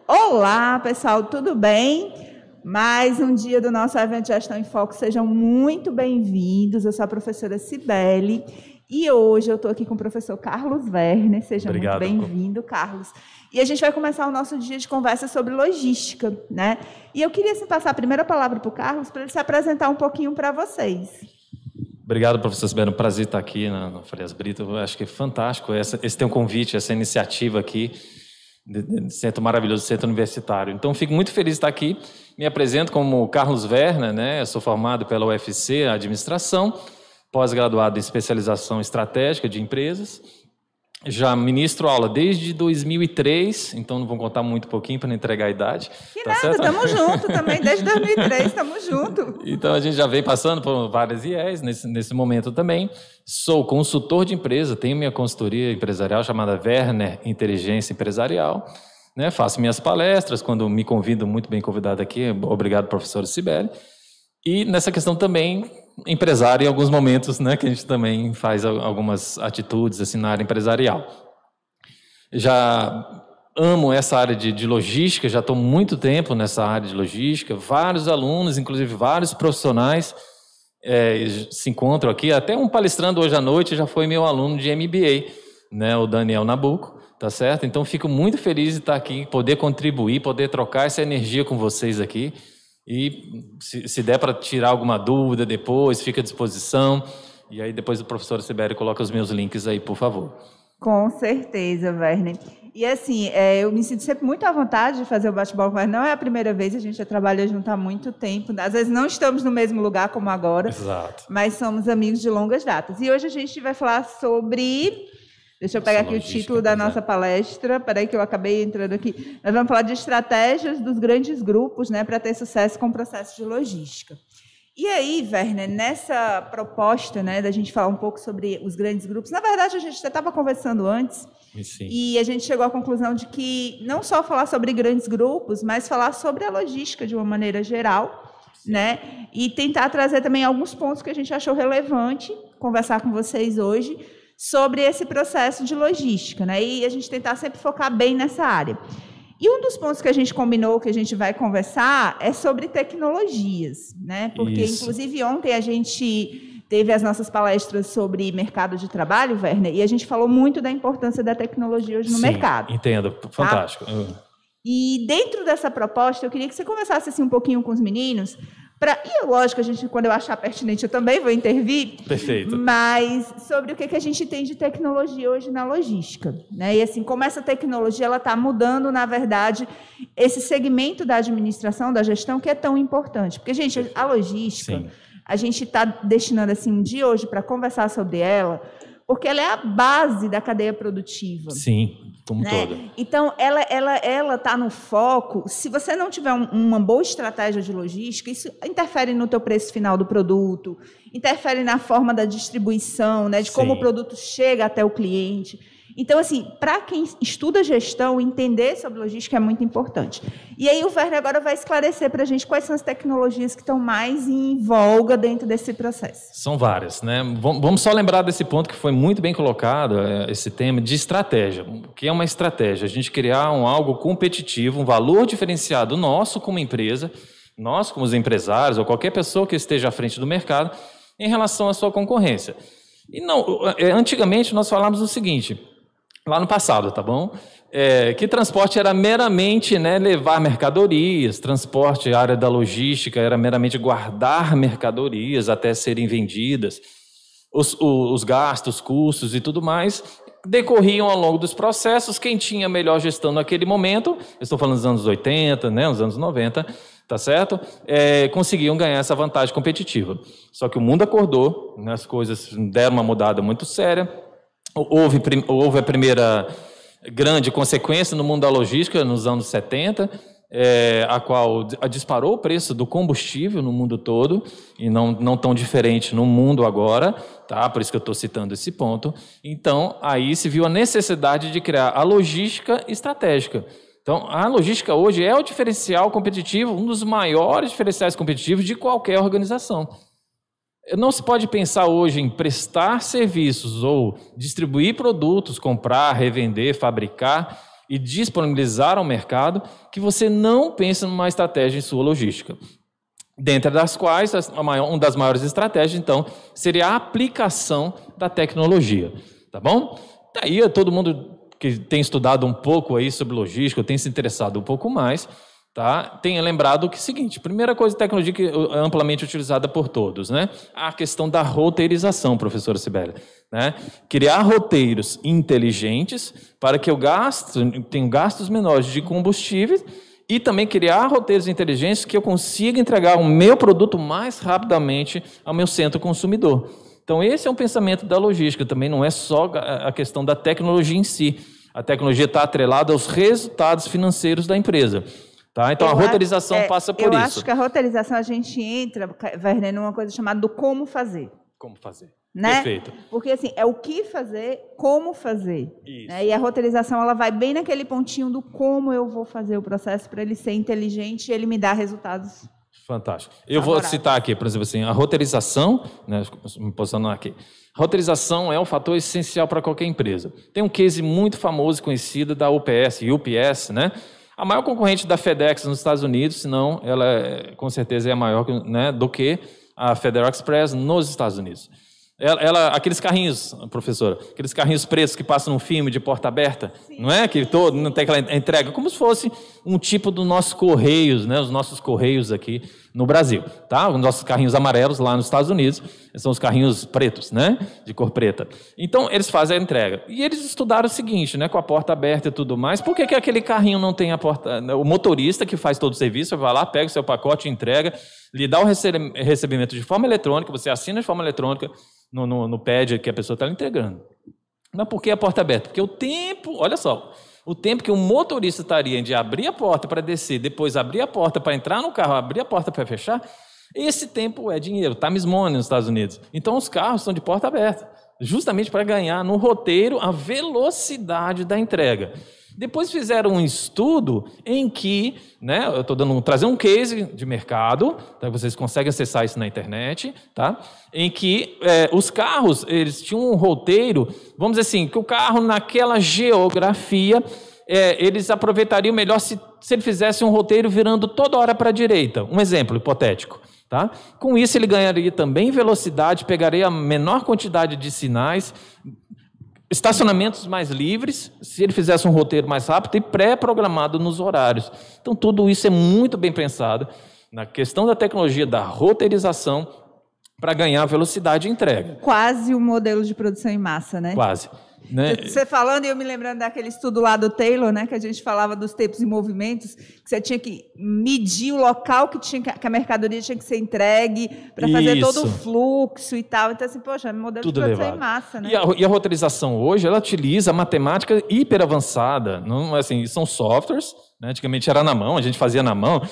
Olá, pessoal, tudo bem? Mais um dia do nosso evento Gestão em Foco. Sejam muito bem-vindos. Eu sou a professora Cibele e hoje eu estou aqui com o professor Carlos Werner. Seja muito bem-vindo, Carlos. E a gente vai começar o nosso dia de conversa sobre logística, né? E eu queria passar a primeira palavra para o Carlos para ele se apresentar um pouquinho para vocês. Obrigado, professor Sibeli. Um prazer estar aqui na Farias Brito. Eu acho que é fantástico esse teu convite, essa iniciativa aqui, centro maravilhoso, centro universitário. Então, fico muito feliz de estar aqui. Me apresento como Carlos Werner, né? Eu sou formado pela UFC, Administração, pós-graduado em especialização estratégica de empresas. Já ministro aula desde 2003, então não vou contar muito pouquinho para não entregar a idade. Que nada, estamos juntos também, desde 2003, estamos juntos. Então, a gente já vem passando por várias IEs nesse momento também. Sou consultor de empresa, tenho minha consultoria empresarial chamada Werner Inteligência Empresarial. Né? Faço minhas palestras, quando me convidam, muito bem convidado aqui. Obrigado, professora Cibele. E nessa questão também, empresário em alguns momentos, né, que a gente também faz algumas atitudes assim, na área empresarial. Já amo essa área de logística, já estou muito tempo nessa área de logística, vários alunos, inclusive vários profissionais se encontram aqui, até um palestrando hoje à noite já foi meu aluno de MBA, né, o Daniel Nabuco, tá certo? Então fico muito feliz de estar aqui, poder contribuir, poder trocar essa energia com vocês aqui. E se der para tirar alguma dúvida depois, fica à disposição. E aí depois o professor Sibeli coloca os meus links aí, por favor. Com certeza, Werner. E assim, eu me sinto sempre muito à vontade de fazer o bate-bola com o Werner. Não é a primeira vez, a gente já trabalha junto há muito tempo. Às vezes não estamos no mesmo lugar como agora. Exato. Mas somos amigos de longas datas. E hoje a gente vai falar sobre... Deixa eu pegar aqui o título da nossa palestra. Peraí que eu acabei entrando aqui. Nós vamos falar de estratégias dos grandes grupos, né, para ter sucesso com o processo de logística. E aí, Werner, nessa proposta, né, da gente falar um pouco sobre os grandes grupos, na verdade a gente já estava conversando antes, e a gente chegou à conclusão de que não só falar sobre grandes grupos, mas falar sobre a logística de uma maneira geral, né, e tentar trazer também alguns pontos que a gente achou relevante conversar com vocês hoje, sobre esse processo de logística, né? E a gente tentar sempre focar bem nessa área. E um dos pontos que a gente combinou, que a gente vai conversar, é sobre tecnologias, né? Porque, inclusive, ontem a gente teve as nossas palestras sobre mercado de trabalho, Werner, e a gente falou muito da importância da tecnologia hoje no mercado. Entendo. Fantástico. Tá? E dentro dessa proposta, eu queria que você conversasse assim, um pouquinho com os meninos. E, lógico, quando eu achar pertinente, eu também vou intervir. Perfeito. Mas sobre o que a gente tem de tecnologia hoje na logística. Né? E, assim, como essa tecnologia está mudando, na verdade, esse segmento da administração, da gestão, que é tão importante. Porque, gente, a logística, a gente está destinando assim, um dia hoje para conversar sobre ela, porque ela é a base da cadeia produtiva. Sim, como toda. Então, ela está no foco. Se você não tiver uma boa estratégia de logística, isso interfere no teu preço final do produto, interfere na forma da distribuição, né, de como o produto chega até o cliente. Então, assim, para quem estuda gestão, entender sobre logística é muito importante. E aí o Werner agora vai esclarecer para a gente quais são as tecnologias que estão mais em voga dentro desse processo. São várias, né? Vamos só lembrar desse ponto que foi muito bem colocado, esse tema de estratégia. O que é uma estratégia? A gente criar algo competitivo, um valor diferenciado nosso como empresa, nós como os empresários ou qualquer pessoa que esteja à frente do mercado em relação à sua concorrência. E não, antigamente nós falávamos o seguinte... Lá no passado, tá bom? Que transporte era meramente, né, levar mercadorias, transporte, a área da logística era meramente guardar mercadorias até serem vendidas. Os gastos, custos e tudo mais decorriam ao longo dos processos. Quem tinha melhor gestão naquele momento, eu estou falando dos anos 80, né, nos anos 90, tá certo? Conseguiam ganhar essa vantagem competitiva. Só que o mundo acordou, né, as coisas deram uma mudada muito séria. Houve a primeira grande consequência no mundo da logística nos anos 70, a qual disparou o preço do combustível no mundo todo, e não tão diferente no mundo agora, tá? Por isso que eu estou citando esse ponto. Então, aí se viu a necessidade de criar a logística estratégica. Então, a logística hoje é o diferencial competitivo, um dos maiores diferenciais competitivos de qualquer organização. Não se pode pensar hoje em prestar serviços ou distribuir produtos, comprar, revender, fabricar, e disponibilizar ao mercado que você não pense numa estratégia em sua logística. Dentre das quais, uma das maiores estratégias, então, seria a aplicação da tecnologia. Tá bom? Daí, todo mundo que tem estudado um pouco aí sobre logística, tem se interessado um pouco mais, tá? Tenha lembrado que é o seguinte, primeira coisa de tecnologia que é amplamente utilizada por todos, né? A questão da roteirização, professora Sibeli, né? Criar roteiros inteligentes para que eu tenha gastos menores de combustíveis e também criar roteiros inteligentes que eu consiga entregar o meu produto mais rapidamente ao meu centro consumidor. Então, esse é um pensamento da logística, também não é só a questão da tecnologia em si. A tecnologia está atrelada aos resultados financeiros da empresa. Tá? Então, a roteirização passa por isso. Eu acho que a roteirização, a gente entra, Werner, numa coisa chamada do como fazer. Como fazer. Né? Perfeito. Porque, assim, é o que fazer, como fazer. Né? E a roteirização, ela vai bem naquele pontinho do como eu vou fazer o processo para ele ser inteligente e ele me dar resultados. Fantástico. Eu vou citar aqui, por exemplo, assim, a roteirização, né, me posicionando aqui. A roteirização é um fator essencial para qualquer empresa. Tem um case muito famoso e conhecido da UPS, né? A maior concorrente da FedEx nos Estados Unidos, senão ela com certeza é maior, né, do que a Federal Express nos Estados Unidos. Aqueles carrinhos, professora, aqueles carrinhos pretos que passam num filme de porta aberta, sim, não é? Que não tem aquela entrega, como se fosse um tipo dos nossos correios, né? Os nossos correios aqui no Brasil, tá? Os nossos carrinhos amarelos lá nos Estados Unidos, são os carrinhos pretos, né? De cor preta. Então, eles fazem a entrega. E eles estudaram o seguinte, né? Com a porta aberta e tudo mais, por que aquele carrinho não tem a porta... O motorista que faz todo o serviço, vai lá, pega o seu pacote, entrega, lhe dá o recebimento de forma eletrônica, você assina de forma eletrônica, no pad que a pessoa está entregando. Mas por que a porta aberta? Porque o tempo, olha só, o tempo que o motorista estaria de abrir a porta para descer, depois abrir a porta para entrar no carro, abrir a porta para fechar, esse tempo é dinheiro, time money nos Estados Unidos. Então os carros são de porta aberta, justamente para ganhar no roteiro a velocidade da entrega. Depois fizeram um estudo em que, né, eu estou trazendo um case de mercado, tá, vocês conseguem acessar isso na internet, tá? Em que os carros, eles tinham um roteiro, vamos dizer assim, que o carro naquela geografia, eles aproveitariam melhor se ele fizesse um roteiro virando toda hora para a direita. Um exemplo hipotético. Tá? Com isso ele ganharia também velocidade, pegaria a menor quantidade de sinais, estacionamentos mais livres, se ele fizesse um roteiro mais rápido e pré-programado nos horários. Então, tudo isso é muito bem pensado na questão da tecnologia, da roteirização, para ganhar velocidade e entrega. Quase um modelo de produção em massa, né? Quase. Né? Você falando, e eu me lembrando daquele estudo lá do Taylor, né, que a gente falava dos tempos e movimentos, que você tinha que medir o local que a mercadoria tinha que ser entregue para fazer todo o fluxo e tal. Então, assim, poxa, é modelo tudo de produção levado. Em massa, né? E a roteirização hoje, ela utiliza a matemática hiper avançada. Não, assim, são softwares, né? Antigamente era na mão, a gente fazia na mão.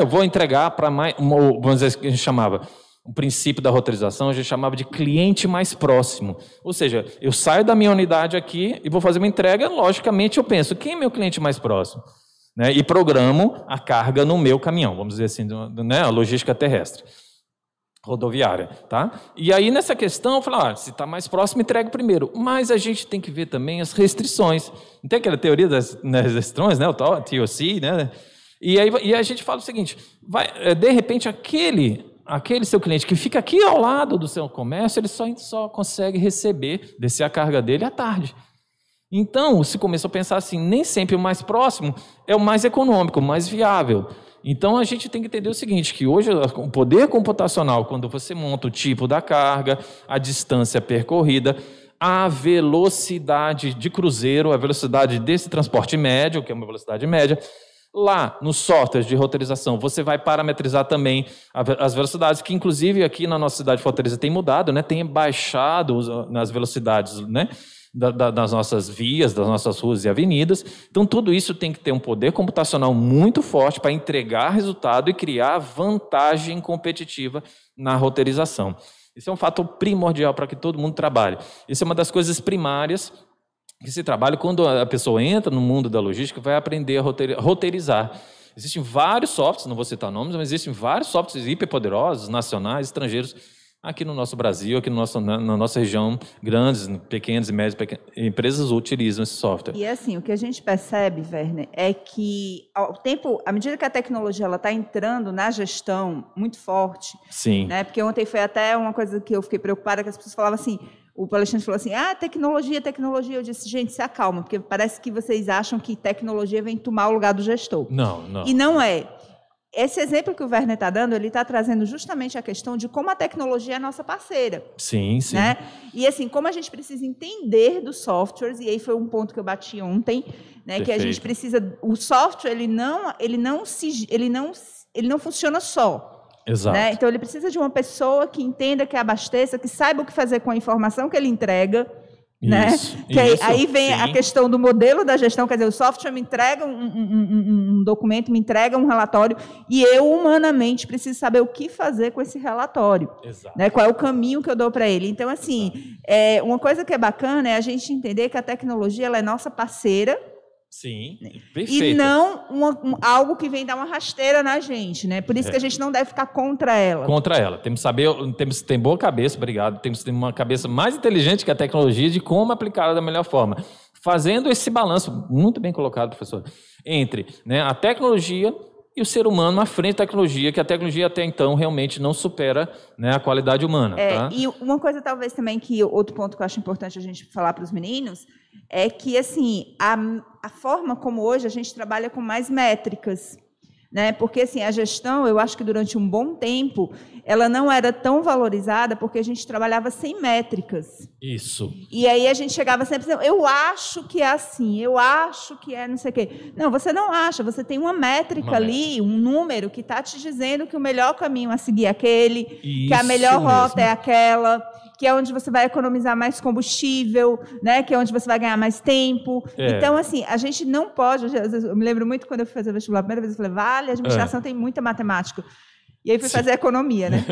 Eu vou entregar para mais, vamos dizer, que a gente chamava... O princípio da roteirização a gente chamava de cliente mais próximo. Ou seja, eu saio da minha unidade aqui e vou fazer uma entrega, logicamente eu penso, quem é meu cliente mais próximo? Né? E programo a carga no meu caminhão, vamos dizer assim, né? A logística terrestre, rodoviária. Tá? E aí nessa questão, eu falo, se está mais próximo, entregue primeiro. Mas a gente tem que ver também as restrições. Não tem aquela teoria das restrições, né? O TOC, né? E a gente fala o seguinte, de repente aquele seu cliente que fica aqui ao lado do seu comércio, ele só consegue descer a carga dele à tarde. Então, se começou a pensar assim, nem sempre o mais próximo é o mais econômico, o mais viável. Então, a gente tem que entender o seguinte, que hoje o poder computacional, quando você monta o tipo da carga, a distância percorrida, a velocidade de cruzeiro, a velocidade desse transporte médio, que é uma velocidade média, lá nos softwares de roteirização, você vai parametrizar também as velocidades, que inclusive aqui na nossa cidade de Fortaleza tem mudado, né? Tem baixado nas velocidades, né? Das nossas vias, das nossas ruas e avenidas. Então, tudo isso tem que ter um poder computacional muito forte para entregar resultado e criar vantagem competitiva na roteirização. Isso é um fator primordial para que todo mundo trabalhe. Isso é uma das coisas primárias que se trabalha quando a pessoa entra no mundo da logística, vai aprender a roteirizar. Existem vários softwares, não vou citar nomes, mas existem vários softwares hiperpoderosos, nacionais, estrangeiros, aqui no nosso Brasil, aqui na nossa região, grandes, pequenas e médias empresas utilizam esse software. E assim, o que a gente percebe, Werner, é que à medida que a tecnologia está entrando na gestão muito forte, sim, né? Porque ontem foi até uma coisa que eu fiquei preocupada, que as pessoas falavam assim, o palestrante falou assim, tecnologia, eu disse, gente, se acalma, porque parece que vocês acham que tecnologia vem tomar o lugar do gestor. Não. E não é. Esse exemplo que o Werner está dando, ele está trazendo justamente a questão de como a tecnologia é nossa parceira. Sim. Né? E assim, como a gente precisa entender dos softwares, e aí foi um ponto que eu bati ontem, né, que a gente precisa... O software, ele não funciona só. Exato. Né? Então, ele precisa de uma pessoa que entenda, que abasteça, que saiba o que fazer com a informação que ele entrega. Né? Aí vem a questão do modelo da gestão, quer dizer, o software me entrega um documento, me entrega um relatório, e eu, humanamente, preciso saber o que fazer com esse relatório. Né? Qual é o caminho que eu dou para ele. Então, assim, uma coisa que é bacana é a gente entender que a tecnologia ela é nossa parceira. Sim, perfeito. E não algo que vem dar uma rasteira na gente, né? Por isso que a gente não deve ficar contra ela. Contra ela. Temos que saber, temos que ter boa cabeça, obrigado. Temos que ter uma cabeça mais inteligente que a tecnologia de como aplicá-la da melhor forma. Fazendo esse balanço, muito bem colocado, professor, entre, né, a tecnologia e o ser humano à frente da tecnologia, que a tecnologia até então realmente não supera, né, a qualidade humana. Tá? E uma coisa talvez também outro ponto que eu acho importante a gente falar para os meninos é que assim a forma como hoje a gente trabalha com mais métricas, né? Porque assim a gestão, eu acho que durante um bom tempo ela não era tão valorizada porque a gente trabalhava sem métricas. Isso. E aí a gente chegava sempre dizendo, eu acho que é assim, eu acho que é não sei o quê. Não, você não acha, você tem uma métrica ali, um número que está te dizendo que o melhor caminho a seguir é aquele, que a melhor rota é aquela, que é onde você vai economizar mais combustível, né? Que é onde você vai ganhar mais tempo. Então, assim, a gente não pode... Eu me lembro muito quando eu fui fazer vestibular a primeira vez, eu falei, vale, a administração tem muita matemática. E aí fui fazer economia, né?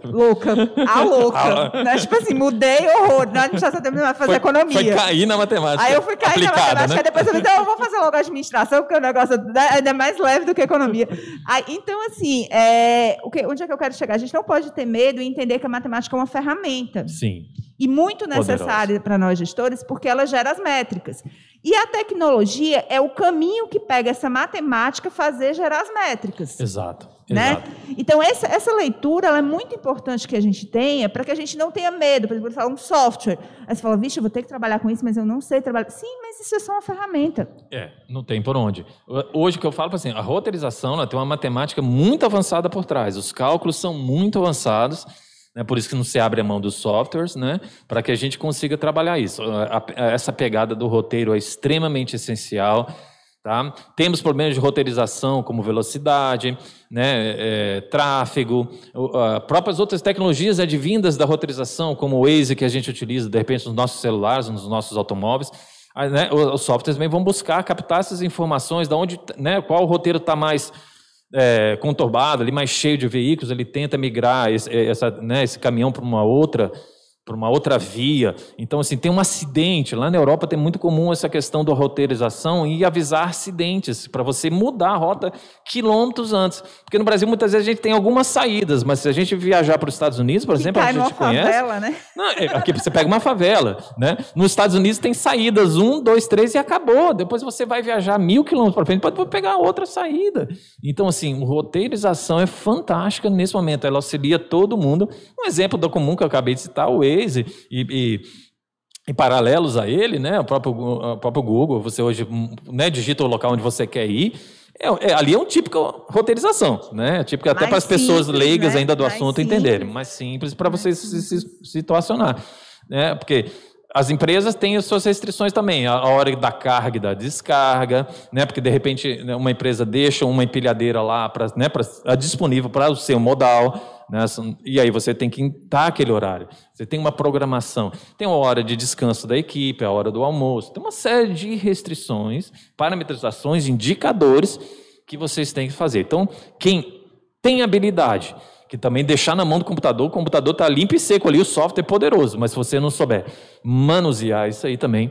Louca. Né? Tipo assim, mudei horror. Na administração tem que fazer economia. Foi cair na matemática. Aí eu fui cair na matemática, né? Aí depois eu falei, eu vou fazer logo a administração, porque o negócio ainda é mais leve do que economia. Aí, então, assim, onde é que eu quero chegar? A gente não pode ter medo e entender que a matemática é uma ferramenta. Sim. E muito necessária para nós gestores, porque ela gera as métricas. E a tecnologia é o caminho que pega essa matemática fazer gerar as métricas. Exato. Né? Então, essa leitura ela é muito importante que a gente tenha, para que a gente não tenha medo. Por exemplo, falar um software. Aí você fala, vixe, eu vou ter que trabalhar com isso, mas eu não sei trabalhar. Sim, mas isso é só uma ferramenta. Não tem por onde. Hoje, o que eu falo, assim, a roteirização ela tem uma matemática muito avançada por trás. Os cálculos são muito avançados. Né, por isso que não se abre a mão dos softwares, né, para que a gente consiga trabalhar isso. Essa pegada do roteiro é extremamente essencial. Tá? Temos problemas de roteirização, como velocidade, né, tráfego, próprias outras tecnologias advindas da roteirização, como o Waze que a gente utiliza, de repente, nos nossos celulares, nos nossos automóveis. Né, os softwares também vão buscar captar essas informações, de onde, né, qual roteiro está mais conturbado, ali mais cheio de veículos, ele tenta migrar esse caminhão para uma outra via. Então, assim, tem um acidente. Lá na Europa tem muito comum essa questão da roteirização e avisar acidentes, para você mudar a rota quilômetros antes. Porque no Brasil, muitas vezes, a gente tem algumas saídas, mas se a gente viajar para os Estados Unidos, por exemplo, a gente conhece... favela, né? Não, aqui você pega uma favela, né? Nos Estados Unidos tem saídas, 1, 2, 3 e acabou. Depois você vai viajar 1.000 quilômetros para frente, pode pegar outra saída. Então, assim, roteirização é fantástica nesse momento. Ela auxilia todo mundo. Um exemplo do comum que eu acabei de citar, o Waze e paralelos a ele, né? O próprio Google, você hoje, né, digita o local onde você quer ir. Ali é um típico roteirização, né? Típico até para as pessoas leigas, né, ainda do assunto entenderem. Mais simples para você se situacionar, né? Porque as empresas têm as suas restrições também, a hora da carga e da descarga, né? Porque de repente uma empresa deixa uma empilhadeira lá disponível para o seu modal, né? E aí você tem que estar aquele horário. Você tem uma programação, tem uma hora de descanso da equipe, a hora do almoço, tem uma série de restrições, parametrizações, indicadores que vocês têm que fazer. Então, quem tem habilidade, que também deixar na mão do computador, o computador está limpo e seco ali, o software é poderoso, mas se você não souber manusear isso aí também,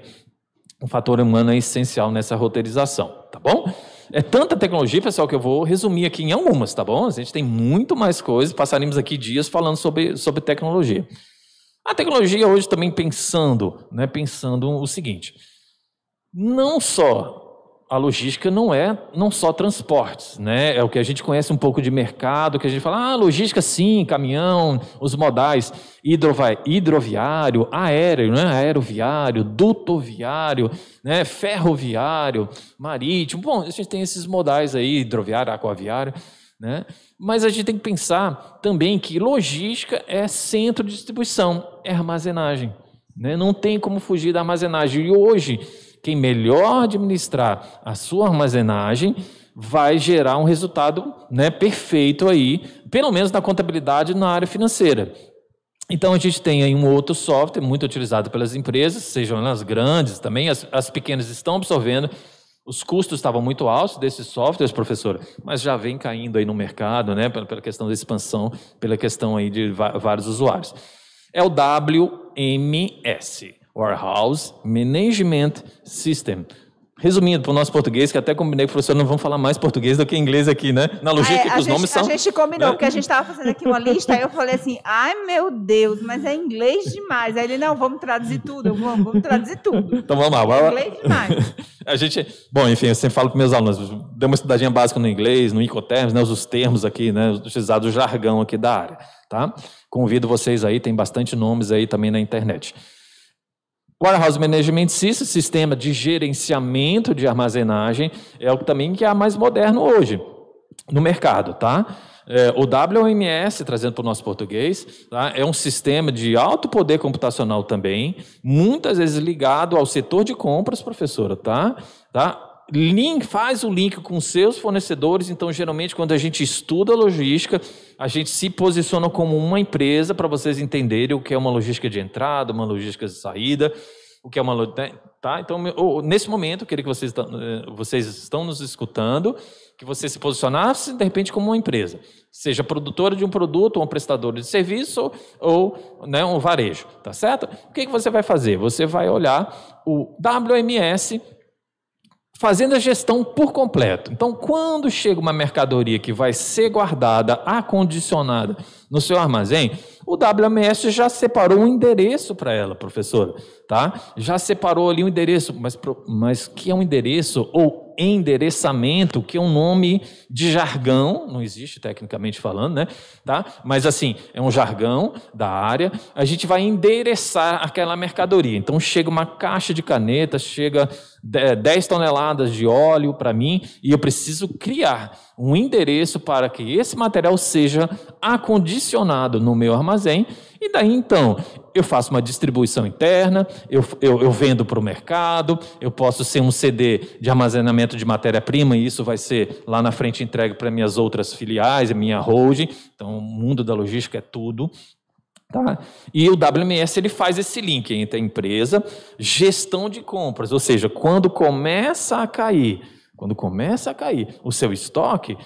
o fator humano é essencial nessa roteirização, tá bom? É tanta tecnologia, pessoal, que eu vou resumir aqui em algumas, tá bom? A gente tem muito mais coisas, passaríamos aqui dias falando sobre tecnologia. A tecnologia hoje também pensando o seguinte, não só a logística não só transportes, né? É o que a gente conhece um pouco de mercado, que a gente fala, logística sim, caminhão, os modais, hidroviário, aéreo, né? Aeroviário, dutoviário, né? Ferroviário, marítimo. Bom, a gente tem esses modais aí, hidroviário, aquaviário, né? Mas a gente tem que pensar também que logística é centro de distribuição, é armazenagem, né? Não tem como fugir da armazenagem. E hoje, quem melhor administrar a sua armazenagem vai gerar um resultado, né, perfeito aí, pelo menos na contabilidade e na área financeira. Então a gente tem aí um outro software muito utilizado pelas empresas, sejam elas grandes também, as pequenas estão absorvendo. Os custos estavam muito altos desses softwares, professora, mas já vem caindo aí no mercado, né, pela questão da expansão, pela questão aí de vários usuários. É o WMS. Warehouse Management System. Resumindo para o nosso português, que até combinei com o professor, não vamos falar mais português do que inglês aqui, né? Na logística que os nomes são... A gente combinou, porque a gente estava fazendo aqui uma lista, aí eu falei assim, ai meu Deus, mas é inglês demais. Aí ele, não, vamos traduzir tudo, vamos traduzir tudo. Então vamos lá. É inglês demais. Bom, enfim, eu sempre falo para meus alunos, dê uma estudadinha básica no inglês, no Incoterms, né, os termos aqui, né, utilizados, o jargão aqui da área, tá? Convido vocês aí, tem bastante nomes aí também na internet. Warehouse Management System, sistema de gerenciamento de armazenagem, é o também que é mais moderno hoje no mercado, tá? O WMS, trazendo para o nosso português, tá? É um sistema de alto poder computacional também, muitas vezes ligado ao setor de compras, professora, tá? Faz o link com seus fornecedores, então geralmente quando a gente estuda logística, a gente se posiciona como uma empresa para vocês entenderem o que é uma logística de entrada, uma logística de saída, o que é uma... Tá? Então, nesse momento, eu queria que vocês estão nos escutando, que você se posicionasse de repente como uma empresa, seja produtora de um produto, ou um prestador de serviço, ou né, um varejo, tá certo? O que você vai fazer? Você vai olhar o WMS, fazendo a gestão por completo. Então, quando chega uma mercadoria que vai ser guardada, acondicionada no seu armazém, o WMS já separou um endereço para ela, professora, tá? Já separou ali um endereço, mas que é um endereço ou endereçamento, que é um nome de jargão, não existe tecnicamente falando, né? Tá? Mas assim, é um jargão da área, a gente vai endereçar aquela mercadoria. Então chega uma caixa de caneta, chega 10 toneladas de óleo para mim e eu preciso criar um endereço para que esse material seja acondicionado no meu armazém e daí então eu faço uma distribuição interna, eu vendo para o mercado, eu posso ser um CD de armazenamento de matéria-prima e isso vai ser lá na frente entregue para minhas outras filiais, minha holding. Então o mundo da logística é tudo. Tá? E o WMS ele faz esse link entre a empresa, gestão de compras, ou seja, quando começa a cair o seu estoque,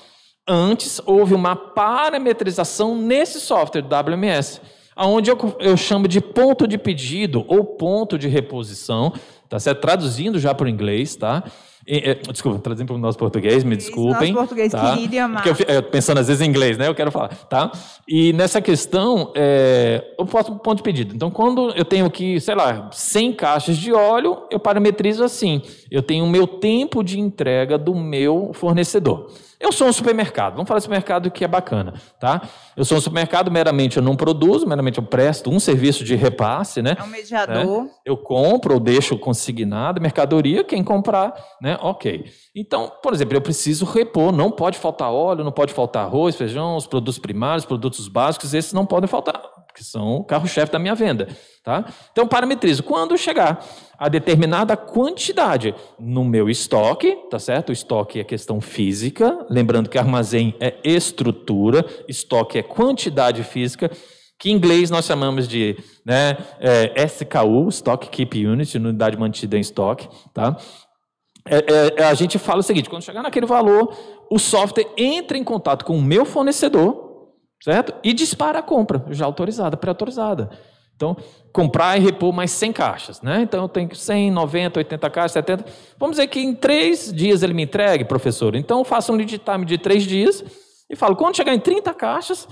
antes houve uma parametrização nesse software do WMS, onde eu chamo de ponto de pedido ou ponto de reposição, tá certo? Traduzindo já para o inglês, tá? Desculpa, traduzindo para o nosso português, me desculpem. Nosso português, tá? querido e amado. Porque eu pensando às vezes em inglês, né? Eu quero falar, tá? E nessa questão, eu faço um ponto de pedido. Então, quando eu tenho aqui, sei lá, 100 caixas de óleo, eu parametrizo assim. Eu tenho o meu tempo de entrega do meu fornecedor. Eu sou um supermercado, vamos falar de supermercado que é bacana, tá? Eu sou um supermercado, meramente eu não produzo, meramente eu presto um serviço de repasse, né? É um mediador. Né? Eu compro ou deixo consignado, mercadoria, quem comprar, né? Ok. Então, por exemplo, eu preciso repor, não pode faltar óleo, não pode faltar arroz, feijão, os produtos primários, produtos básicos, esses não podem faltar, porque são o carro-chefe da minha venda, tá? Então, parametrizo. Quando chegar a determinada quantidade no meu estoque, tá certo? O estoque é questão física, lembrando que armazém é estrutura, estoque é quantidade física, que em inglês nós chamamos de né, SKU, Stock Keep Unit, unidade mantida em estoque, tá? A gente fala o seguinte, quando chegar naquele valor, o software entra em contato com o meu fornecedor, certo? E dispara a compra, já autorizada, pré-autorizada. Então, comprar e repor mais 100 caixas, né? Então, eu tenho 100, 90, 80 caixas, 70. Vamos dizer que em 3 dias ele me entregue, professor. Então, eu faço um lead time de 3 dias e falo, quando chegar em 30 caixas,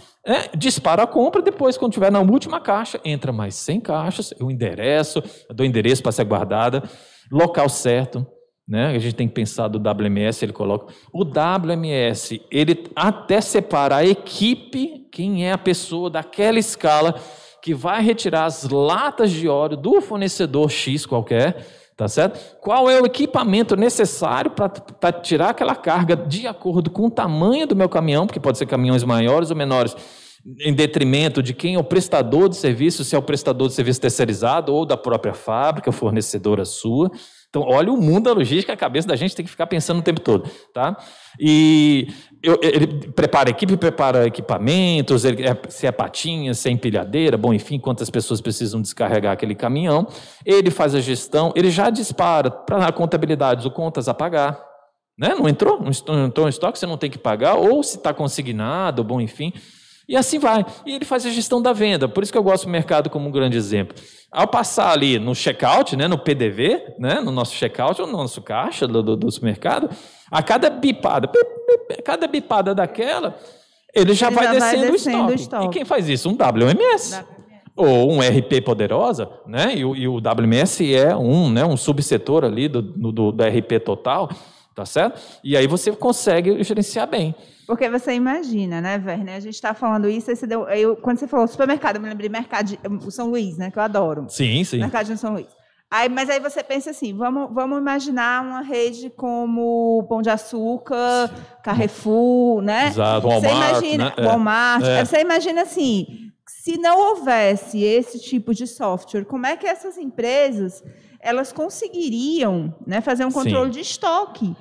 disparo a compra, depois, quando tiver na última caixa, entra mais 100 caixas, eu endereço, eu dou endereço para ser guardada, local certo, né? A gente tem que pensar do WMS, ele coloca. O WMS, ele até separa a equipe, quem é a pessoa daquela escala que vai retirar as latas de óleo do fornecedor X qualquer, tá certo? Qual é o equipamento necessário para tirar aquela carga de acordo com o tamanho do meu caminhão, porque pode ser caminhões maiores ou menores, em detrimento de quem é o prestador de serviço, se é o prestador de serviço terceirizado ou da própria fábrica, fornecedora sua. Então, olha o mundo da logística, a cabeça da gente tem que ficar pensando o tempo todo, tá? E ele prepara a equipe, prepara equipamentos, se é patinha, se é empilhadeira, bom, enfim, quantas pessoas precisam descarregar aquele caminhão. Ele faz a gestão, ele já dispara para a contabilidade o contas a pagar, né? Não entrou em estoque, você não tem que pagar, ou se está consignado, bom, enfim. E assim vai. E ele faz a gestão da venda. Por isso que eu gosto do mercado como um grande exemplo. Ao passar ali no checkout, né, no PDV, né, no nosso checkout, ou no nosso caixa do supermercado, a cada bipada daquela, ele já vai descendo o estoque. E quem faz isso? Um WMS. Ou um RP Poderosa, né? E o WMS é um subsetor ali do RP total, tá certo? E aí você consegue gerenciar bem. Porque você imagina, né, Werner? A gente está falando isso, quando você falou supermercado, eu me lembrei o São Luís, né, que eu adoro. Sim, sim. Mercadinho São Luís. Mas aí você pensa assim, vamos imaginar uma rede como Pão de Açúcar, Carrefour, né? Exato, Walmart. Você imagina, né? Walmart. Você imagina assim, se não houvesse esse tipo de software, como é que essas empresas elas conseguiriam, né, fazer um controle de estoque?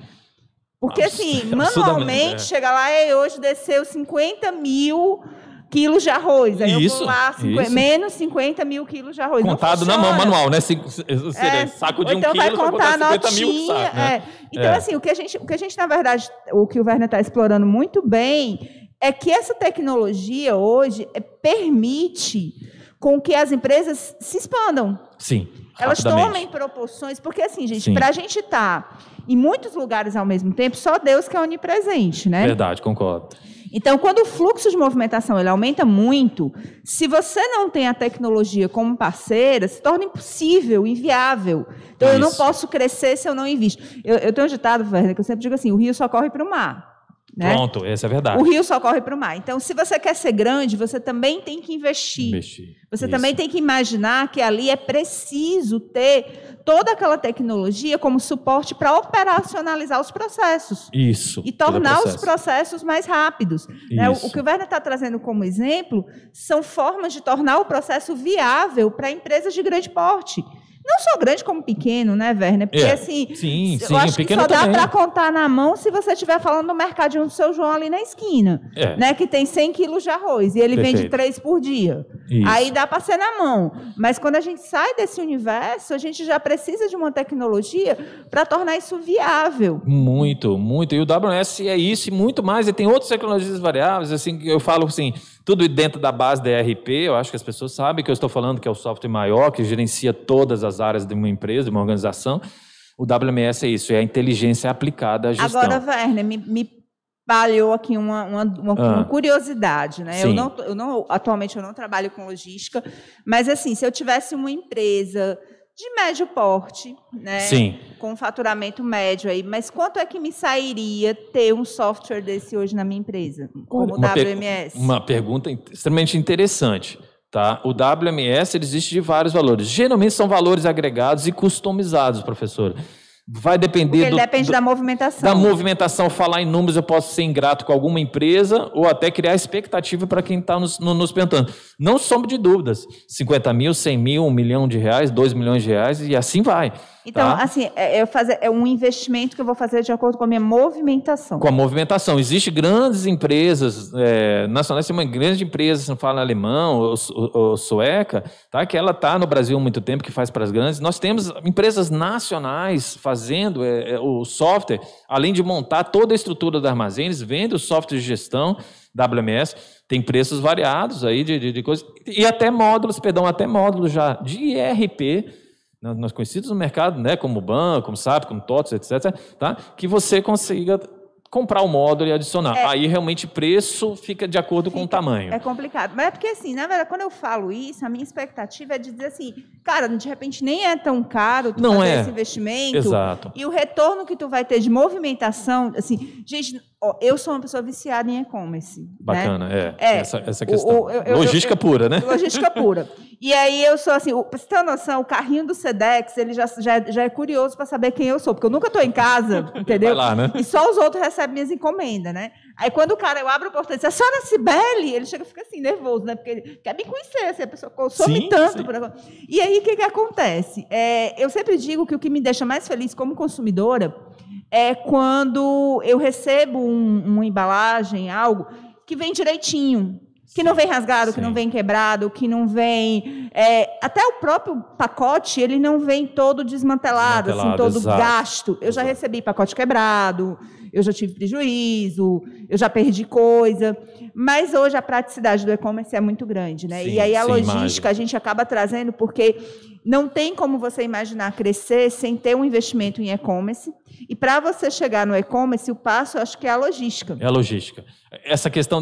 Porque, assim, manualmente, chega lá e hoje desceu 50 mil quilos de arroz. Aí eu vou lá, menos 50 mil quilos de arroz. Contado na mão, manual, né? Saco de então 1 quilo, vai contar 50 mil saco, né? Então, assim, o que a gente, na verdade, o que o Werner está explorando muito bem é que essa tecnologia hoje permite com que as empresas se expandam. Sim. Elas tomem proporções, porque assim, gente, para a gente estar em muitos lugares ao mesmo tempo, só Deus que é onipresente, né? Verdade, concordo. Então, quando o fluxo de movimentação ele aumenta muito, se você não tem a tecnologia como parceira, se torna impossível, inviável. Então, eu não posso crescer se eu não invisto. Eu tenho um ditado, Werner, que eu sempre digo assim, o rio só corre para o mar. Né? Pronto, essa é a verdade. O rio só corre para o mar. Então, se você quer ser grande, você também tem que investir. Você também tem que imaginar que ali é preciso ter toda aquela tecnologia como suporte para operacionalizar os processos. Isso. E tornar os processos mais rápidos. Né? O que o Werner está trazendo como exemplo são formas de tornar o processo viável para empresas de grande porte. Não só grande como pequeno, né, Werner? Porque, assim, eu acho que só dá para contar na mão se você estiver falando do mercadinho do seu João ali na esquina, né, que tem 100 quilos de arroz e ele vende 3 por dia. Isso. Aí dá para ser na mão. Mas quando a gente sai desse universo, a gente já precisa de uma tecnologia para tornar isso viável. Muito, muito. E o WMS é isso e muito mais. E tem outras tecnologias variáveis, assim, eu falo assim, tudo dentro da base da ERP, eu acho que as pessoas sabem que eu estou falando que é o software maior, que gerencia todas as áreas de uma empresa, de uma organização. O WMS é isso, é a inteligência aplicada à gestão. Agora, Werner, me palhou aqui uma curiosidade, né? Atualmente eu não trabalho com logística, mas assim, se eu tivesse uma empresa de médio porte, né? Sim. Com faturamento médio aí, mas quanto é que me sairia ter um software desse hoje na minha empresa, como o WMS? Uma pergunta extremamente interessante. Tá? O WMS ele existe de vários valores. Geralmente são valores agregados e customizados, professor. Vai depender ele depende da movimentação. Da movimentação, falar em números, eu posso ser ingrato com alguma empresa ou até criar expectativa para quem está nos perguntando. Não sombra de dúvidas. 50 mil, 100 mil, 1 milhão de reais, 2 milhões de reais e assim vai. Então, tá? assim, é um investimento que eu vou fazer de acordo com a minha movimentação. Com a movimentação. Existem grandes empresas nacionais, tem uma grande empresa, se não fala alemão ou sueca, tá? Que ela está no Brasil há muito tempo, que faz para as grandes. Nós temos empresas nacionais fazendo o software, além de montar toda a estrutura do armazém, eles vendem o software de gestão WMS, tem preços variados aí de coisas, e até módulos já de ERP, nós conhecidos no mercado, né, como BAN, como SAP, como TOTS, etc., tá? Que você consiga comprar o módulo e adicionar. Aí realmente o preço fica de acordo com o tamanho. É complicado. Mas é porque, assim, na verdade, quando eu falo isso, a minha expectativa é de dizer assim, cara, de repente nem é tão caro tu fazer esse investimento. Exato. E o retorno que tu vai ter de movimentação, assim, gente, eu sou uma pessoa viciada em e-commerce. Bacana, né? Essa questão. Logística pura, né? Logística pura. E aí eu sou assim, para você ter uma noção, o carrinho do Sedex, ele já é curioso para saber quem eu sou, porque eu nunca estou em casa, entendeu? Vai lá, né? E só os outros recebem minhas encomendas, né? Aí quando o cara, eu abro a porta e diz, a senhora Cibele, ele chega e fica assim, nervoso, né? Porque ele quer me conhecer, assim, a pessoa consome tanto. E aí o que acontece? Eu sempre digo que o que me deixa mais feliz como consumidora é quando eu recebo uma embalagem, algo que vem direitinho. Que não vem rasgado, que não vem quebrado, que não vem... até o próprio pacote, ele não vem todo desmantelado, assim, todo gasto. Eu já recebi pacote quebrado, eu já tive prejuízo, eu já perdi coisa. Mas hoje a praticidade do e-commerce é muito grande, né? E aí a logística a gente acaba trazendo porque não tem como você imaginar crescer sem ter um investimento em e-commerce. E para você chegar no e-commerce, o passo, eu acho que é a logística. É a logística. Essa questão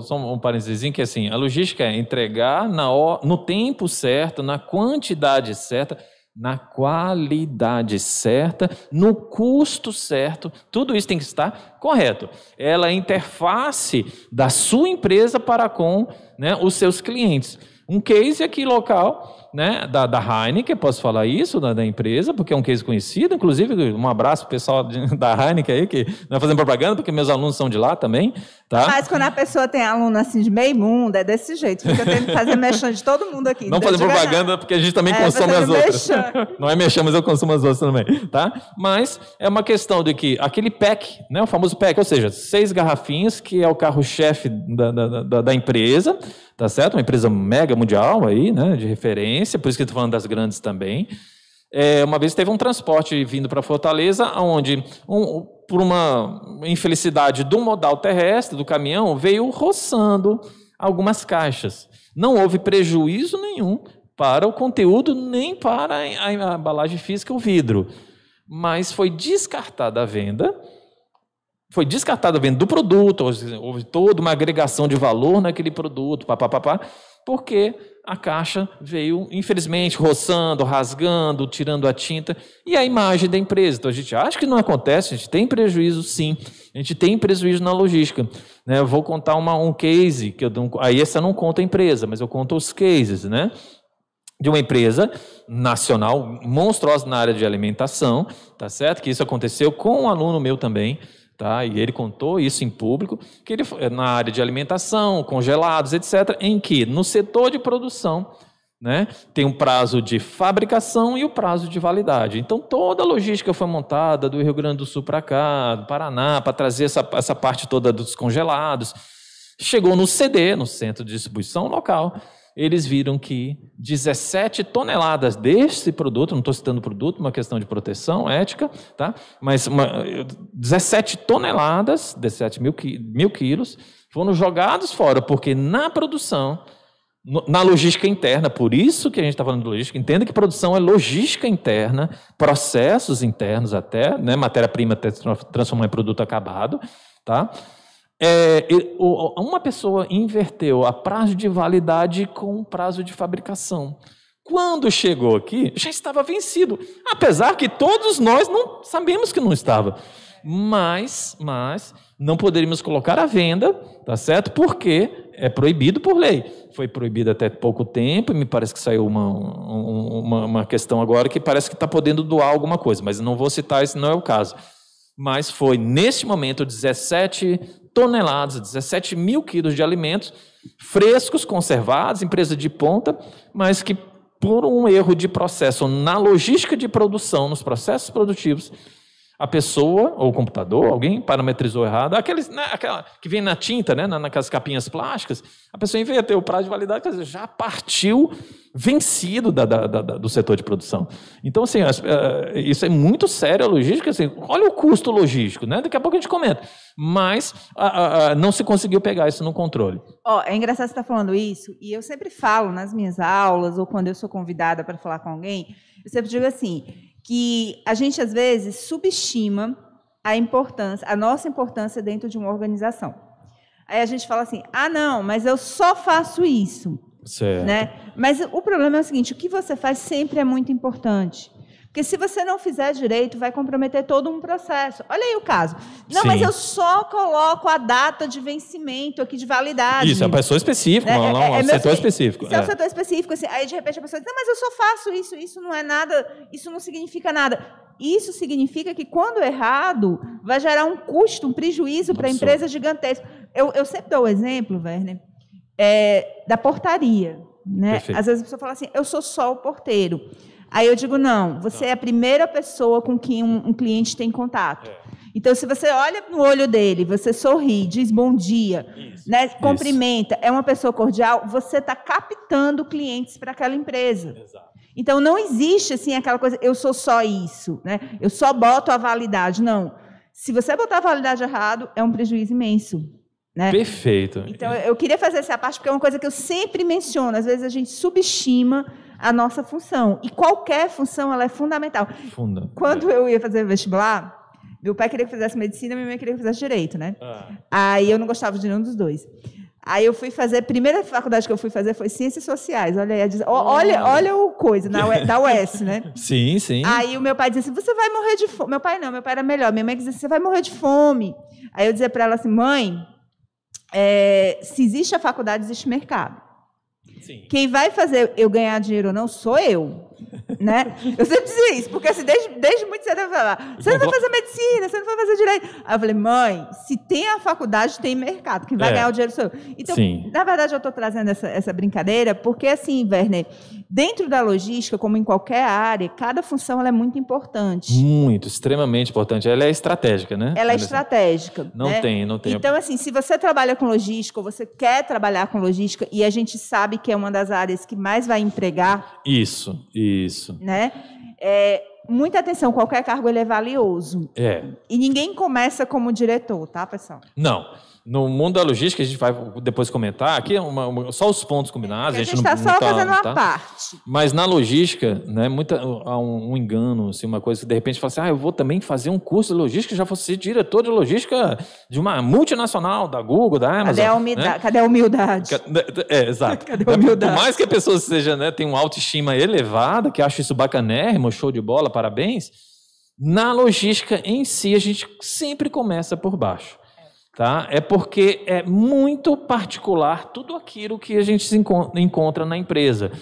só um parênteses, que assim, a logística é entregar no tempo certo, na quantidade certa, na qualidade certa, no custo certo, tudo isso tem que estar correto. Ela é a interface da sua empresa para com, né, os seus clientes. Um case aqui local, né, da Heineken, posso falar isso, da empresa, porque é um case conhecido, inclusive um abraço para o pessoal da Heineken aí, que não é fazendo propaganda, porque meus alunos são de lá também. Tá? Mas quando a pessoa tem aluno assim de meio mundo, é desse jeito, fica tendo que fazer mexendo de todo mundo aqui. Não fazer propaganda, porque a gente também consome as outras. Não é mexer, mas eu consumo as outras também. Tá? Mas é uma questão de que aquele pack, né, o famoso pack, ou seja, 6 garrafinhas, que é o carro-chefe da empresa, tá certo? Uma empresa mega mundial aí, né, de referência, por isso que eu estou falando das grandes também. Uma vez teve um transporte vindo para Fortaleza, onde, por uma infelicidade do modal terrestre, do caminhão, veio roçando algumas caixas. Não houve prejuízo nenhum para o conteúdo, nem para a embalagem física, o vidro. Mas foi descartada a venda. Foi descartada a venda do produto, houve toda uma agregação de valor naquele produto, porque a caixa veio, infelizmente, roçando, rasgando, tirando a tinta, e a imagem da empresa. Então, a gente acha que não acontece, a gente tem prejuízo, sim, a gente tem prejuízo na logística. Né? Eu vou contar um case, aí essa não conta a empresa, mas eu conto os cases, né? De uma empresa nacional monstruosa na área de alimentação, tá certo? Que isso aconteceu com um aluno meu também, tá? E ele contou isso em público, que ele na área de alimentação, congelados, etc., em que no setor de produção, né, tem um prazo de fabricação e o prazo de validade. Então, toda a logística foi montada do Rio Grande do Sul para cá, do Paraná, para trazer essa parte toda dos congelados. Chegou no CD, no Centro de Distribuição Local, eles viram que 17 toneladas desse produto, não estou citando o produto, uma questão de proteção ética, tá? Mas 17 toneladas, 17 mil quilos, foram jogados fora, porque na produção, na logística interna, por isso que a gente está falando de logística, entenda que produção é logística interna, processos internos até, né? Matéria-prima até transformar em produto acabado, tá? Uma pessoa inverteu a prazo de validade com o prazo de fabricação. Quando chegou aqui, já estava vencido. Apesar que todos nós não sabemos que não estava. Mas não poderíamos colocar à venda, tá certo? Porque é proibido por lei. Foi proibido até pouco tempo, e me parece que saiu uma questão agora que parece que está podendo doar alguma coisa, mas não vou citar, esse não é o caso. Mas foi, neste momento, 17 toneladas, 17 mil quilos de alimentos frescos, conservados, empresa de ponta, mas que, por um erro de processo na logística de produção, nos processos produtivos, A pessoa, ou o computador, alguém parametrizou errado, aquela que vem na tinta, né, naquelas capinhas plásticas, a pessoa inverteu o prazo de validade, quer dizer, já partiu vencido do setor de produção. Então, assim, isso é muito sério a logística, assim, olha o custo logístico, né? Daqui a pouco a gente comenta, mas não se conseguiu pegar isso no controle. É engraçado você estar falando isso, e eu sempre falo nas minhas aulas, ou quando eu sou convidada para falar com alguém, eu sempre digo assim, que a gente, às vezes, subestima a nossa importância dentro de uma organização. Aí a gente fala assim, não, mas eu só faço isso. Certo. Né? Mas o problema é o seguinte, o que você faz sempre é muito importante. Porque se você não fizer direito, vai comprometer todo um processo. Olha aí o caso. Não, Sim. mas eu só coloco a data de vencimento aqui de validade. Isso, é uma pessoa específica, um setor específico. Isso é um setor específico. Assim, aí, de repente, a pessoa diz, não, mas eu só faço isso, isso não é nada, isso não significa nada. Isso significa que, quando errado, vai gerar um custo, um prejuízo para a empresa gigantesco. Eu sempre dou o exemplo, Werner, da portaria. Né? Às vezes a pessoa fala assim, eu sou só o porteiro. Aí eu digo, não, você é a primeira pessoa com quem um cliente tem contato. Então, se você olha no olho dele, você sorri, diz bom dia, né, cumprimenta, é uma pessoa cordial, você está captando clientes para aquela empresa. Exato. Então, não existe assim aquela coisa, eu sou só isso, né? Eu só boto a validade. Não. Se você botar a validade errado, é um prejuízo imenso. Né? Perfeito. Então, eu queria fazer essa parte, porque é uma coisa que eu sempre menciono. Às vezes, a gente subestima a nossa função. E qualquer função, ela é fundamental. Quando eu ia fazer vestibular, meu pai queria que eu fizesse medicina, minha mãe queria que eu fizesse direito, né? Aí eu não gostava de nenhum dos dois. Aí eu fui fazer, a primeira faculdade que eu fui fazer foi Ciências Sociais. Olha o coisa, da UES, né? Sim, sim. Aí o meu pai dizia assim, você vai morrer de fome. Meu pai não, meu pai era melhor. Minha mãe dizia assim, você vai morrer de fome. Aí eu dizia para ela assim, mãe, se existe a faculdade, existe mercado. Sim. Quem vai fazer eu ganhar dinheiro ou não sou eu. Né? Eu sempre dizia isso, porque assim, desde muito cedo eu falava, você não vai fazer medicina, você não vai fazer direito. Aí eu falei, mãe, se tem a faculdade, tem mercado, quem vai ganhar o dinheiro sou eu. Então, na verdade, eu estou trazendo essa brincadeira, porque assim, Werner, dentro da logística, como em qualquer área, cada função ela é muito importante. Muito, extremamente importante. Ela é estratégica, né? Ela é estratégica. Não tem. Então, assim, se você trabalha com logística, ou você quer trabalhar com logística, e a gente sabe que é uma das áreas que mais vai empregar. Isso. Né? Muita atenção, qualquer cargo ele é valioso. E ninguém começa como diretor, tá, pessoal? Não. No mundo da logística, a gente vai depois comentar, aqui só os pontos combinados. A gente está só fazendo uma parte. Mas na logística, né, há um engano, assim, uma coisa que de repente fala assim, eu vou também fazer um curso de logística, já vou ser diretor de logística de uma multinacional, da Google, da Amazon. Cadê a humildade? Exato. Cadê a humildade? Por mais que a pessoa seja, né, tenha uma autoestima elevada, que acha isso bacanérrimo, show de bola, parabéns, na logística em si, a gente sempre começa por baixo. Tá? É porque é muito particular tudo aquilo que a gente se encontra na empresa.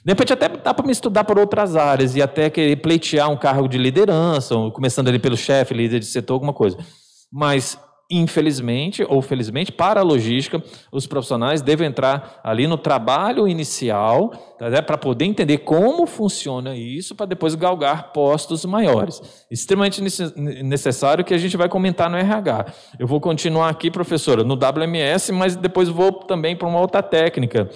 De repente até dá para me estudar por outras áreas e até querer pleitear um cargo de liderança, começando ali pelo chefe, líder de setor, alguma coisa. Mas, infelizmente ou felizmente, para a logística, os profissionais devem entrar ali no trabalho inicial, tá, para poder entender como funciona isso, para depois galgar postos maiores. Extremamente necessário, que a gente vai comentar no RH. Eu vou continuar aqui, professora, no WMS, mas depois vou também para uma outra técnica,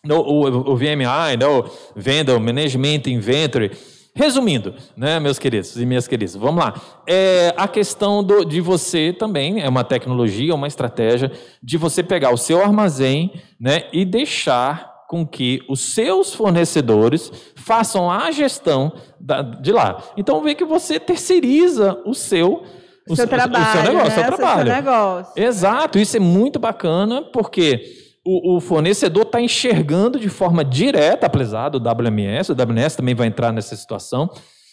o VMI, né, o Vendor Management Inventory. Resumindo, né, meus queridos e minhas queridas, vamos lá. A questão de você também, é uma tecnologia, uma estratégia de você pegar o seu armazém, né, e deixar com que os seus fornecedores façam a gestão de lá. Então, vê que você terceiriza o seu negócio. Exato, isso é muito bacana, porque o fornecedor está enxergando de forma direta, apesar do WMS, o WMS também vai entrar nessa situação,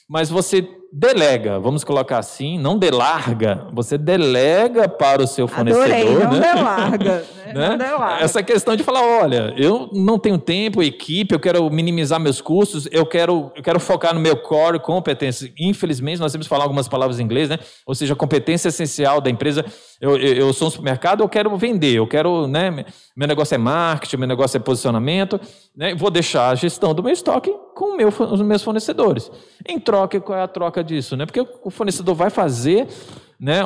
mas você delega, vamos colocar assim, não delarga, você delega para o seu fornecedor. Adorei, não né? Delarga. Né? Não delarga. Essa questão de falar, olha, eu não tenho tempo, equipe, eu quero minimizar meus custos, eu quero focar no meu core competence. Infelizmente, nós temos que falar algumas palavras em inglês, né? Ou seja, a competência essencial da empresa. Eu sou um supermercado, eu quero vender, eu quero, né? Meu negócio é marketing, meu negócio é posicionamento, né? Vou deixar a gestão do meu estoque com os meus fornecedores. Em troca, qual é a troca troca disso, né? Porque o fornecedor vai fazer, né,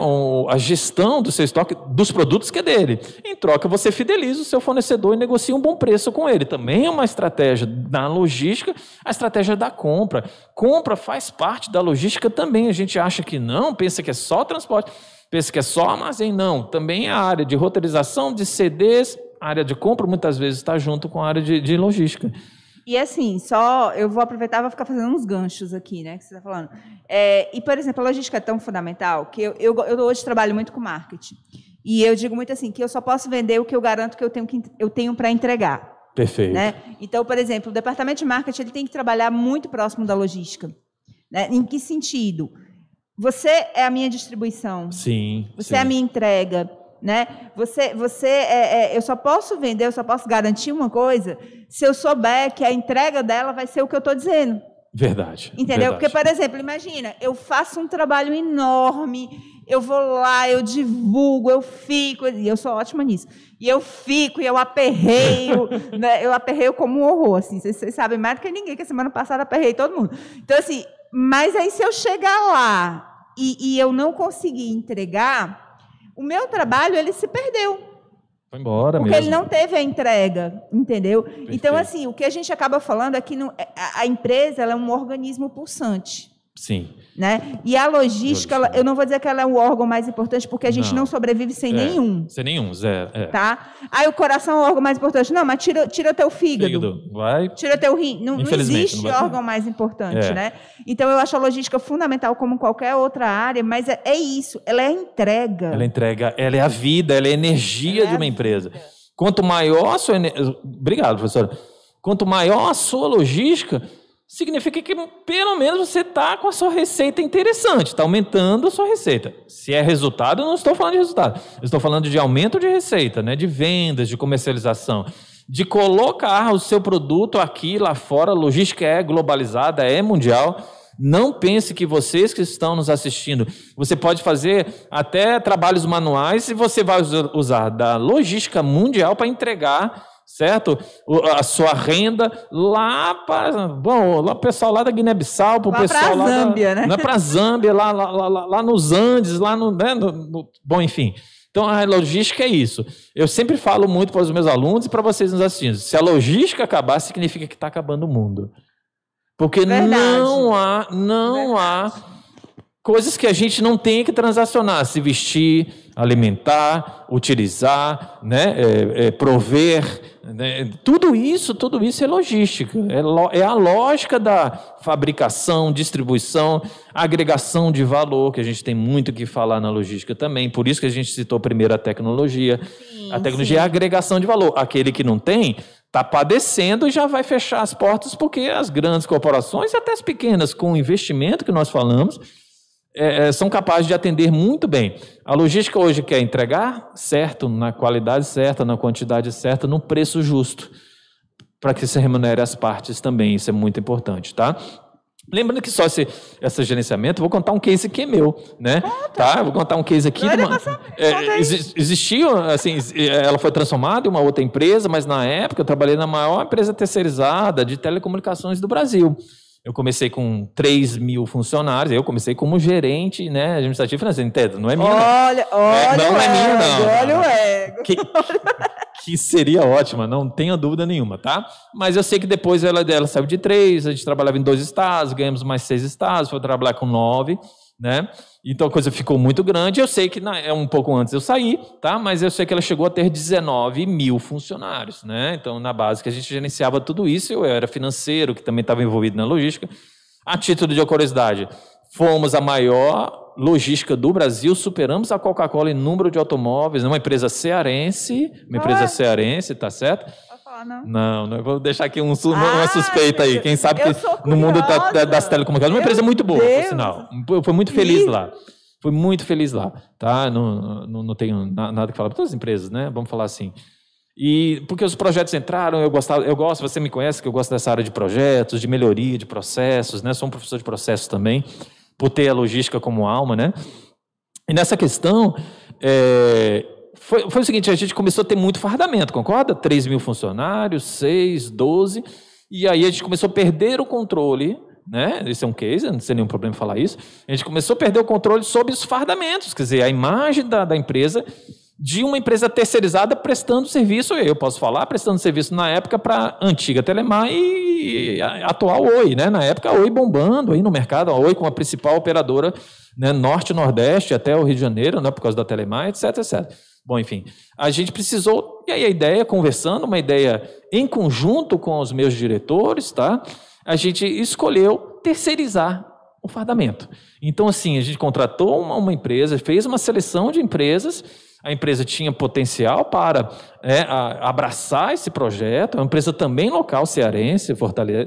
a gestão do seu estoque, dos produtos que é dele. Em troca, você fideliza o seu fornecedor e negocia um bom preço com ele. Também é uma estratégia da logística, a estratégia da compra. Compra faz parte da logística também. A gente acha que não, pensa que é só transporte, pensa que é só armazém. Não, também a área de roteirização, de CDs, a área de compra muitas vezes está junto com a área de logística. E assim, eu vou aproveitar e vou ficar fazendo uns ganchos aqui, né, que você está falando. E, por exemplo, a logística é tão fundamental que eu hoje trabalho muito com marketing. E eu digo muito assim, que eu só posso vender o que eu garanto que eu tenho para entregar. Perfeito. Né? Então, por exemplo, o departamento de marketing ele tem que trabalhar muito próximo da logística. Né? Em que sentido? Você é a minha distribuição. Sim. Você é a minha entrega. Né? Eu só posso vender, eu só posso garantir uma coisa se eu souber que a entrega dela vai ser o que eu estou dizendo. Verdade. Entendeu? Verdade. Porque, por exemplo, imagina, eu faço um trabalho enorme, eu vou lá, eu divulgo, eu fico, e eu sou ótima nisso, e eu fico, e eu aperreio, né? Eu aperreio como um horror, assim, vocês sabem mais do que ninguém, que a semana passada aperrei todo mundo. Então, assim, mas aí se eu chegar lá e eu não conseguir entregar, o meu trabalho, ele se perdeu. Foi embora porque mesmo. Ele não teve a entrega, entendeu? Perfeito. Então, assim, o que a gente acaba falando é que a empresa ela é um organismo pulsante. Sim. Né? E a logística, eu não vou dizer que ela é o órgão mais importante, porque a gente não sobrevive sem nenhum. Sem nenhum, zero. Tá? Aí o coração é o órgão mais importante. Não, mas tira teu fígado. Vai. Tira teu rim. Não existe órgão mais importante, né? Então, eu acho a logística fundamental como qualquer outra área, mas é isso, ela é a entrega. Ela é a vida, ela é a energia de uma empresa. Quanto maior a sua... Obrigado, professora. Quanto maior a sua logística, significa que pelo menos você está com a sua receita interessante, está aumentando a sua receita. Se é resultado, eu não estou falando de resultado. Eu estou falando de aumento de receita, né? De vendas, de comercialização, de colocar o seu produto aqui, lá fora. A logística é globalizada, é mundial. Não pense que vocês que estão nos assistindo, você pode fazer até trabalhos manuais e você vai usar da logística mundial para entregar, certo? A sua renda lá para... Bom, lá o pessoal lá da Guiné-Bissau, para o pessoal lá Zâmbia, né? Não é para Zâmbia, lá nos Andes, lá no, né, bom, enfim. Então, a logística é isso. Eu sempre falo muito para os meus alunos e para vocês nos assistindo. Se a logística acabar, significa que está acabando o mundo. Porque não há coisas que a gente não tem que transacionar. Se vestir, alimentar, utilizar, né, prover, né, tudo isso é logística. É a lógica da fabricação, distribuição, agregação de valor, que a gente tem muito que falar na logística também. Por isso que a gente citou primeiro a tecnologia. Sim, a tecnologia é a agregação de valor. Aquele que não tem está padecendo e já vai fechar as portas, porque as grandes corporações e até as pequenas, com o investimento que nós falamos, são capazes de atender muito bem. A logística hoje quer entregar certo, na qualidade certa, na quantidade certa, no preço justo, para que se remunere as partes também. Isso é muito importante, tá? Lembrando que só esse gerenciamento, vou contar um case que é meu, né? Tá? Vou contar um case aqui. Existiu, assim, ela foi transformada em uma outra empresa, mas na época eu trabalhei na maior empresa terceirizada de telecomunicações do Brasil. Eu comecei com 3 mil funcionários, eu comecei como gerente, né, administrativo financeiro, entende? Não é minha, olha, não é minha, não. Olha o ego. Que seria ótima, não tenha dúvida nenhuma, tá? Mas eu sei que depois ela saiu de 3, a gente trabalhava em 2 estados, ganhamos mais 6 estados, foi trabalhar com 9, né? Então a coisa ficou muito grande. Eu sei que um pouco antes eu saí, tá? Mas eu sei que ela chegou a ter 19 mil funcionários, né? Então, na base que a gente gerenciava tudo isso, eu era financeiro, que também estava envolvido na logística. A título de curiosidade, fomos a maior logística do Brasil, superamos a Coca-Cola em número de automóveis, uma empresa cearense, tá certo? Não, eu vou deixar aqui uma suspeita aí. Quem sabe que no mundo das telecomunicações, uma empresa muito boa, por sinal. Foi muito feliz lá. Fui muito feliz lá, tá? Não tenho nada que falar para todas as empresas, né? Vamos falar assim. E porque os projetos entraram, eu gosto, você me conhece que eu gosto dessa área de projetos, de melhoria, de processos, né? Sou um professor de processos também, por ter a logística como alma, né? E nessa questão, foi o seguinte, a gente começou a ter muito fardamento, concorda? 3 mil funcionários, 6, 12, e aí a gente começou a perder o controle, né? Esse é um case, não tem nenhum problema falar isso. A gente começou a perder o controle sobre os fardamentos, quer dizer, a imagem da empresa, de uma empresa terceirizada prestando serviço, eu posso falar, prestando serviço na época para a antiga Telemar e a atual Oi, né? Na época a Oi bombando aí no mercado, a Oi como a principal operadora, né, norte e nordeste até o Rio de Janeiro, né, por causa da Telemar, etc, etc. Bom, enfim, a gente precisou, e aí a ideia, conversando, uma ideia em conjunto com os meus diretores, tá? A gente escolheu terceirizar o fardamento. Então, assim, a gente contratou uma empresa, fez uma seleção de empresas, a empresa tinha potencial para abraçar esse projeto, é uma empresa também local cearense,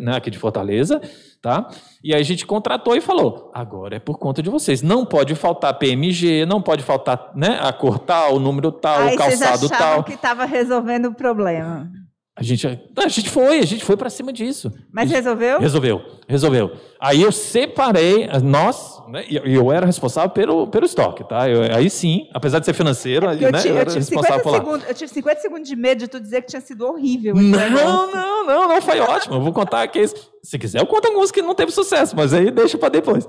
né, aqui de Fortaleza, tá? E aí a gente contratou e falou, agora é por conta de vocês, não pode faltar PMG, não pode faltar, né, a cor tal, o número tal, o calçado vocês tal. que estava resolvendo o problema. A gente foi para cima disso. Mas resolveu? Resolveu. Aí eu separei, né, e eu era responsável pelo estoque, tá? Aí sim, apesar de ser financeiro, né, eu era responsável por lá. Eu tive 50 segundos de medo de tu dizer que tinha sido horrível. Não, foi ótimo. Eu vou contar que se quiser, eu conto alguns que não teve sucesso, mas aí deixa para depois.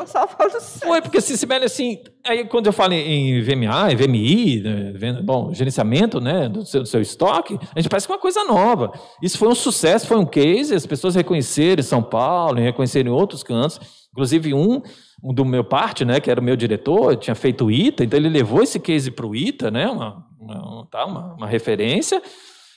Só falo do sucesso. Foi, porque Sibeli, assim, aí quando eu falo em VMA, em VMI, né, gerenciamento, né, do seu estoque, a gente parece que é uma coisa nova. Isso foi um sucesso, foi um case, as pessoas reconheceram em São Paulo, reconheceram em outros cantos, inclusive um do meu parte, né, que era o meu diretor, tinha feito o ITA, então ele levou esse case para o ITA, né, uma referência.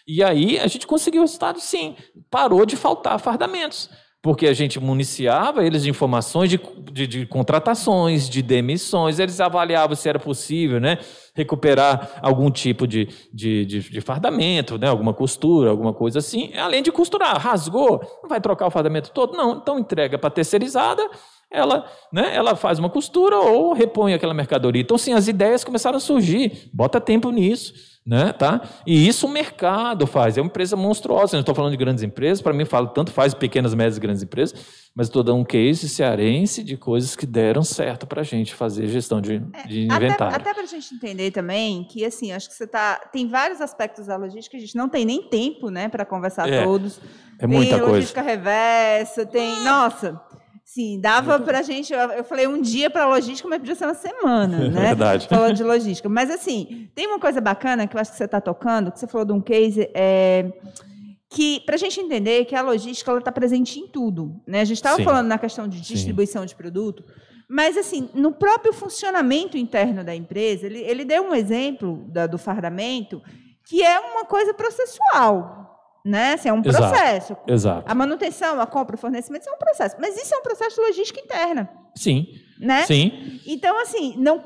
E aí a gente conseguiu o resultado, sim. Parou de faltar fardamentos, porque a gente municiava eles de informações de contratações, de demissões, eles avaliavam se era possível, né, recuperar algum tipo de fardamento, né, alguma costura, alguma coisa assim, além de costurar. Rasgou, não vai trocar o fardamento todo? Não, então entrega para a terceirizada, ela faz uma costura ou repõe aquela mercadoria. Então, sim, as ideias começaram a surgir, bota tempo nisso. Né, tá? E isso o mercado faz, é uma empresa monstruosa. Eu não estou falando de grandes empresas, para mim falo tanto faz pequenas, médias e grandes empresas, mas estou dando um case cearense de coisas que deram certo para a gente fazer gestão de inventário. Até para a gente entender também que, assim, acho que tem vários aspectos da logística que a gente não tem nem tempo, né, para conversar todos. É muita coisa. Tem logística reversa, nossa... Sim, dava para a gente... Eu falei um dia para logística, mas podia ser uma semana, né? Verdade. Falando de logística. Mas, assim, tem uma coisa bacana que eu acho que você está tocando, que você falou de um case... que, para a gente entender que a logística está presente em tudo. Né? A gente estava falando na questão de distribuição de produto, mas, assim, no próprio funcionamento interno da empresa, ele deu um exemplo do fardamento, que é uma coisa processual. Né? Assim, é um processo. Exato. A manutenção, a compra, o fornecimento, isso é um processo. Mas isso é um processo de logística interna. Sim. Né? Sim. Então, assim, não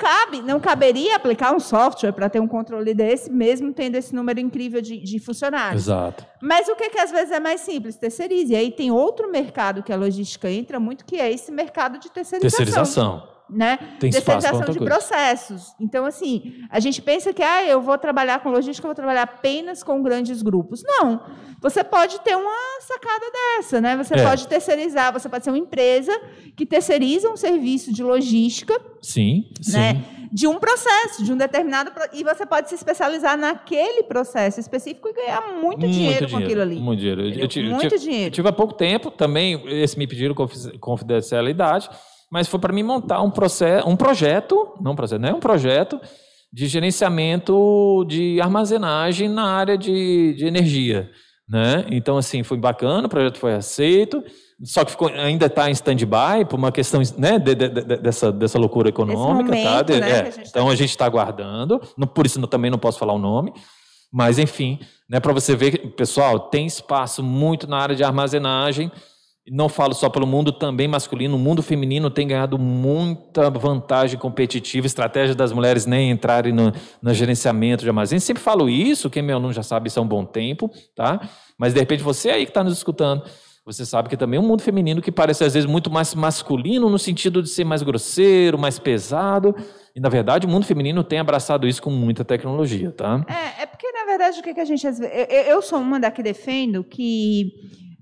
caberia aplicar um software para ter um controle desse, mesmo tendo esse número incrível de funcionários. Exato. Mas o que às vezes é mais simples? Terceirize. E aí tem outro mercado que a logística entra muito, que é esse mercado de terceirização. Né? Tem terceirização de processos. Então, assim, a gente pensa que eu vou trabalhar com logística, eu vou trabalhar apenas com grandes grupos. Não. Você pode ter uma sacada dessa, né? Você pode terceirizar, você pode ser uma empresa que terceiriza um serviço de logística. Sim, né? sim. De um processo, de um determinado... E você pode se especializar naquele processo específico e ganhar muito dinheiro com aquilo ali. Muito dinheiro. Muito dinheiro. Eu tive há pouco tempo, também, me pediram confidencialidade, mas foi para mim montar um projeto de gerenciamento de armazenagem na área de energia, né? Então, assim, foi bacana, o projeto foi aceito, só que ainda está em stand-by por uma questão, né, dessa loucura econômica. Momento, tá? Né, então, a gente está aguardando, por isso também não posso falar o nome, mas, enfim, né, para você ver, pessoal, tem espaço muito na área de armazenagem. Não falo só pelo mundo também masculino, o mundo feminino tem ganhado muita vantagem competitiva, estratégia das mulheres nem entrarem no gerenciamento de armazém. Sempre falo isso, quem é meu aluno já sabe isso há um bom tempo, tá? Mas de repente você aí que está nos escutando, você sabe que também é um mundo feminino que parece às vezes muito mais masculino no sentido de ser mais grosseiro, mais pesado, e na verdade o mundo feminino tem abraçado isso com muita tecnologia, tá? É porque na verdade o que a gente... Eu sou uma da que defendo que...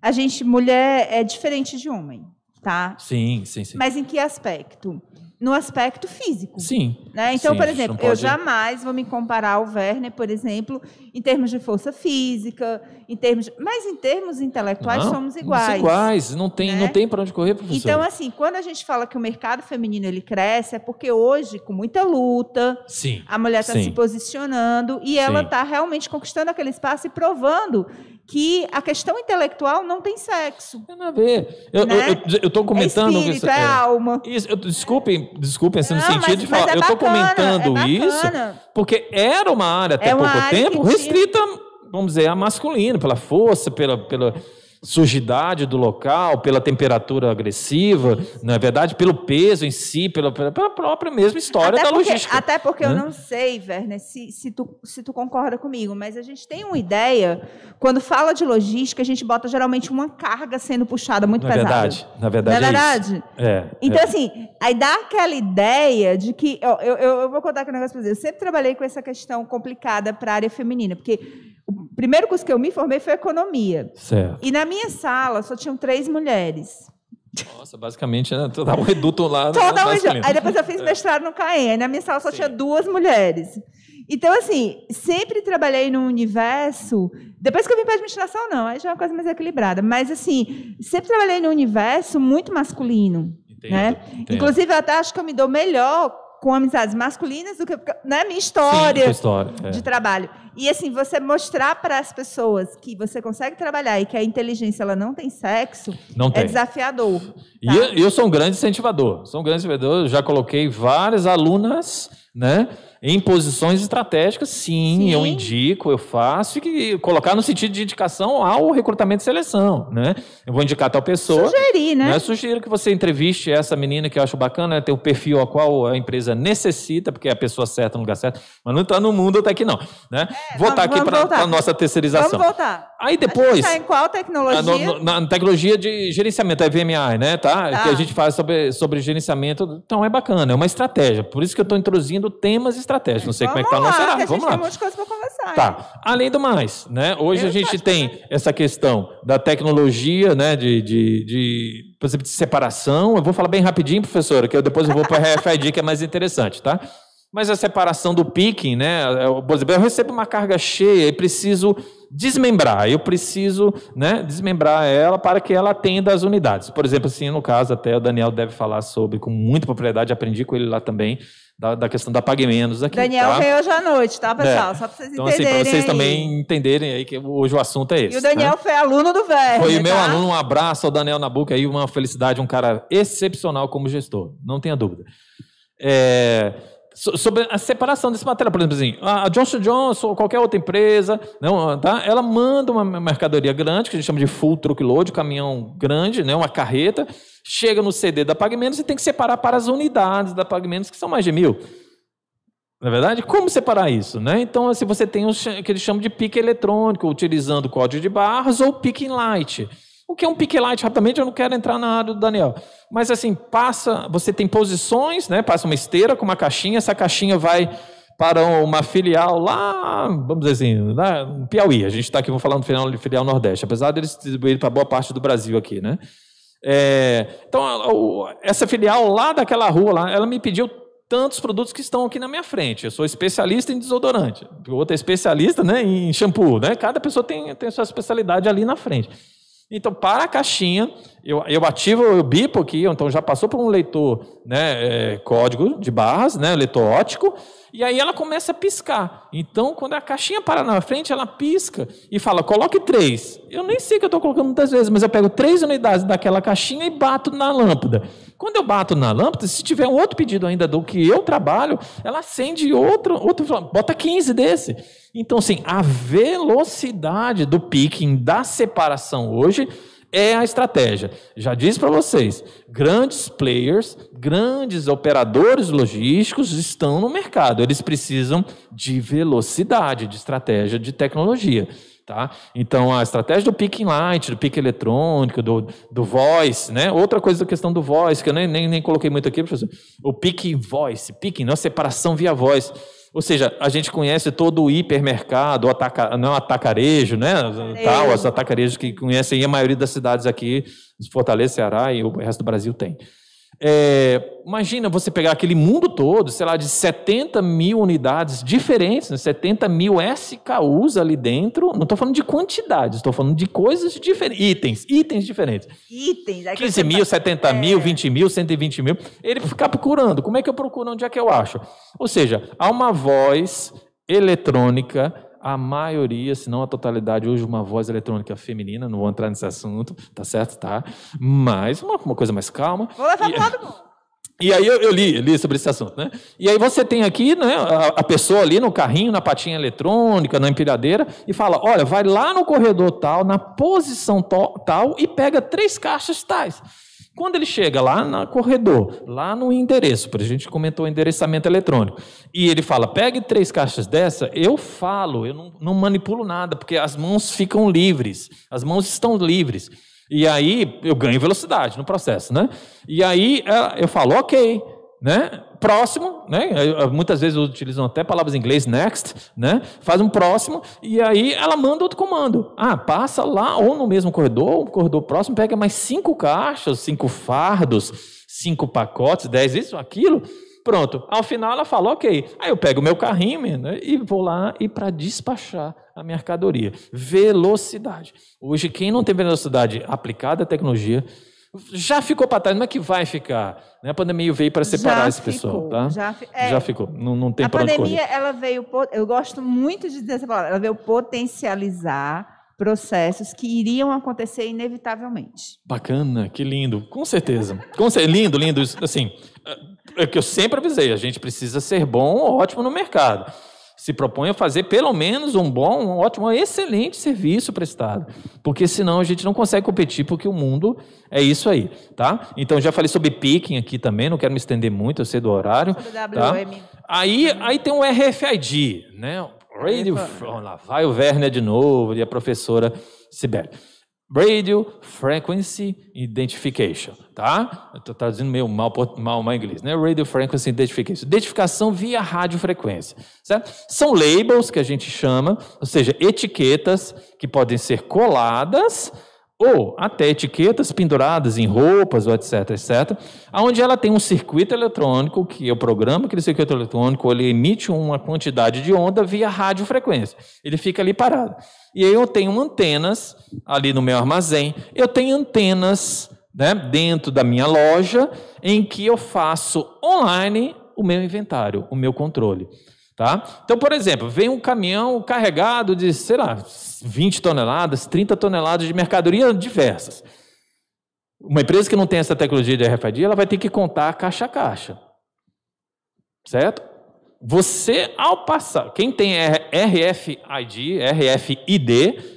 A gente, mulher, é diferente de homem, tá? Sim. Mas em que aspecto? no aspecto físico. Sim. Né? Então, sim, por exemplo, eu jamais vou me comparar ao Werner, por exemplo, em termos de força física, mas em termos intelectuais somos iguais. Somos iguais, não tem para onde correr, professor. Então, assim, quando a gente fala que o mercado feminino ele cresce, é porque hoje, com muita luta, a mulher está se posicionando e ela está realmente conquistando aquele espaço e provando que a questão intelectual não tem sexo. Tem nada a ver. Eu estou comentando... É espírito, é alma. Isso, desculpem assim, no sentido de falar... eu estou comentando isso porque era uma área até pouco tempo restrita, vamos dizer, a masculino, pela força, pela sujidade do local, pela temperatura agressiva, na verdade, pelo peso em si, pela própria mesma história da logística. Até porque eu não sei, Werner, se tu concorda comigo, mas a gente tem uma ideia, quando fala de logística, a gente bota geralmente uma carga sendo puxada muito pesada. Na verdade, não é verdade? Então, assim, aí dá aquela ideia de que... Eu vou contar aqui um negócio para vocês. Eu sempre trabalhei com essa questão complicada para a área feminina, porque o primeiro curso que eu me formei foi economia. Certo. E na minha sala só tinham 3 mulheres. Nossa, basicamente, né? Todo um reduto lá. Aí depois eu fiz mestrado no CAEM. Aí na minha sala só tinha 2 mulheres. Então, assim, sempre trabalhei num universo... Depois que eu vim para a administração, não. Aí já é uma coisa mais equilibrada. Mas, assim, sempre trabalhei num universo muito masculino. Entendo. Inclusive, eu até acho que eu me dou melhor com amizades masculinas do que minha história, de trabalho. E, assim, você mostrar para as pessoas que você consegue trabalhar e que a inteligência ela não tem sexo, desafiador. Tá? E eu sou um grande incentivador. Eu já coloquei várias alunas, né, em posições estratégicas, sim, eu indico, eu faço, e colocar no sentido de indicação ao recrutamento e seleção, né? Eu vou indicar tal pessoa. Sugerir, né? Eu sugiro que você entreviste essa menina que eu acho bacana, tem o perfil ao qual a empresa necessita, porque é a pessoa certa no lugar certo, mas não está no mundo até aqui não, né? Voltar aqui para a nossa terceirização. Vamos voltar. Aí depois... A gente está em qual tecnologia? Na tecnologia de gerenciamento, é VMI, né? Tá? Que a gente faz sobre gerenciamento. Então é bacana, é uma estratégia. Por isso que eu estou introduzindo temas estratégicos. Não sei como é que está a nossa área. Vamos lá. Tem um monte de coisa para conversar. Tá. Além do mais, né? Hoje a gente tem essa questão da tecnologia, né? Por exemplo, de separação. Eu vou falar bem rapidinho, professora, que depois eu vou para a RFID, que é mais interessante, tá? Mas a separação do picking, né? Por exemplo, eu recebo uma carga cheia e preciso desmembrar. Eu preciso, né, desmembrar ela para que ela atenda as unidades. Por exemplo, assim, no caso, até o Daniel deve falar sobre, com muita propriedade, aprendi com ele lá também, da questão da Pague Menos aqui. Daniel veio hoje à noite, tá, pessoal? Só para vocês entenderem. Então, assim, para vocês também entenderem aí que hoje o assunto é esse. E o Daniel foi aluno do Werner. Foi meu aluno, um abraço ao Daniel Nabuco aí, uma felicidade, um cara excepcional como gestor, não tenha dúvida. Sobre a separação desse material, por exemplo, assim, a Johnson & Johnson ou qualquer outra empresa, não, tá? Ela manda uma mercadoria grande, que a gente chama de full truckload, caminhão grande, né? Uma carreta, chega no CD da Pague Menos e tem que separar para as unidades da Pague Menos, que são mais de 1.000. Na verdade, como separar isso? Né? Então, assim, você tem o que eles chamam de pique eletrônico, utilizando código de barras ou pique light. O que é um pique light? Rapidamente, eu não quero entrar na área do Daniel. Mas, assim, você tem posições, né? Passa uma esteira com uma caixinha, essa caixinha vai para uma filial lá, vamos dizer assim, no Piauí. A gente está aqui, vamos falar no filial Nordeste, apesar deles distribuírem para boa parte do Brasil aqui, né? Então, essa filial lá daquela rua, lá, ela me pediu tantos produtos que estão aqui na minha frente. Eu sou especialista em desodorante, o outro é especialista, né, em shampoo, né? Cada pessoa tem a sua especialidade ali na frente. Então, para a caixinha, eu ativo, eu bipo aqui, então já passou por um leitor, né, código de barras, né, leitor óptico, e aí ela começa a piscar. Então, quando a caixinha para na frente, ela pisca e fala, coloque 3. Eu nem sei o que eu estou colocando muitas vezes, mas eu pego 3 unidades daquela caixinha e bato na lâmpada. Quando eu bato na lâmpada, se tiver um outro pedido ainda do que eu trabalho, ela acende outro bota 15 desse. Então, assim, a velocidade do picking, da separação hoje, é a estratégia. Já disse para vocês, grandes players, grandes operadores logísticos estão no mercado. Eles precisam de velocidade, de estratégia, de tecnologia. Tá? Então, a estratégia do picking light, do pick eletrônico, do voice, né? Outra coisa da questão do voice, que eu nem coloquei muito aqui, professor. O picking voice, picking, não é separação via voz. Ou seja, a gente conhece todo o hipermercado, não atacarejo, né? Tal, os atacarejos que conhecem a maioria das cidades aqui, Fortaleza, Ceará e o resto do Brasil tem. Imagina você pegar aquele mundo todo, sei lá, de 70 mil unidades diferentes, né? 70 mil SKUs ali dentro. Não estou falando de quantidades, estou falando de coisas diferentes, itens diferentes. 15 mil, 70 mil, 20 mil, 120 mil. Ele ficar procurando. Como é que eu procuro? Onde é que eu acho? Ou seja, há uma voz eletrônica, a maioria, se não a totalidade, hoje uma voz eletrônica feminina, não vou entrar nesse assunto, tá certo? Tá. Mas uma coisa mais calma. Vou levar para o lado bom. E aí eu li sobre esse assunto, né? E aí você tem aqui, né, a pessoa ali no carrinho, na patinha eletrônica, na empilhadeira, e fala, olha, vai lá no corredor tal, na posição tal, e pega 3 caixas tais. Quando ele chega lá no corredor, lá no endereço, porque a gente comentou o endereçamento eletrônico, e ele fala, pegue 3 caixas dessa, eu não manipulo nada, porque as mãos ficam livres, as mãos estão livres. E aí eu ganho velocidade no processo, né? E aí eu falo, ok, né? Próximo, né? Muitas vezes utilizam até palavras em inglês, next, né? Faz um próximo e aí ela manda outro comando. Passa lá ou no mesmo corredor, o corredor próximo, pega mais 5 caixas, 5 fardos, 5 pacotes, 10 isso, aquilo. Pronto. Ao final ela fala, ok. Aí eu pego o meu carrinho, né, e vou lá para despachar a mercadoria. Velocidade. Hoje, quem não tem velocidade aplicada à tecnologia já ficou para trás, não é que vai ficar. Né? A pandemia veio para separar esse pessoal. Tá? Já ficou. Não tem para onde correr. A pandemia, ela veio, eu gosto muito de dizer essa palavra, ela veio potencializar processos que iriam acontecer inevitavelmente. Bacana, que lindo. Com certeza. Lindo. Assim, é que eu sempre avisei, a gente precisa ser bom ou ótimo no mercado. Se propõe a fazer pelo menos um bom, um ótimo, um excelente serviço prestado. Porque senão a gente não consegue competir, porque o mundo é isso aí, tá? Então, já falei sobre picking aqui também, não quero me estender muito, eu sei do horário. Tá? Aí tem o RFID, né? Lá vai o Werner de novo e a professora Sibeli. Radio Frequency Identification, tá? Eu estou traduzindo meio mal em inglês, né? Radio Frequency Identification. Identificação via radiofrequência, certo? São labels que a gente chama, ou seja, etiquetas que podem ser coladas ou até etiquetas penduradas em roupas, ou etc, onde ela tem um circuito eletrônico, que eu programo aquele circuito eletrônico, ele emite uma quantidade de onda via radiofrequência. Ele fica ali parado. E aí eu tenho antenas ali no meu armazém, eu tenho antenas, né, dentro da minha loja, em que eu faço online o meu inventário, o meu controle. Tá? Então, por exemplo, vem um caminhão carregado de, sei lá, 20 toneladas, 30 toneladas de mercadoria diversas. Uma empresa que não tem essa tecnologia de RFID, ela vai ter que contar caixa a caixa. Certo? Você, ao passar, quem tem RFID,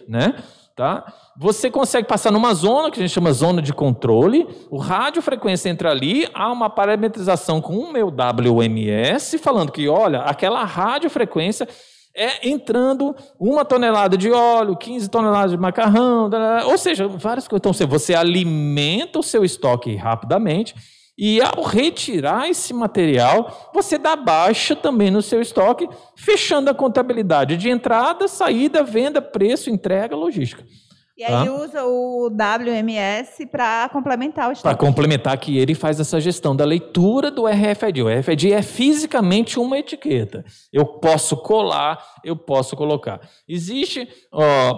né? Tá? Você consegue passar numa zona, que a gente chama zona de controle, o radiofrequência entra ali, há uma parametrização com o meu WMS, falando que, olha, aquela radiofrequência é entrando 1 tonelada de óleo, 15 toneladas de macarrão, ou seja, várias coisas. Então, você alimenta o seu estoque rapidamente, e ao retirar esse material, você dá baixa também no seu estoque, fechando a contabilidade de entrada, saída, venda, preço, entrega, logística. E aí usa o WMS para complementar o estoque. Para complementar que ele faz essa gestão da leitura do RFID. O RFID é fisicamente uma etiqueta. Eu posso colar, eu posso colocar. Existe,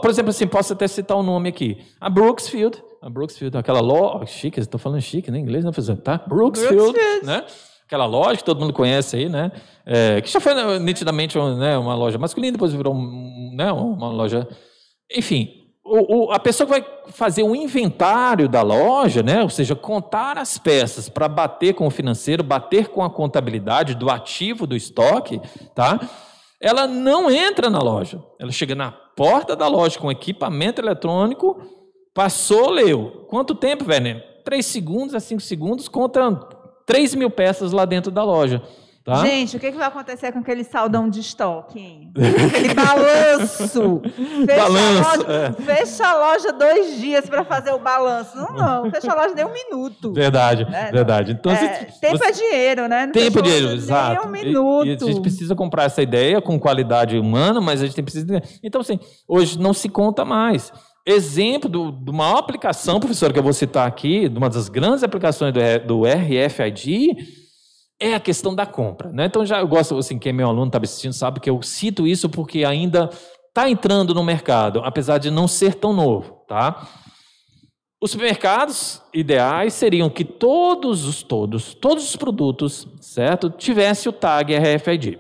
por exemplo, assim, posso até citar o nome aqui. A Brooksfield, aquela loja, chique, estou falando chique, né? Em inglês, não fazendo, tá? Brooksfield, né? Aquela loja que todo mundo conhece aí, né? Que já foi nitidamente uma loja masculina, depois virou uma loja... Enfim... A pessoa que vai fazer um inventário da loja, né? Ou seja, contar as peças para bater com o financeiro, bater com a contabilidade do ativo do estoque, tá? Ela não entra na loja. Ela chega na porta da loja com equipamento eletrônico, passou, leu. Quanto tempo, Werner? 3 segundos a 5 segundos, conta 3 mil peças lá dentro da loja. Tá? Gente, o que vai acontecer com aquele saldão de estoque, hein? Aquele balanço. Fecha a loja 2 dias para fazer o balanço. Não, fecha a loja nem 1 minuto. Verdade. Então, tempo é dinheiro, né? Não tempo é dinheiro, exato. Nem 1 minuto. E a gente precisa comprar essa ideia com qualidade humana, mas a gente precisa... Então, assim, hoje não se conta mais. Exemplo de uma aplicação, professor, que eu vou citar aqui, de uma das grandes aplicações do RFID, é a questão da compra, né? Então, eu gosto, assim, quem é meu aluno está assistindo sabe que eu cito isso porque ainda está entrando no mercado, apesar de não ser tão novo, tá? Os supermercados ideais seriam que todos os produtos, certo, tivesse o tag RFID.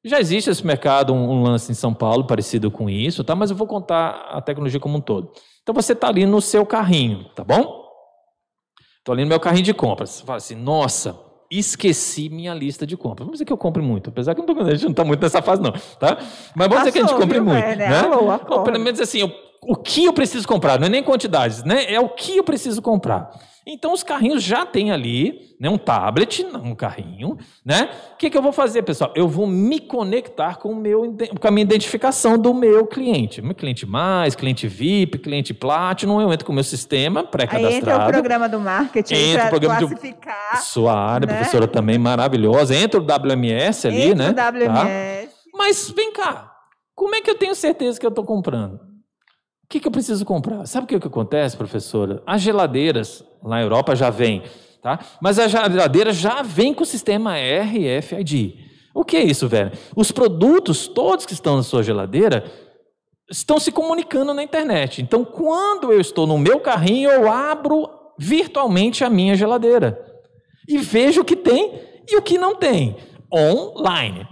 Já existe esse mercado, um lance em São Paulo parecido com isso, tá? Mas eu vou contar a tecnologia como um todo. Então você está ali no seu carrinho, tá bom? Estou ali no meu carrinho de compras. Você fala assim, nossa, esqueci minha lista de compras. Vamos dizer que eu compre muito, apesar que a gente não está muito nessa fase não, tá? Mas vamos dizer que a gente compre muito, né? Ou pelo menos assim, o que eu preciso comprar, não é nem quantidades, né? É o que eu preciso comprar. Então, os carrinhos já têm ali, né, um tablet, um carrinho, né? O que eu vou fazer, pessoal? Eu vou me conectar com a minha identificação do meu cliente. Meu cliente mais, cliente VIP, cliente Platinum, eu entro com o meu sistema pré-cadastrado. Aí entra o programa do marketing para classificar. Sua área, né? Professora também maravilhosa. Entra o WMS ali, né? Entra o WMS. Tá? Mas, vem cá, como é que eu tenho certeza que eu estou comprando? O que eu preciso comprar? Sabe o que acontece, professora? As geladeiras, lá na Europa já vêm, tá? Mas as geladeiras já vêm com o sistema RFID. O que é isso, velho? Os produtos todos que estão na sua geladeira estão se comunicando na internet. Então, quando eu estou no meu carrinho, eu abro virtualmente a minha geladeira e vejo o que tem e o que não tem. Online,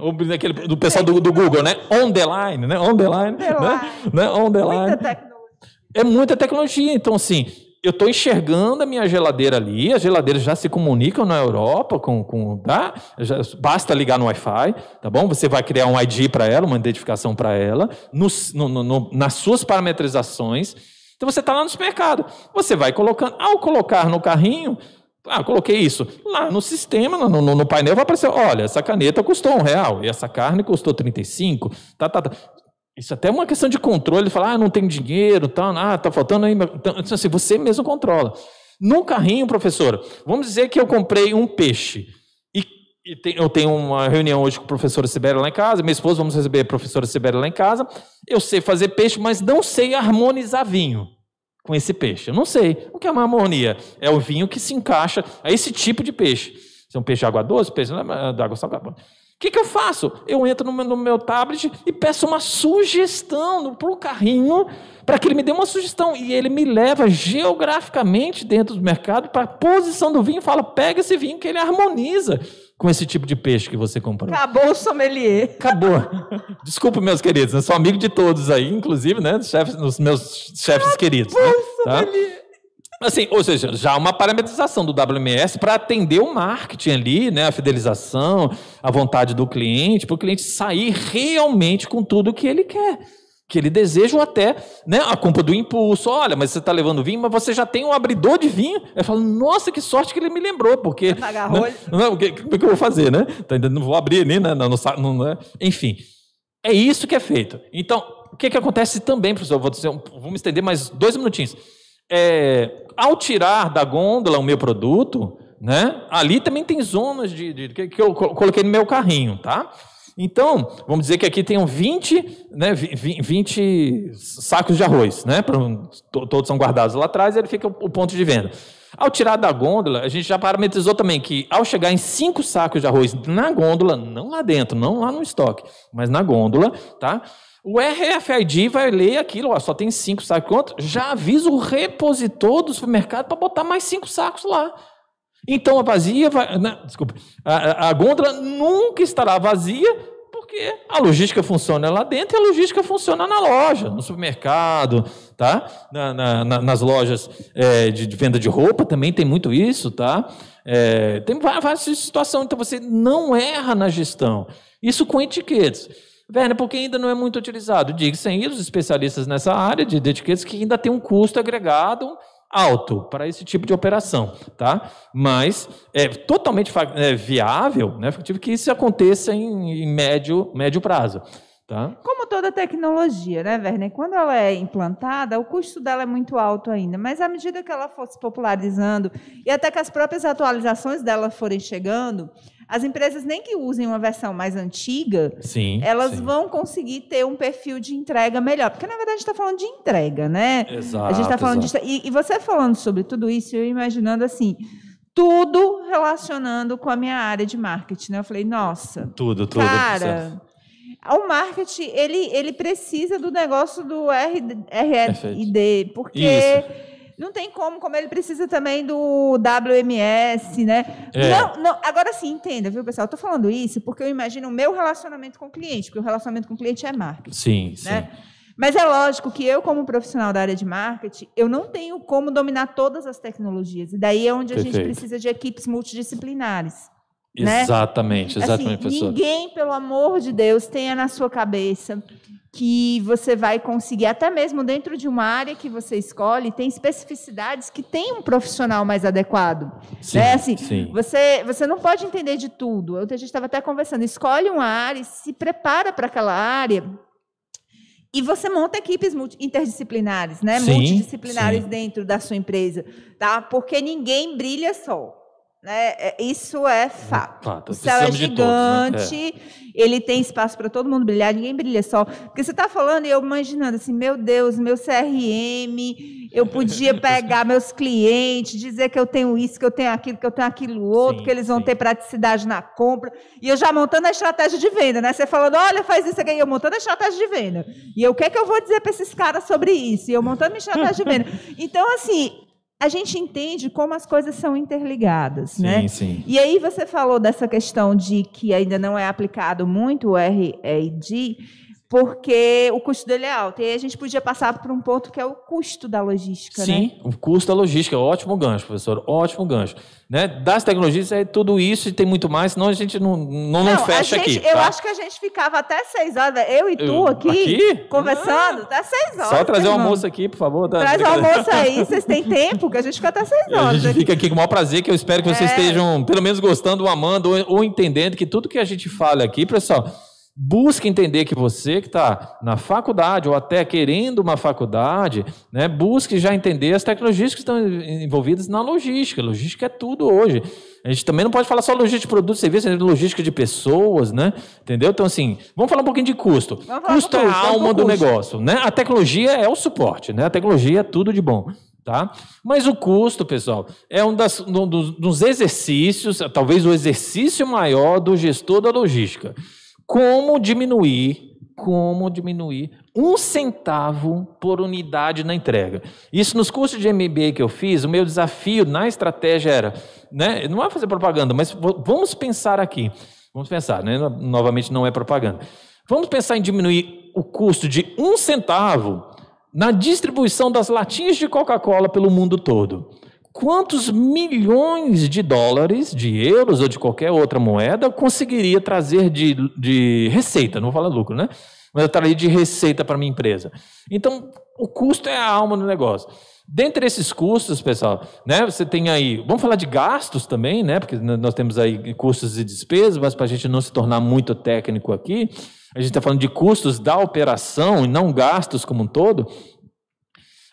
do pessoal do Google, né? On the line, né? On the line, né? On the line. Muita tecnologia. É muita tecnologia. Então, assim, eu estou enxergando a minha geladeira ali, as geladeiras já se comunicam na Europa, tá? Basta ligar no Wi-Fi, tá bom? Você vai criar um ID para ela, uma identificação para ela, nas suas parametrizações. Então, você está lá no supermercado. Você vai colocando, ao colocar no carrinho, coloquei isso. Lá no sistema, no painel, vai aparecer, olha, essa caneta custou R$1 e essa carne custou 35. Tá. Isso até é uma questão de controle, falar, não tem dinheiro, tá faltando aí. Então, assim, você mesmo controla. No carrinho, professora, vamos dizer que eu comprei um peixe. Eu tenho uma reunião hoje com a professora Sibéria lá em casa, minha esposa, vamos receber a professora Sibéria lá em casa. Eu sei fazer peixe, mas não sei harmonizar vinho com esse peixe. Eu não sei. O que é uma harmonia? É o vinho que se encaixa a esse tipo de peixe. Se é um peixe de água doce, peixe de água salgada. O que eu faço? Eu entro no meu tablet e peço uma sugestão para o carrinho, para que ele me dê uma sugestão. E ele me leva geograficamente dentro do mercado para a posição do vinho e fala, pega esse vinho que ele harmoniza com esse tipo de peixe que você comprou. Acabou o sommelier. Acabou. Desculpa, meus queridos, eu sou amigo de todos aí, inclusive, né, os meus chefes queridos. Né, tá? Assim, ou seja, já uma parametrização do WMS para atender o marketing ali, né, a fidelização, a vontade do cliente, para o cliente sair realmente com tudo que ele quer, que ele deseja, ou até, né, a compra do impulso. Olha, mas você está levando vinho, mas você já tem um abridor de vinho. Eu falo, nossa, que sorte que ele me lembrou, porque... O que eu vou fazer, né? Não vou abrir ali, né? Enfim, é isso que é feito. Então, o que acontece também, professor? Vou me estender mais 2 minutinhos. Ao tirar da gôndola o meu produto, né, ali também tem zonas que eu coloquei no meu carrinho, tá? Então, vamos dizer que aqui tem 20 sacos de arroz, né? Todos são guardados lá atrás, ele fica o ponto de venda. Ao tirar da gôndola, a gente já parametrizou também que ao chegar em 5 sacos de arroz na gôndola, não lá dentro, não lá no estoque, mas na gôndola, tá? O RFID vai ler aquilo, só tem 5 sacos. Quanto? Já avisa o repositor do supermercado para botar mais 5 sacos lá. Então a vazia vai... A gôndola nunca estará vazia, porque a logística funciona lá dentro e a logística funciona na loja, no supermercado, tá? Nas lojas de venda de roupa também tem muito isso, tá? Tem várias situações, então você não erra na gestão. Isso com etiquetas. Werner, porque ainda não é muito utilizado. Diga-se aí os especialistas nessa área de etiquetas que ainda tem um custo agregado alto para esse tipo de operação, tá? Mas é totalmente viável, né, que isso aconteça em médio prazo. Tá? Como toda tecnologia, né, Werner? Quando ela é implantada, o custo dela é muito alto ainda, mas à medida que ela for se popularizando e até que as próprias atualizações dela forem chegando, as empresas nem que usem uma versão mais antiga, elas vão conseguir ter um perfil de entrega melhor, porque na verdade a gente está falando de entrega, né? Exato, a gente está falando e você falando sobre tudo isso, eu imaginando assim, tudo relacionando com a minha área de marketing, né? Eu falei, nossa, cara, o marketing, ele precisa do negócio do RD, porque não tem como ele precisa também do WMS, né? Não, agora sim, entenda, viu, pessoal? Eu estou falando isso porque eu imagino o meu relacionamento com o cliente, porque o relacionamento com o cliente é marketing. Sim. Mas é lógico que eu, como profissional da área de marketing, eu não tenho como dominar todas as tecnologias. E daí é onde a gente precisa de equipes multidisciplinares. Exatamente, professor. Ninguém, pelo amor de Deus, tenha na sua cabeça que você vai conseguir, até mesmo dentro de uma área que você escolhe, tem especificidades que tem um profissional mais adequado. Você não pode entender de tudo. A gente estava até conversando, escolhe uma área e se prepara para aquela área e você monta equipes interdisciplinares, né? Multidisciplinares dentro da sua empresa, tá? Porque ninguém brilha só. Isso é fato. O céu é gigante, todos, né? Ele tem espaço para todo mundo brilhar, ninguém brilha só. Porque você está falando e eu imaginando assim, meu Deus, meu CRM, eu podia pegar meus clientes, dizer que eu tenho isso, que eu tenho aquilo outro, que eles vão ter praticidade na compra. E eu já montando a estratégia de venda, né? Você falando, olha, faz isso aqui, eu montando a estratégia de venda. E o que é que eu vou dizer para esses caras sobre isso? E eu montando minha estratégia de venda. Então, assim, a gente entende como as coisas são interligadas, né? E aí você falou dessa questão de que ainda não é aplicado muito o RD, porque o custo dele é alto. E aí a gente podia passar por um ponto que é o custo da logística, né? O custo da logística. Ótimo gancho, professor. Ótimo gancho. Né? Das tecnologias é tudo isso e tem muito mais, senão a gente não fecha aqui. Eu acho que a gente ficava até 6 horas, eu e tu aqui? Conversando, até 6 horas. Só trazer o almoço aqui, por favor. Traz o almoço aí, vocês têm tempo, que a gente fica até 6 horas. A gente fica aqui com o maior prazer, que eu espero que vocês estejam, pelo menos, gostando, amando ou entendendo que tudo que a gente fala aqui, pessoal, busque entender que você que está na faculdade ou até querendo uma faculdade, né, busque já entender as tecnologias que estão envolvidas na logística. Logística é tudo hoje. A gente também não pode falar só logística de produtos e serviços, é logística de pessoas, né? Entendeu? Então, assim, vamos falar um pouquinho de custo. Custo é a alma do negócio, né? A tecnologia é o suporte, né? A tecnologia é tudo de bom. Tá? Mas o custo, pessoal, é um dos exercícios, talvez o exercício maior do gestor da logística. Como diminuir 1 centavo por unidade na entrega. Isso nos cursos de MBA que eu fiz, o meu desafio na estratégia era, né, não é fazer propaganda, mas vamos pensar aqui. Vamos pensar, né? Novamente não é propaganda. Vamos pensar em diminuir o custo de 1 centavo na distribuição das latinhas de Coca-Cola pelo mundo todo. Quantos milhões de dólares, de euros ou de qualquer outra moeda conseguiria trazer de receita? Não vou falar lucro, né? Mas eu traria de receita para a minha empresa. Então, o custo é a alma do negócio. Dentre esses custos, pessoal, né, você tem aí... Vamos falar de gastos também, né? Porque nós temos aí custos e despesas, mas para a gente não se tornar muito técnico aqui, a gente está falando de custos da operação e não gastos como um todo.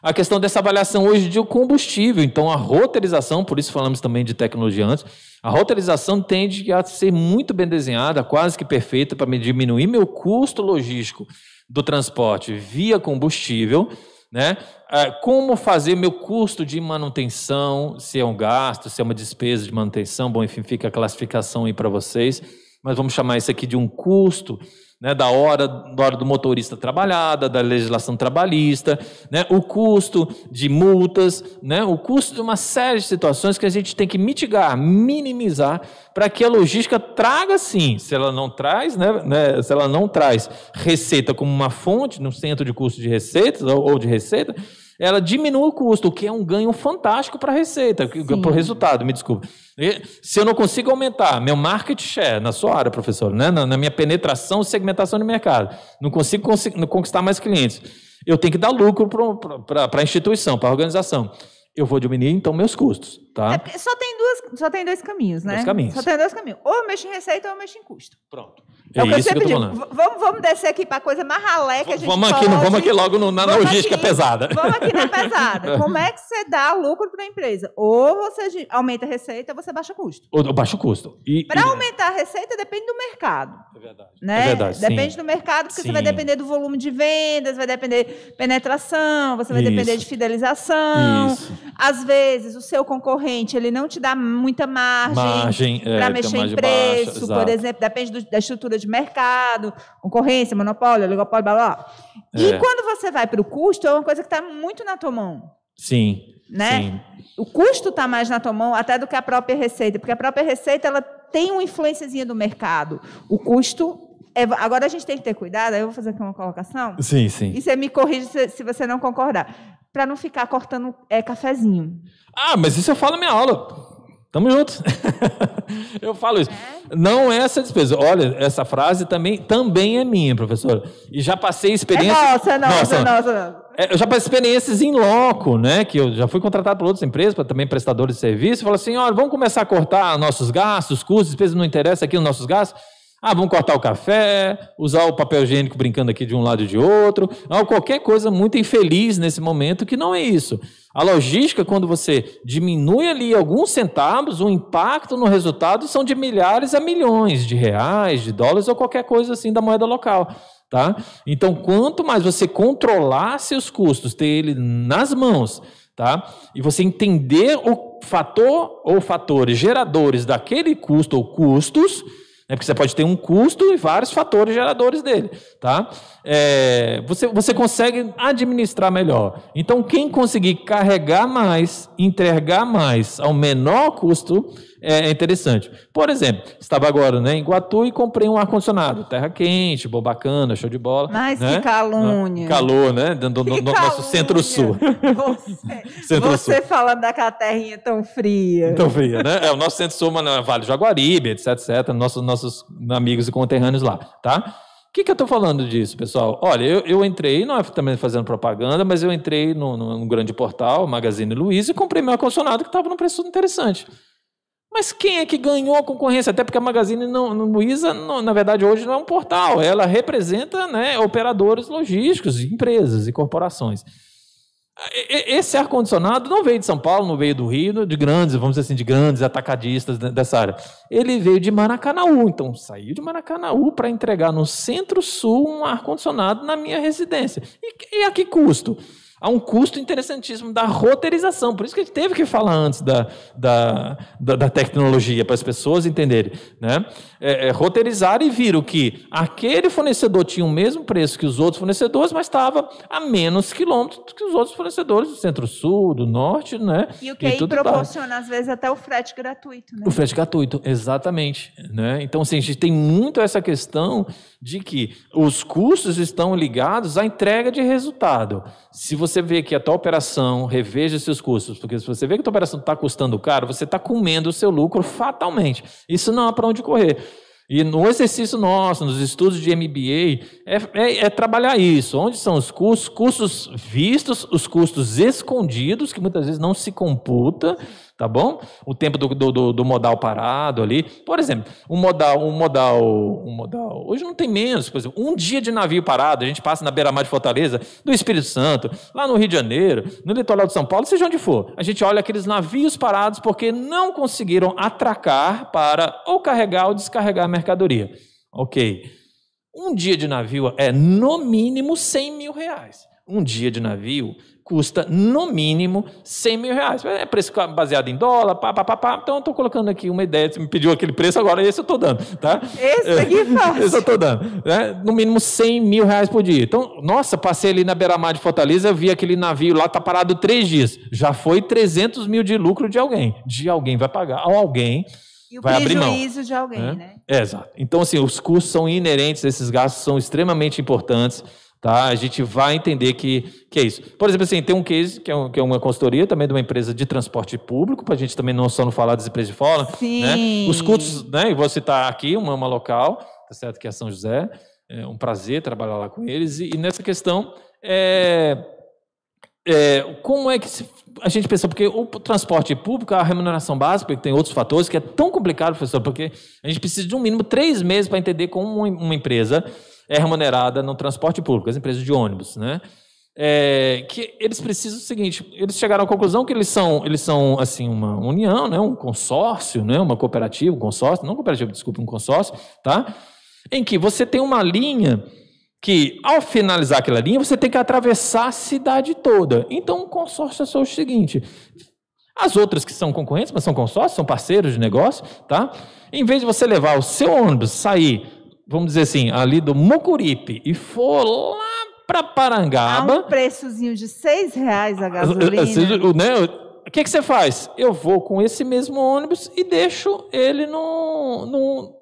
A questão dessa avaliação hoje de combustível, então a roteirização, por isso falamos também de tecnologia antes, a roteirização tende a ser muito bem desenhada, quase que perfeita, para me diminuir meu custo logístico do transporte via combustível, né? Como fazer meu custo de manutenção, se é um gasto, se é uma despesa de manutenção, bom, enfim, fica a classificação aí para vocês, mas vamos chamar isso aqui de um custo, né, da hora do motorista trabalhada, da legislação trabalhista, né, o custo de multas, né, o custo de uma série de situações que a gente tem que mitigar, minimizar, para que a logística traga sim, se ela não traz, né, se ela não traz receita como uma fonte no centro de custo de receitas ou de receita, ela diminui o custo, o que é um ganho fantástico para a receita, para o resultado, me desculpe. Se eu não consigo aumentar meu market share na sua área, professor, né, na minha penetração, segmentação de mercado, não consigo conquistar mais clientes, eu tenho que dar lucro para a instituição, para a organização. Eu vou diminuir, então, meus custos. Tá? Só tem 2 caminhos, né? Dois caminhos. Só tem 2 caminhos. Ou eu mexo em receita ou eu mexo em custo. Pronto. É o que eu sempre digo. Vamos descer aqui para a coisa mais ralé que a gente vamos aqui logo na logística pesada. Vamos aqui na pesada. Como é que você dá lucro para a empresa? Ou você aumenta a receita ou você baixa o custo. Ou baixa o custo. Para aumentar a receita depende do mercado. É verdade. Né? É verdade, depende do mercado, porque você vai depender do volume de vendas, vai depender de penetração, você vai depender de fidelização. Isso. Às vezes, o seu concorrente ele não te dá muita margem para mexer em preço, por exemplo. Depende da estrutura de mercado, concorrência, monopólio, oligopólio, blá, blá. E quando você vai para o custo, é uma coisa que está muito na tua mão. Sim. Né? Sim. O custo está mais na tua mão até do que a própria receita, porque a própria receita ela tem uma influenciazinha do mercado. O custo... Agora a gente tem que ter cuidado, aí eu vou fazer aqui uma colocação. Sim, sim. E você me corrige se você não concordar. Para não ficar cortando cafezinho. Mas isso eu falo na minha aula. Tamo junto. Eu falo isso. Não é essa despesa. Olha, essa frase também é minha, professora. E já passei experiências... Nossa. Eu já passei experiências em loco, né? Que eu já fui contratado por outras empresas, para também prestadores de serviço. Falo assim, olha, vamos começar a cortar nossos gastos, custos, despesas não interessa aqui nos nossos gastos. Vamos cortar o café, usar o papel higiênico brincando aqui de um lado e de outro. Qualquer coisa muito infeliz nesse momento, que não é isso. A logística, quando você diminui ali alguns centavos, o impacto no resultado são de milhares a milhões de reais, de dólares ou qualquer coisa assim da moeda local. Tá? Então, quanto mais você controlar seus custos, ter ele nas mãos, tá? E você entender o fator ou fatores geradores daquele custo ou custos... Porque você pode ter um custo e vários fatores geradores dele, tá? Você consegue administrar melhor. Então, quem conseguir carregar mais, entregar mais ao menor custo, é interessante. Por exemplo, estava agora, né, em Iguatu e comprei um ar-condicionado. Terra quente, bom, bacana, show de bola. Mas né? Que calúnia. Calor, né? No nosso centro-sul. Você falando daquela terrinha tão fria. Tão fria, né? O nosso centro-sul, Vale do Jaguaribe, etc. Nossos amigos e conterrâneos lá, tá? O que eu estou falando disso, pessoal? Olha, eu entrei, não é também fazendo propaganda, mas eu entrei num grande portal, Magazine Luiza, e comprei meu ar-condicionado que estava num preço interessante. Mas quem é que ganhou a concorrência? Até porque a Magazine Luiza, na verdade, hoje não é um portal. Ela representa, né, operadores logísticos, empresas e corporações. Esse ar-condicionado não veio de São Paulo, não veio do Rio, de grandes, vamos dizer assim, de grandes atacadistas dessa área. Ele veio de Maracanaú. Então, saiu de Maracanaú para entregar no Centro-Sul um ar-condicionado na minha residência. E a que custo? Há um custo interessantíssimo da roteirização. Por isso que a gente teve que falar antes da tecnologia, para as pessoas entenderem. Né? Roteirizar e viram que aquele fornecedor tinha o mesmo preço que os outros fornecedores, mas estava a menos quilômetros do que os outros fornecedores do Centro-Sul, do Norte. Né? E o que aí proporciona, às vezes, até o frete gratuito. Né? O frete gratuito, exatamente. Né? Então, assim, a gente tem muito essa questão de que os custos estão ligados à entrega de resultado. Se você vê que a tua operação, reveja seus custos, porque se você vê que a tua operação está custando caro, você está comendo o seu lucro fatalmente. Isso não há para onde correr. E no exercício nosso, nos estudos de MBA, é trabalhar isso. Onde são os custos? Custos vistos, os custos escondidos, que muitas vezes não se computa, tá bom? O tempo do modal parado ali. Por exemplo, um modal, hoje não tem menos, por exemplo, um dia de navio parado, a gente passa na beira-mar de Fortaleza, do Espírito Santo, lá no Rio de Janeiro, no litoral de São Paulo, seja onde for. A gente olha aqueles navios parados porque não conseguiram atracar para ou carregar ou descarregar a mercadoria. Ok. Um dia de navio é, no mínimo, 100 mil reais. Um dia de navio custa, no mínimo, 100 mil reais. É preço baseado em dólar, Então, eu estou colocando aqui uma ideia. Você me pediu aquele preço, agora esse eu estou dando. Tá? Esse aqui fácil. Esse eu estou dando. Né? No mínimo, 100 mil reais por dia. Então, nossa, passei ali na beira-mar de Fortaleza, vi aquele navio lá, está parado 3 dias. Já foi 300 mil de lucro de alguém. Vai pagar. Ou alguém vai abrir mão. E o prejuízo de alguém, né? Exato. Então, assim, os custos são inerentes, esses gastos são extremamente importantes. Tá? A gente vai entender que é isso. Por exemplo, assim, tem um case que é uma consultoria também de uma empresa de transporte público, para a gente também não falar das empresas de fora. Sim. Né? Os custos, né? Eu vou citar aqui uma local, tá certo? Que é São José. É um prazer trabalhar lá com eles. E nessa questão, como é que a gente pensou, porque o transporte público, a remuneração básica, que tem outros fatores, que é tão complicado, professor, porque a gente precisa de um mínimo 3 meses para entender como uma empresa é remunerada no transporte público, as empresas de ônibus, né? Que eles precisam do seguinte, eles chegaram à conclusão que eles são assim, uma união, né? Um consórcio, né? Uma cooperativa, um consórcio, não cooperativa, desculpa, um consórcio, tá? Em que você tem uma linha que, ao finalizar aquela linha, você tem que atravessar a cidade toda. Então, o consórcio é o seguinte, as outras que são concorrentes, mas são consórcios, são parceiros de negócio, tá? Em vez de você levar o seu ônibus, sair, vamos dizer assim, ali do Mucuripe e for lá para Parangaba... A um preçozinho de R$6 a gasolina. O que você faz? Eu vou com esse mesmo ônibus e deixo ele num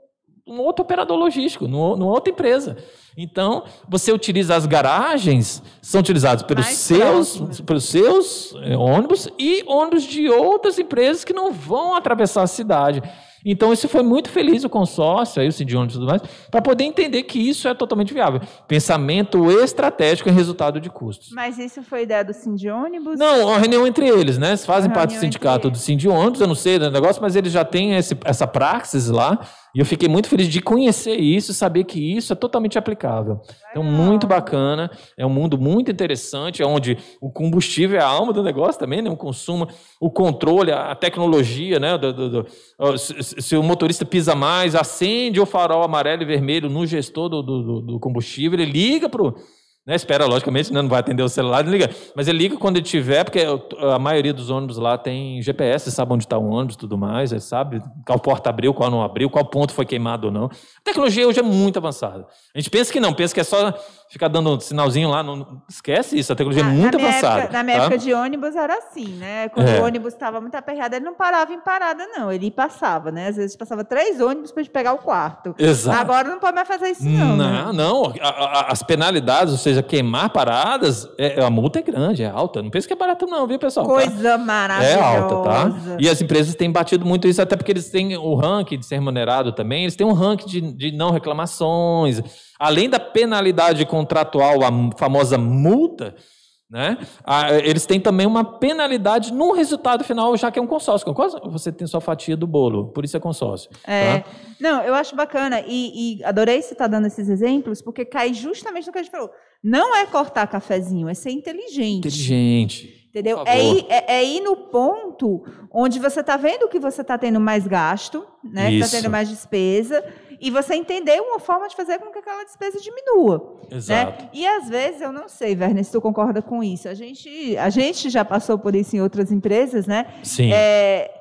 outro operador logístico, numa outra empresa. Então, você utiliza as garagens, são utilizadas pelos seus ônibus e ônibus de outras empresas que não vão atravessar a cidade. Então, isso foi muito feliz o consórcio, aí o Sindônibus e tudo mais, para poder entender que isso é totalmente viável. Pensamento estratégico em resultado de custos. Mas isso foi ideia do Sindônibus? Não, uma reunião entre eles, né? Eles fazem parte do sindicato do Sindônibus, eu não sei do negócio, mas eles já têm essa praxis lá, e eu fiquei muito feliz de conhecer isso, saber que isso é totalmente aplicável. Então, muito bacana, é um mundo muito interessante, onde o combustível é a alma do negócio também, né? O consumo, o controle, a tecnologia, né? Se o motorista pisa mais, acende o farol amarelo e vermelho no gestor do combustível, ele liga para o... Né, espera, logicamente, não vai atender o celular, não liga, mas ele liga quando ele tiver, porque a maioria dos ônibus lá tem GPS, sabe onde está o ônibus e tudo mais, sabe qual porta abriu, qual não abriu, qual ponto foi queimado ou não. A tecnologia hoje é muito avançada. A gente pensa que não, pensa que é só ficar dando um sinalzinho lá, não esquece isso, a tecnologia é muito avançada. Na minha época de ônibus era assim, né? Quando o ônibus estava muito aperreado, ele não parava em parada, não, ele passava, né? Às vezes passava 3 ônibus para a gente pegar o quarto. Exato. Agora não pode mais fazer isso, não. Não, as penalidades, ou seja, queimar paradas, a multa é grande, é alta. Não pensa que é barato não, viu, pessoal? Coisa maravilhosa. É alta, tá? E as empresas têm batido muito isso, até porque eles têm o ranking de ser remunerado também, eles têm um ranking de não reclamações, além da penalidade contratual, a famosa multa, né? Eles têm também uma penalidade no resultado final, já que é um consórcio. Você tem sua fatia do bolo, por isso é consórcio. Tá? Não, eu acho bacana e adorei você estar dando esses exemplos, porque cai justamente no que a gente falou. Não é cortar cafezinho, é ser inteligente. Entendeu? É ir no ponto onde você está vendo que você está tendo mais gasto, né? Está tendo mais despesa, e você entender uma forma de fazer com que aquela despesa diminua. Exato. Né? E às vezes, eu não sei, Werner, se tu concorda com isso, a gente já passou por isso em outras empresas, né? Sim.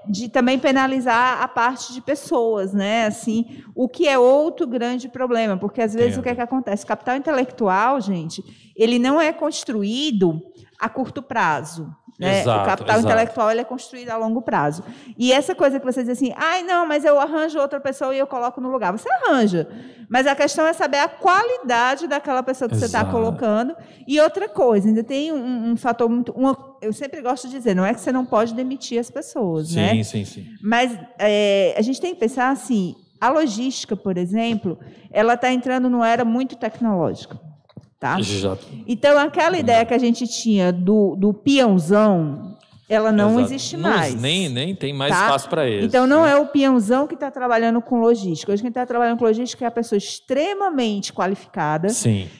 De também penalizar a parte de pessoas, né? Assim, o que é outro grande problema, porque às vezes o que é que acontece? O capital intelectual, gente, ele não é construído a curto prazo. Né? Exato, o capital intelectual ele é construído a longo prazo. E essa coisa que você diz assim, não, mas eu arranjo outra pessoa e eu coloco no lugar. Você arranja, mas a questão é saber a qualidade daquela pessoa que você está colocando. E outra coisa, ainda tem um fator muito... eu sempre gosto de dizer, não é que você não pode demitir as pessoas, né? Sim. Mas a gente tem que pensar assim, a logística, por exemplo, ela está entrando numa era muito tecnológica. Tá? Então, aquela ideia que a gente tinha do peãozão, ela não existe mais. Nem tem mais espaço para ele. Então, não é o peãozão que está trabalhando com logística. Hoje, quem está trabalhando com logística é a pessoa extremamente qualificada,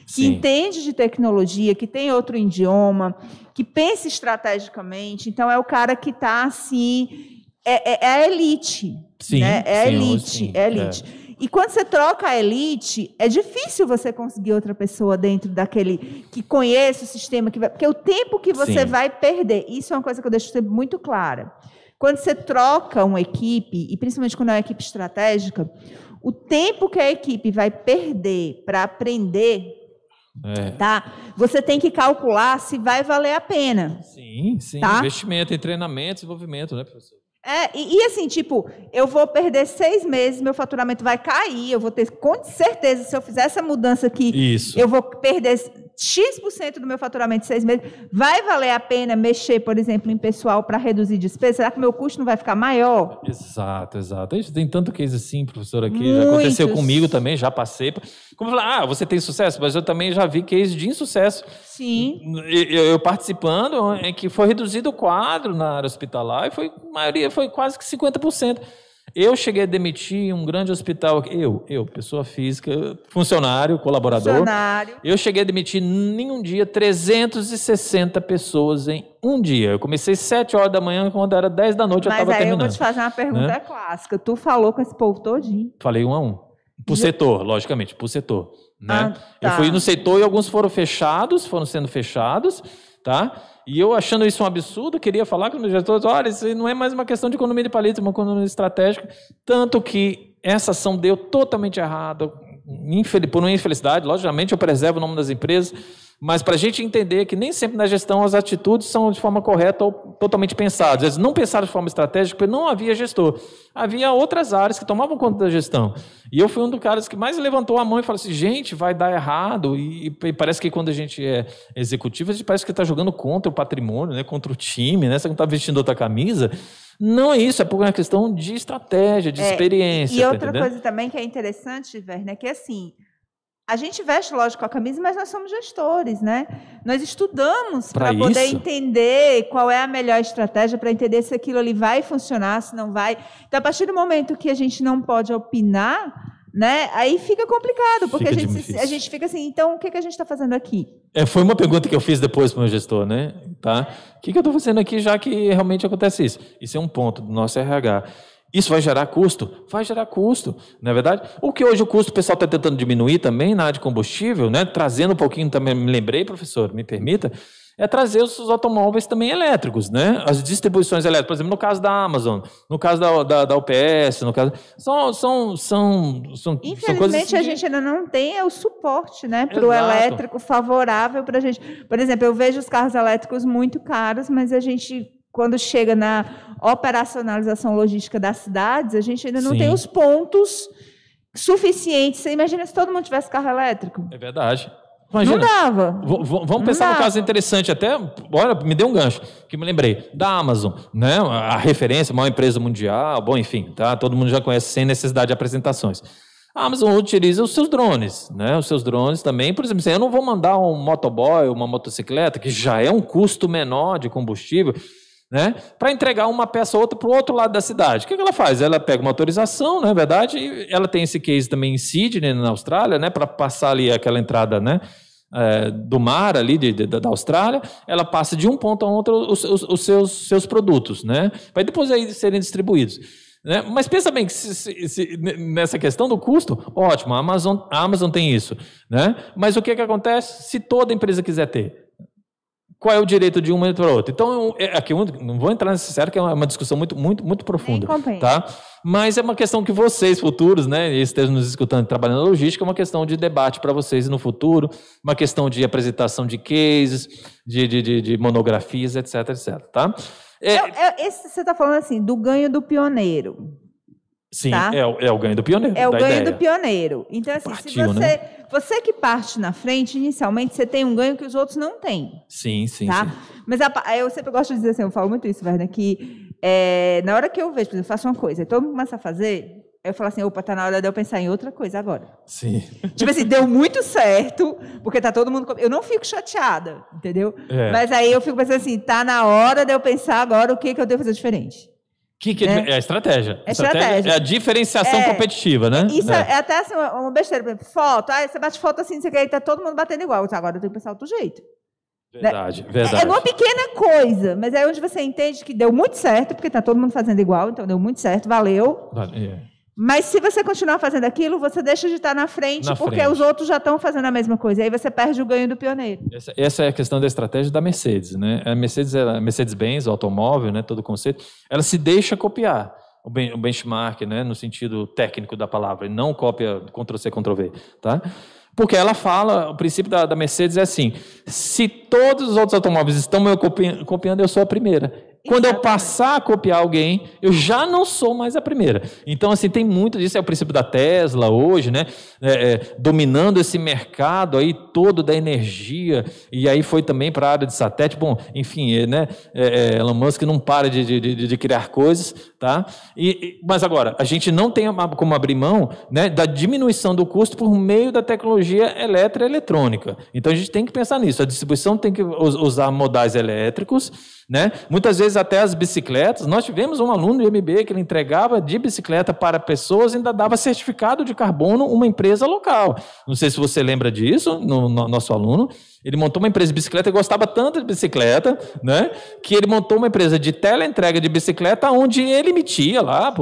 que entende de tecnologia, que tem outro idioma, que pensa estrategicamente. Então, é o cara que está assim... É a elite. Né? É a elite. E quando você troca a elite, é difícil você conseguir outra pessoa dentro daquele que conhece o sistema, porque o tempo que você vai perder, isso é uma coisa que eu deixo sempre muito clara. Quando você troca uma equipe, e principalmente quando é uma equipe estratégica, o tempo que a equipe vai perder para aprender, tá? Você tem que calcular se vai valer a pena. Sim. Tá? Investimento em treinamento, desenvolvimento, né, professor? E assim, tipo, eu vou perder 6 meses, meu faturamento vai cair, eu vou ter, com certeza, se eu fizer essa mudança aqui, eu vou perder X% do meu faturamento de 6 meses, vai valer a pena mexer, por exemplo, em pessoal para reduzir despesa? Será que o meu custo não vai ficar maior? Exato. Tem tanto case assim, professor, aqui. Já aconteceu comigo também, já passei. Como falar, você tem sucesso? Mas eu também já vi case de insucesso. Sim. Eu participando, em que foi reduzido o quadro na área hospitalar, e a maioria foi quase que 50%. Eu cheguei a demitir um grande hospital, pessoa física, funcionário, colaborador. Eu cheguei a demitir em um dia 360 pessoas em um dia. Eu comecei 7 horas da manhã, quando era 10 da noite eu estava terminando. Mas aí eu vou te fazer uma pergunta clássica. Tu falou com esse povo todinho? Falei 1 a 1. Por setor, logicamente, por setor. Né? Eu fui no setor e alguns foram sendo fechados, tá? E eu, achando isso um absurdo, queria falar com os meus gestores, olha, isso não é mais uma questão de economia de palitos, é uma economia estratégica, tanto que essa ação deu totalmente errado, por uma infelicidade, logicamente eu preservo o nome das empresas, mas para a gente entender que nem sempre na gestão as atitudes são de forma correta ou totalmente pensadas. Eles não pensaram de forma estratégica porque não havia gestor. Havia outras áreas que tomavam conta da gestão. E eu fui um dos caras que mais levantou a mão e falou assim, gente, vai dar errado. E parece que quando a gente é executivo, a gente parece que está jogando contra o patrimônio, né, contra o time, né, você não está vestindo outra camisa. Não é isso, é por uma questão de estratégia, de experiência. E outra coisa também que é interessante, Werner, é que assim, a gente veste, lógico, a camisa, mas nós somos gestores, né? Nós estudamos para poder entender qual é a melhor estratégia, para entender se aquilo ali vai funcionar, se não vai. Então, a partir do momento que a gente não pode opinar, né, aí fica complicado, porque a gente fica assim, então, o que a gente está fazendo aqui? Foi uma pergunta que eu fiz depois para o meu gestor, né? Tá? O que eu estou fazendo aqui, já que realmente acontece isso? Isso é um ponto do nosso RH. Isso vai gerar custo? Vai gerar custo, não é verdade? O que hoje o custo o pessoal está tentando diminuir também na área de combustível, né? Trazendo um pouquinho também, me lembrei, professor, me permita, é trazer os automóveis também elétricos, né? As distribuições elétricas, por exemplo, no caso da Amazon, no caso da UPS, no caso... Infelizmente, coisas a gente ainda não tem o suporte, né, para o elétrico favorável para a gente. Por exemplo, eu vejo os carros elétricos muito caros, mas a gente... Quando chega na operacionalização logística das cidades, a gente ainda não tem os pontos suficientes. Você imagina se todo mundo tivesse carro elétrico? É verdade. Imagina, não dava. Vamos pensar num caso interessante até, olha, me deu um gancho, que me lembrei, da Amazon, né? A referência, a maior empresa mundial, bom, enfim, tá? Todo mundo já conhece sem necessidade de apresentações. A Amazon utiliza os seus drones, né? Os seus drones também, por exemplo, eu não vou mandar um motoboy, uma motocicleta, que já é um custo menor de combustível, né, para entregar uma peça ou outra para o outro lado da cidade. O que ela faz? Ela pega uma autorização, na verdade, e ela tem esse case também em Sydney, na Austrália, né, para passar ali aquela entrada, né, do mar ali da Austrália, ela passa de um ponto a outro os seus produtos, né, para depois aí serem distribuídos. Né? Mas pensa bem que nessa questão do custo, ótimo, a Amazon tem isso, né? Mas o que acontece se toda empresa quiser ter? Qual é o direito de uma para outra? Então, aqui não vou entrar nesse sério, que é uma discussão muito profunda. Tá? Mas é uma questão que vocês, futuros, né, estejam nos escutando, trabalhando na logística, é uma questão de debate para vocês no futuro, uma questão de apresentação de cases, de monografias, etc. Tá? Você está falando assim, do ganho do pioneiro. Sim, tá? É o ganho do pioneiro. É o ganho do pioneiro. Então, assim, partiu, se você que parte na frente, inicialmente, você tem um ganho que os outros não têm. Sim. Tá? Mas eu sempre gosto de dizer assim, eu falo muito isso, Werner, que na hora que eu vejo, por exemplo, eu faço uma coisa, e todo mundo começa a fazer, eu falo assim, opa, tá na hora de eu pensar em outra coisa agora. Sim. Tipo assim, deu muito certo, porque tá todo mundo... Eu não fico chateada, entendeu? Mas aí eu fico pensando assim, tá na hora de eu pensar agora o que eu devo fazer diferente. É a estratégia. É estratégia. É a diferenciação competitiva, né? Isso é até assim, uma besteira. Por exemplo, foto. Você bate foto assim, você quer e tá todo mundo batendo igual. Agora eu tenho que pensar outro jeito. Verdade. É uma pequena coisa, mas é onde você entende que deu muito certo, porque tá todo mundo fazendo igual, então deu muito certo, valeu. Mas se você continuar fazendo aquilo, você deixa de estar na frente, porque os outros já estão fazendo a mesma coisa. E aí você perde o ganho do pioneiro. Essa é a questão da estratégia da Mercedes, né? A Mercedes-Benz, o automóvel, né, todo o conceito, ela se deixa copiar o benchmark, né, no sentido técnico da palavra, e não cópia Ctrl-C, Ctrl-V, tá? Porque ela fala, o princípio da Mercedes é assim, se todos os outros automóveis estão me copiando, eu sou a primeira. Quando eu passar a copiar alguém, eu já não sou mais a primeira. Então, assim, tem muito disso, é o princípio da Tesla hoje, né? Dominando esse mercado aí todo da energia, e aí foi também para a área de satélite. Bom, enfim, né? Elon Musk não para de criar coisas, tá? Mas agora, a gente não tem como abrir mão, né, da diminuição do custo por meio da tecnologia eletrônica. Então, a gente tem que pensar nisso. A distribuição tem que usar modais elétricos, né? Muitas vezes até as bicicletas. Nós tivemos um aluno do MBA que ele entregava de bicicleta para pessoas e ainda dava certificado de carbono uma empresa local. Não sei se você lembra disso, no nosso aluno. Ele montou uma empresa de bicicleta e gostava tanto de bicicleta, né, que ele montou uma empresa de teleentrega de bicicleta onde ele emitia lá,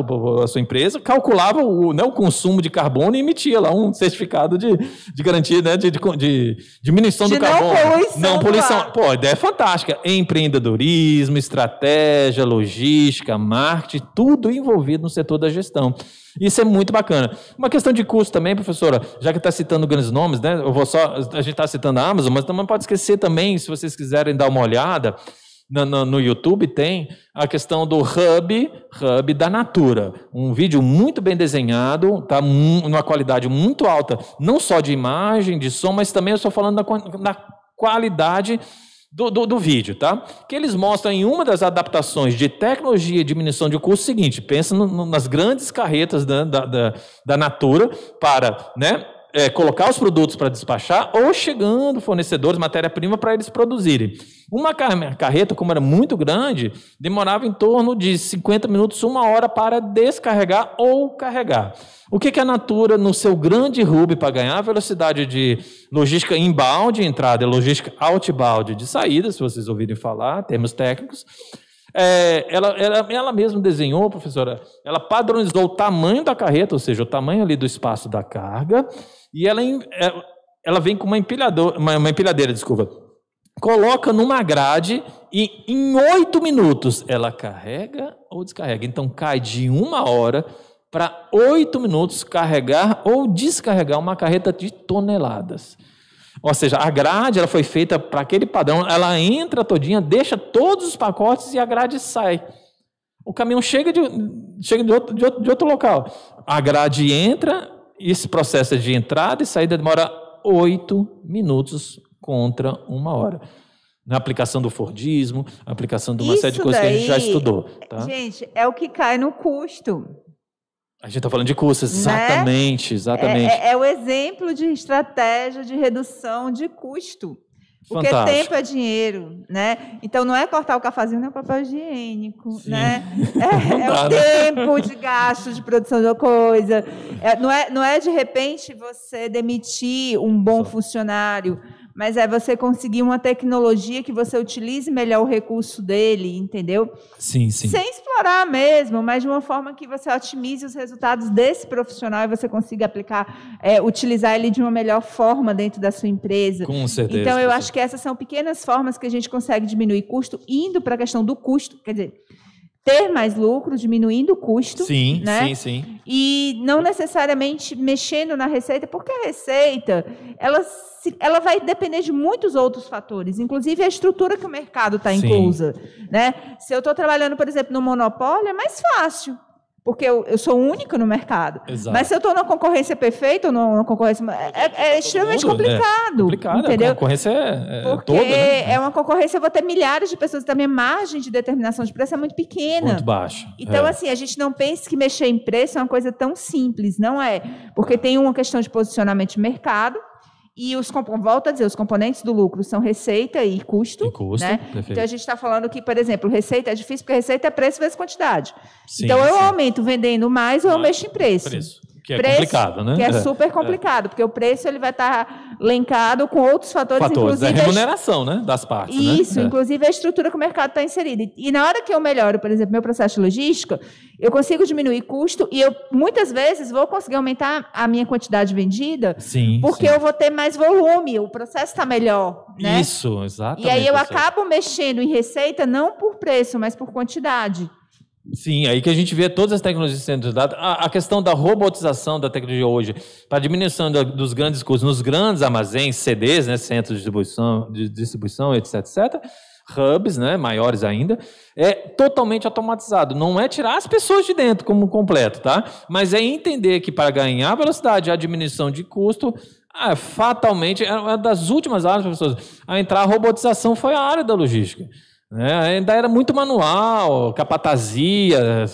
a sua empresa, calculava o consumo de carbono e emitia lá um certificado de garantia, né, de diminuição do carbono. Não poluição. Pô, a ideia é fantástica. Empreendedorismo, estratégia, logística, marketing, tudo envolvido no setor da gestão. Isso é muito bacana. Uma questão de custo também, professora, já que está citando grandes nomes, né? A gente está citando a Amazon, mas não pode esquecer também, se vocês quiserem dar uma olhada, no YouTube tem a questão do Hub da Natura. Um vídeo muito bem desenhado, tá numa qualidade muito alta, não só de imagem, de som, mas também eu estou falando da qualidade do vídeo, tá? Que eles mostram em uma das adaptações de tecnologia e diminuição de custo o seguinte: pensa nas grandes carretas da Natura para, né, colocar os produtos para despachar ou chegando fornecedores, matéria-prima para eles produzirem. Uma carreta, como era muito grande, demorava em torno de 50 minutos, 1 hora para descarregar ou carregar. O que a Natura, no seu grande hub, para ganhar velocidade de logística inbound, entrada, e logística outbound, de saída, se vocês ouvirem falar, termos técnicos, ela mesma desenhou, professora, ela padronizou o tamanho da carreta, ou seja, o tamanho ali do espaço da carga, e ela vem com uma empilhadeira, desculpa, coloca numa grade e em 8 minutos ela carrega ou descarrega. Então cai de 1 hora para 8 minutos carregar ou descarregar uma carreta de toneladas. Ou seja, a grade ela foi feita para aquele padrão, ela entra todinha, deixa todos os pacotes e a grade sai. O caminhão chega de outro local. A grade entra, esse processo de entrada e saída demora 8 minutos contra 1 hora. Na aplicação do Fordismo, a aplicação de uma série de coisas que a gente já estudou. Tá? Gente, é o que cai no custo. A gente está falando de custos, exatamente, né? Exatamente. É o exemplo de estratégia de redução de custo. Porque tempo é dinheiro, né? Então, não é cortar o cafezinho, não é papel higiênico, sim, né? É o tempo de gasto de produção de uma coisa. Não é, de repente, você demitir um bom funcionário, mas é você conseguir uma tecnologia que você utilize melhor o recurso dele, entendeu? Sim, sim. Sem explorar mesmo, mas de uma forma que você otimize os resultados desse profissional e você consiga aplicar, utilizar ele de uma melhor forma dentro da sua empresa. Com certeza. Então, eu acho que essas são pequenas formas que a gente consegue diminuir custo, indo para a questão do custo, quer dizer, ter mais lucro, diminuindo o custo. Sim, né? sim. E não necessariamente mexendo na receita, porque a receita, ela vai depender de muitos outros fatores, inclusive a estrutura que o mercado está inclusa. Né? Se eu estou trabalhando, por exemplo, no monopólio, é mais fácil, porque eu sou única no mercado. Exato. Mas se eu estou numa concorrência perfeita ou numa concorrência... É extremamente complicado. Complicado, entendeu? A concorrência porque toda, né? É uma concorrência, eu vou ter milhares de pessoas, então a minha margem de determinação de preço é muito pequena. Muito baixa. Então, assim, a gente não pensa que mexer em preço é uma coisa tão simples, não é? Porque tem uma questão de posicionamento de mercado, e volto a dizer, os componentes do lucro são receita e custo. Né? Então, a gente está falando que, por exemplo, receita é difícil, porque receita é preço vezes quantidade. Sim, então, eu aumento vendendo mais ou eu mexo em preço. Que é complicado, né? Que é super complicado, porque o preço ele vai estar linkado com outros fatores, inclusive... Da remuneração, né? Das partes, Isso, né? Inclusive a estrutura que o mercado está inserido. E na hora que eu melhoro, por exemplo, meu processo de logística, eu consigo diminuir custo e eu, muitas vezes, vou conseguir aumentar a minha quantidade vendida, porque eu vou ter mais volume, o processo está melhor. Né? Isso, exatamente. E aí eu acabo mexendo em receita, não por preço, mas por quantidade. Sim, aí que a gente vê todas as tecnologias sendo usadas. A questão da robotização da tecnologia hoje, para a diminuição dos grandes custos nos grandes armazéns, CDs, né, centros de distribuição, etc., etc., hubs, né, maiores ainda, é totalmente automatizado. Não é tirar as pessoas de dentro como completo, tá? Mas é entender que para ganhar velocidade, a diminuição de custo, fatalmente, é uma das últimas áreas, professores, a entrar a robotização foi a área da logística. Ainda era muito manual, capatazia,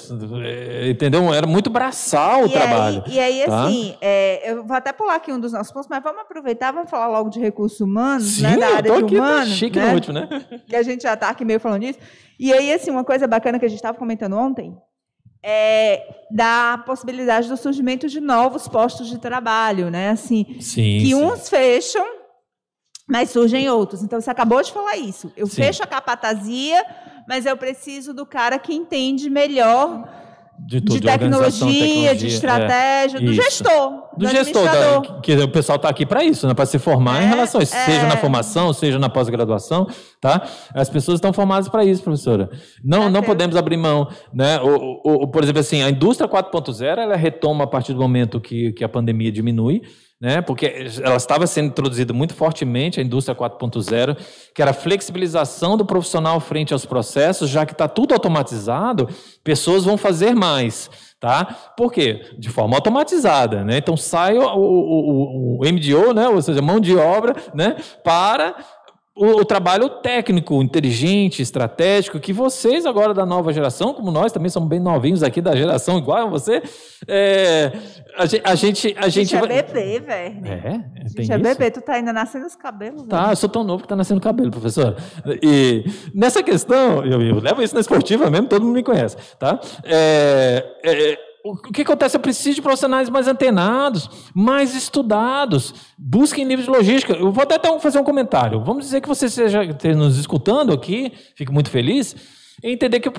entendeu? Era muito braçal o trabalho. E aí, tá? Assim, eu vou até pular aqui um dos nossos pontos, mas vamos aproveitar, vamos falar logo de recursos humanos, sim, né? Da área de aqui, humanos. Tá chique, né? No último, né? Que a gente já está aqui meio falando disso. E aí, assim, uma coisa bacana que a gente estava comentando ontem da possibilidade do surgimento de novos postos de trabalho, né? Assim, que uns fecham, mas surgem outros. Então, você acabou de falar isso. Eu fecho a capatazia, mas eu preciso do cara que entende melhor de tecnologia, de estratégia, do gestor. Do gestor, que o pessoal está aqui para isso, né? Para se formar em relação a isso, seja na formação, seja na pós-graduação, tá? As pessoas estão formadas para isso, professora. Não podemos abrir mão, né? Por exemplo, assim, a indústria 4.0, ela retoma a partir do momento que a pandemia diminui, né? Porque ela estava sendo introduzida muito fortemente, a indústria 4.0, que era a flexibilização do profissional frente aos processos, já que está tudo automatizado, pessoas vão fazer mais, tá? Por quê? De forma automatizada, né? Então sai o MDO, né? Ou seja, mão de obra, né? Para o trabalho técnico, inteligente, estratégico, que vocês agora da nova geração, como nós também somos bem novinhos aqui da geração igual a você, a gente é bebê, velho. A gente é bebê, tu tá ainda nascendo os cabelos. Tá, eu sou tão novo que tá nascendo cabelo, professor. E nessa questão, eu levo isso na esportiva mesmo, todo mundo me conhece, tá? O que acontece? Eu preciso de profissionais mais antenados, mais estudados, busquem livros de logística. Eu vou até fazer um comentário. Vamos dizer que você esteja nos escutando aqui, fico muito feliz, e entender que,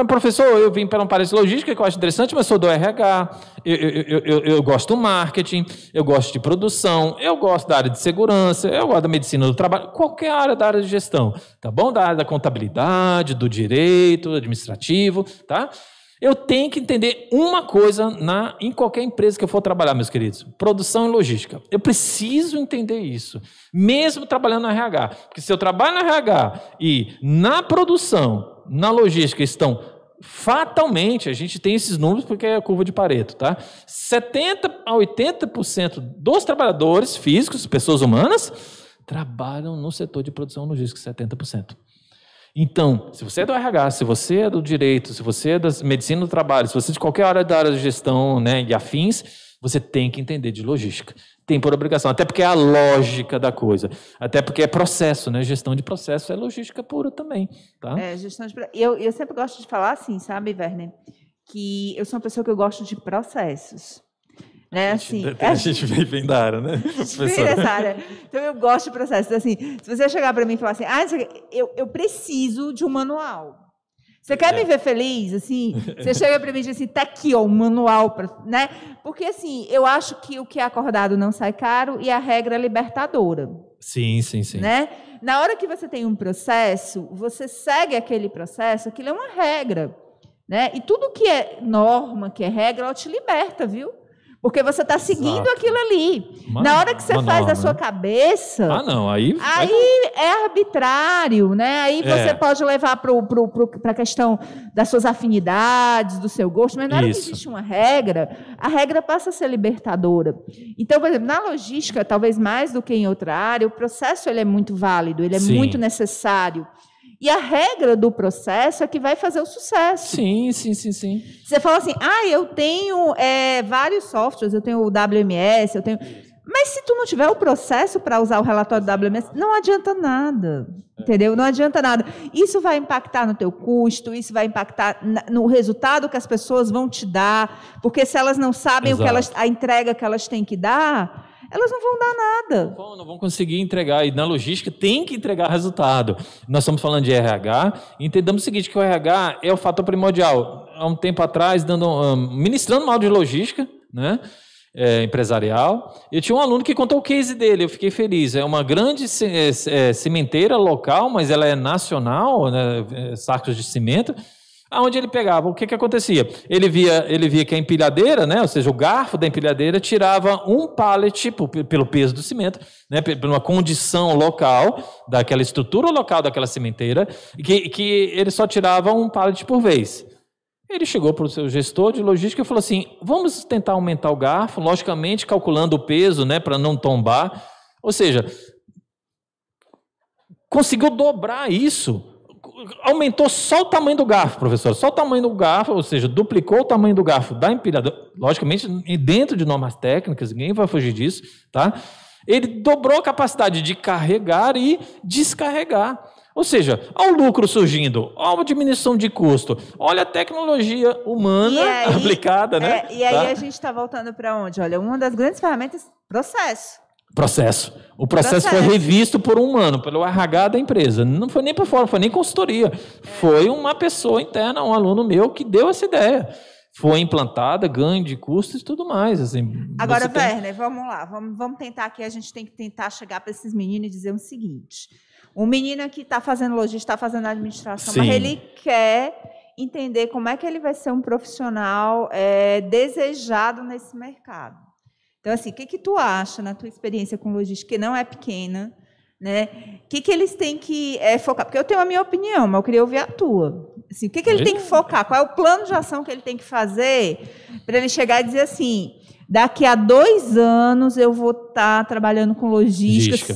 professor, eu vim para uma área de logística que eu acho interessante, mas sou do RH, eu gosto do marketing, eu gosto de produção, eu gosto da área de segurança, eu gosto da medicina do trabalho, qualquer área da área de gestão, tá bom? Da área da contabilidade, do direito, administrativo, tá? Eu tenho que entender uma coisa em qualquer empresa que eu for trabalhar, meus queridos. Produção e logística. Eu preciso entender isso, mesmo trabalhando no RH. Porque se eu trabalho no RH e na produção, na logística estão fatalmente, a gente tem esses números porque é a curva de Pareto, tá? 70% a 80% dos trabalhadores físicos, pessoas humanas, trabalham no setor de produção e logística, 70%. Então, se você é do RH, se você é do direito, se você é da medicina do trabalho, se você é de qualquer área da área de gestão, né, e afins, você tem que entender de logística. Tem por obrigação, até porque é a lógica da coisa. Até porque é processo, né? Gestão de processo é logística pura também. Tá? Gestão de eu sempre gosto de falar assim, sabe, Werner? Que eu sou uma pessoa que eu gosto de processos. Né, assim, a gente vem da área, né? Vem dessa área. Então, eu gosto de processos. Assim, se você chegar para mim e falar assim, eu preciso de um manual. Você quer me ver feliz? Assim, você chega para mim e diz assim, tá aqui, ó, um manual. Né? Porque, assim, eu acho que o que é acordado não sai caro e a regra é libertadora. Sim. Né? Na hora que você tem um processo, você segue aquele processo, aquilo é uma regra. Né? E tudo que é norma, que é regra, ela te liberta, viu? Porque você está seguindo aquilo ali. Na hora que você faz da sua cabeça... Aí é arbitrário, né? Aí você pode levar para a questão das suas afinidades, do seu gosto, mas na hora que existe uma regra, a regra passa a ser libertadora. Então, por exemplo, na logística, talvez mais do que em outra área, o processo ele é muito válido, ele é muito necessário. E a regra do processo é que vai fazer o sucesso. Sim. Você fala assim, eu tenho vários softwares, eu tenho o WMS, eu tenho... Mas se tu não tiver o processo para usar o relatório do WMS, não adianta nada, entendeu? Não adianta nada. Isso vai impactar no teu custo, isso vai impactar no resultado que as pessoas vão te dar, porque se elas não sabem a entrega que elas têm que dar... elas não vão dar nada. Não vão conseguir entregar. E na logística tem que entregar resultado. Nós estamos falando de RH. Entendamos o seguinte, que o RH é o fator primordial. Há um tempo atrás, ministrando uma aula de logística, né, empresarial, eu tinha um aluno que contou o case dele. Eu fiquei feliz. É uma grande cimenteira local, mas ela é nacional, né, sacos de cimento. Aonde ele pegava, o que acontecia? Ele via que a empilhadeira, né, ou seja, o garfo da empilhadeira tirava um pallet pelo peso do cimento, né, por uma condição local, daquela estrutura local daquela cimenteira, que ele só tirava um pallet por vez. Ele chegou para o seu gestor de logística e falou assim, vamos tentar aumentar o garfo, logicamente calculando o peso, né, para não tombar. Ou seja, conseguiu dobrar isso. Aumentou só o tamanho do garfo, professor, só o tamanho do garfo, ou seja, duplicou o tamanho do garfo da empilhadora, logicamente dentro de normas técnicas, ninguém vai fugir disso, tá? Ele dobrou a capacidade de carregar e descarregar. Ou seja, olha o lucro surgindo, olha a diminuição de custo, olha a tecnologia humana aplicada, né? E aí a gente está voltando para onde? Olha, uma das grandes ferramentas, processo. O processo foi revisto por um humano, pelo RH da empresa. Não foi nem por fora, não foi nem consultoria. Foi uma pessoa interna, um aluno meu, que deu essa ideia. Foi implantada, ganho de custos e tudo mais. Assim, agora, Werner, vamos lá. Vamos tentar aqui, a gente tem que tentar chegar para esses meninos e dizer o seguinte. Um menino que está fazendo logística, está fazendo administração, mas ele quer entender como é que ele vai ser um profissional desejado nesse mercado. Então, assim, o que tu acha, na tua experiência com logística, que não é pequena, né? O que eles têm que focar? Porque eu tenho a minha opinião, mas eu queria ouvir a tua. Assim, o que ele tem que focar? Qual é o plano de ação que ele tem que fazer para ele chegar e dizer assim, daqui a 2 anos eu vou estar trabalhando com logística.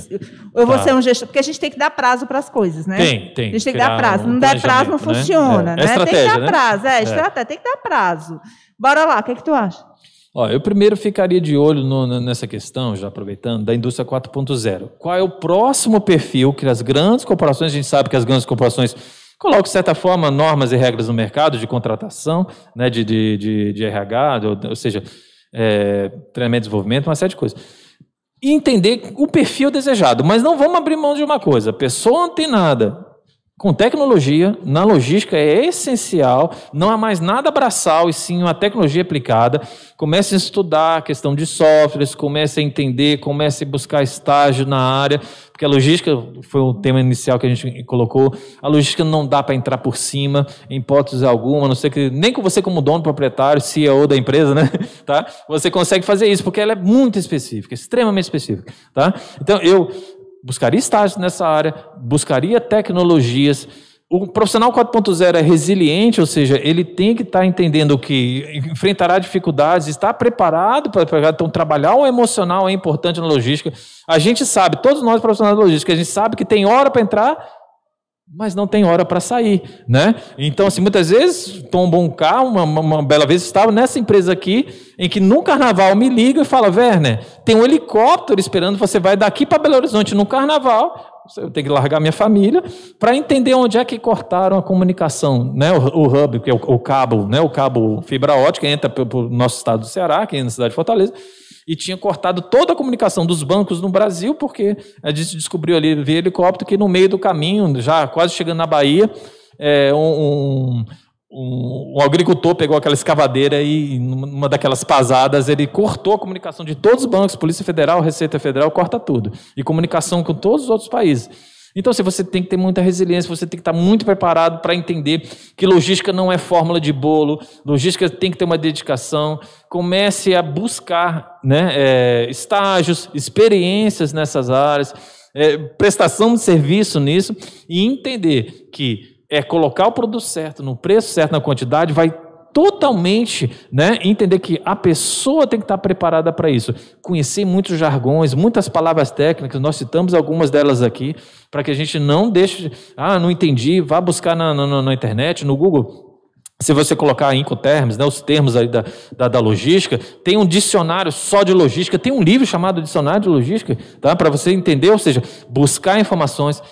Eu vou ser um gestor, porque a gente tem que dar prazo para as coisas, né? Tem. A gente tem que dar prazo. Não der prazo, não funciona. Né? Tem que dar prazo. Estratégia, tem que dar prazo. Bora lá, o que tu acha? Eu primeiro ficaria de olho nessa questão, já aproveitando, da indústria 4.0. Qual é o próximo perfil que as grandes corporações, a gente sabe que as grandes corporações colocam, de certa forma, normas e regras no mercado de contratação, né, de RH, ou seja, treinamento e desenvolvimento, uma série de coisas. E entender o perfil desejado, mas não vamos abrir mão de uma coisa, pessoa antenada com tecnologia, na logística é essencial, não há mais nada braçal, e sim uma tecnologia aplicada. Comece a estudar a questão de softwares, comece a entender, comece a buscar estágio na área, porque a logística foi o tema inicial que a gente colocou, a logística não dá para entrar por cima, em hipótese alguma, a não ser que, nem com você como dono, proprietário, CEO da empresa, né? Tá? Você consegue fazer isso, porque ela é muito específica, extremamente específica. Tá? Então, eu buscaria estágios nessa área, buscaria tecnologias. O profissional 4.0 é resiliente, ou seja, ele tem que estar entendendo que enfrentará dificuldades, está preparado para pegar. Então, trabalhar o emocional é importante na logística. A gente sabe, todos nós profissionais da logística, a gente sabe que tem hora para entrar, mas não tem hora para sair, né? Então, assim, muitas vezes tomba um carro, uma bela vez estava nessa empresa aqui, em que no carnaval me liga e fala, Werner, tem um helicóptero esperando, você vai daqui para Belo Horizonte no carnaval, eu tenho que largar minha família, para entender onde é que cortaram a comunicação, né? O hub, que é o cabo, né? O cabo fibra ótica, entra para o nosso estado do Ceará, aqui na cidade de Fortaleza, e tinha cortado toda a comunicação dos bancos no Brasil, porque a gente descobriu ali via helicóptero que no meio do caminho, já quase chegando na Bahia, um agricultor pegou aquela escavadeira e, numa daquelas pasadas, ele cortou a comunicação de todos os bancos, Polícia Federal, Receita Federal, corta tudo. E comunicação com todos os outros países. Então, você tem que ter muita resiliência, você tem que estar muito preparado para entender que logística não é fórmula de bolo, logística tem que ter uma dedicação. Comece a buscar, né, estágios, experiências nessas áreas, prestação de serviço nisso, e entender que colocar o produto certo, no preço certo, na quantidade, vai totalmente, né, entender que a pessoa tem que estar preparada para isso. Conhecer muitos jargões, muitas palavras técnicas, nós citamos algumas delas aqui, para que a gente não deixe, não entendi, vá buscar na internet, no Google. Se você colocar Incoterms, né, os termos aí da logística, tem um dicionário só de logística, tem um livro chamado Dicionário de Logística, tá, para você entender, ou seja, buscar informações.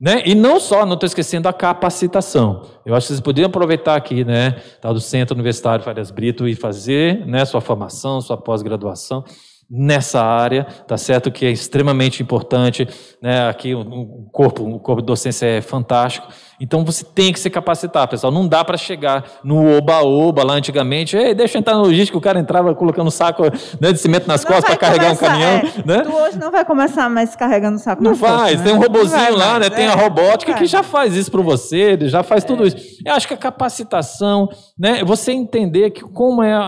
Né? E não estou esquecendo a capacitação. Eu acho que vocês poderiam aproveitar aqui, né, tal do Centro Universitário Farias Brito e fazer, né, sua formação, sua pós-graduação nessa área, tá certo? Que é extremamente importante, né? Aqui o corpo de docência é fantástico. Então você tem que se capacitar, pessoal. Não dá para chegar no oba-oba lá antigamente. Ei, deixa eu entrar na logística, o cara entrava colocando um saco, né, de cimento nas costas para carregar um caminhão. Né? Tu hoje não vai começar mais carregando saco nas costas. Não faz, tem um robozinho lá, né? Tem a robótica que já faz isso para você, já faz tudo isso. Eu acho que a capacitação, né? Você entender que como é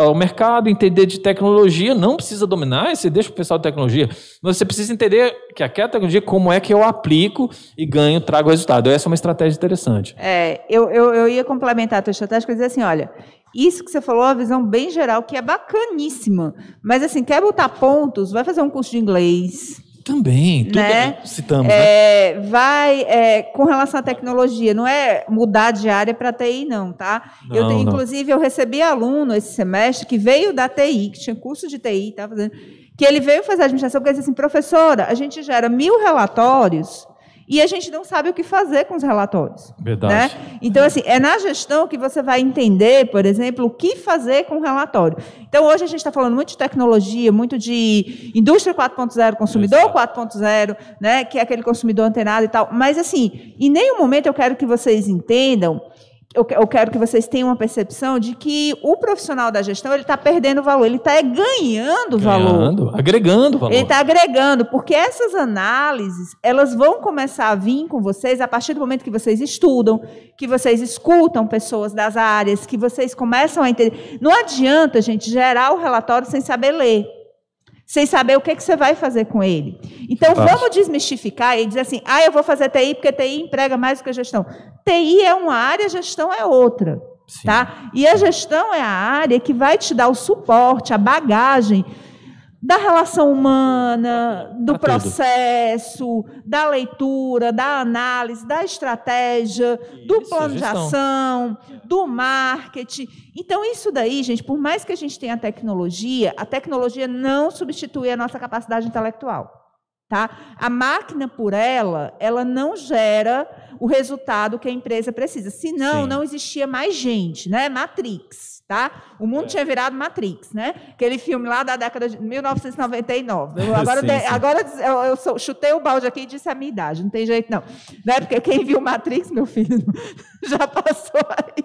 o mercado, entender de tecnologia, não precisa dominar, você deixa o pessoal de tecnologia, mas você precisa entender que aquela tecnologia, como é que eu aplico e ganho, trago resultado. Essa é uma estratégia interessante. Eu ia complementar a tua estratégia e dizer assim, olha, isso que você falou é uma visão bem geral, que é bacaníssima, mas assim, quer botar pontos, vai fazer um curso de inglês. Também, tudo né? Citamos, né? Com relação à tecnologia, não é mudar de área para TI, não, tá? Inclusive, eu recebi aluno esse semestre que veio da TI, que tinha curso de TI, tá fazendo, que ele veio fazer administração, porque ele disse assim, professora, a gente gera 1000 relatórios e a gente não sabe o que fazer com os relatórios. Verdade. Né? Então, assim, é na gestão que você vai entender, por exemplo, o que fazer com o relatório. Então, hoje a gente está falando muito de tecnologia, muito de indústria 4.0, consumidor 4.0, né, que é aquele consumidor antenado e tal. Mas, assim, em nenhum momento eu quero que vocês entendam, eu quero que vocês tenham uma percepção de que o profissional da gestão ele está perdendo valor, ele está ganhando valor. Agregando valor. Ele está agregando, porque essas análises elas vão começar a vir com vocês a partir do momento que vocês estudam, que vocês escutam pessoas das áreas, que vocês começam a entender. Não adianta, gente, gerar o relatório sem saber ler, sem saber o que você vai fazer com ele. Então, vamos desmistificar e dizer assim, eu vou fazer TI porque TI emprega mais do que a gestão. TI é uma área, gestão é outra. Tá? E a gestão é a área que vai te dar o suporte, a bagagem da relação humana, do processo, da leitura, da análise, da estratégia, do plano de ação, do marketing. Então, isso daí, gente, por mais que a gente tenha a tecnologia não substitui a nossa capacidade intelectual. Tá? A máquina, por ela não gera o resultado que a empresa precisa. Senão, não existia mais gente, né? Matrix, tá? O mundo tinha virado Matrix, né? Aquele filme lá da década de 1999. Agora eu chutei o balde aqui e disse a minha idade, não tem jeito não. Né? Porque quem viu Matrix, meu filho, já passou aí.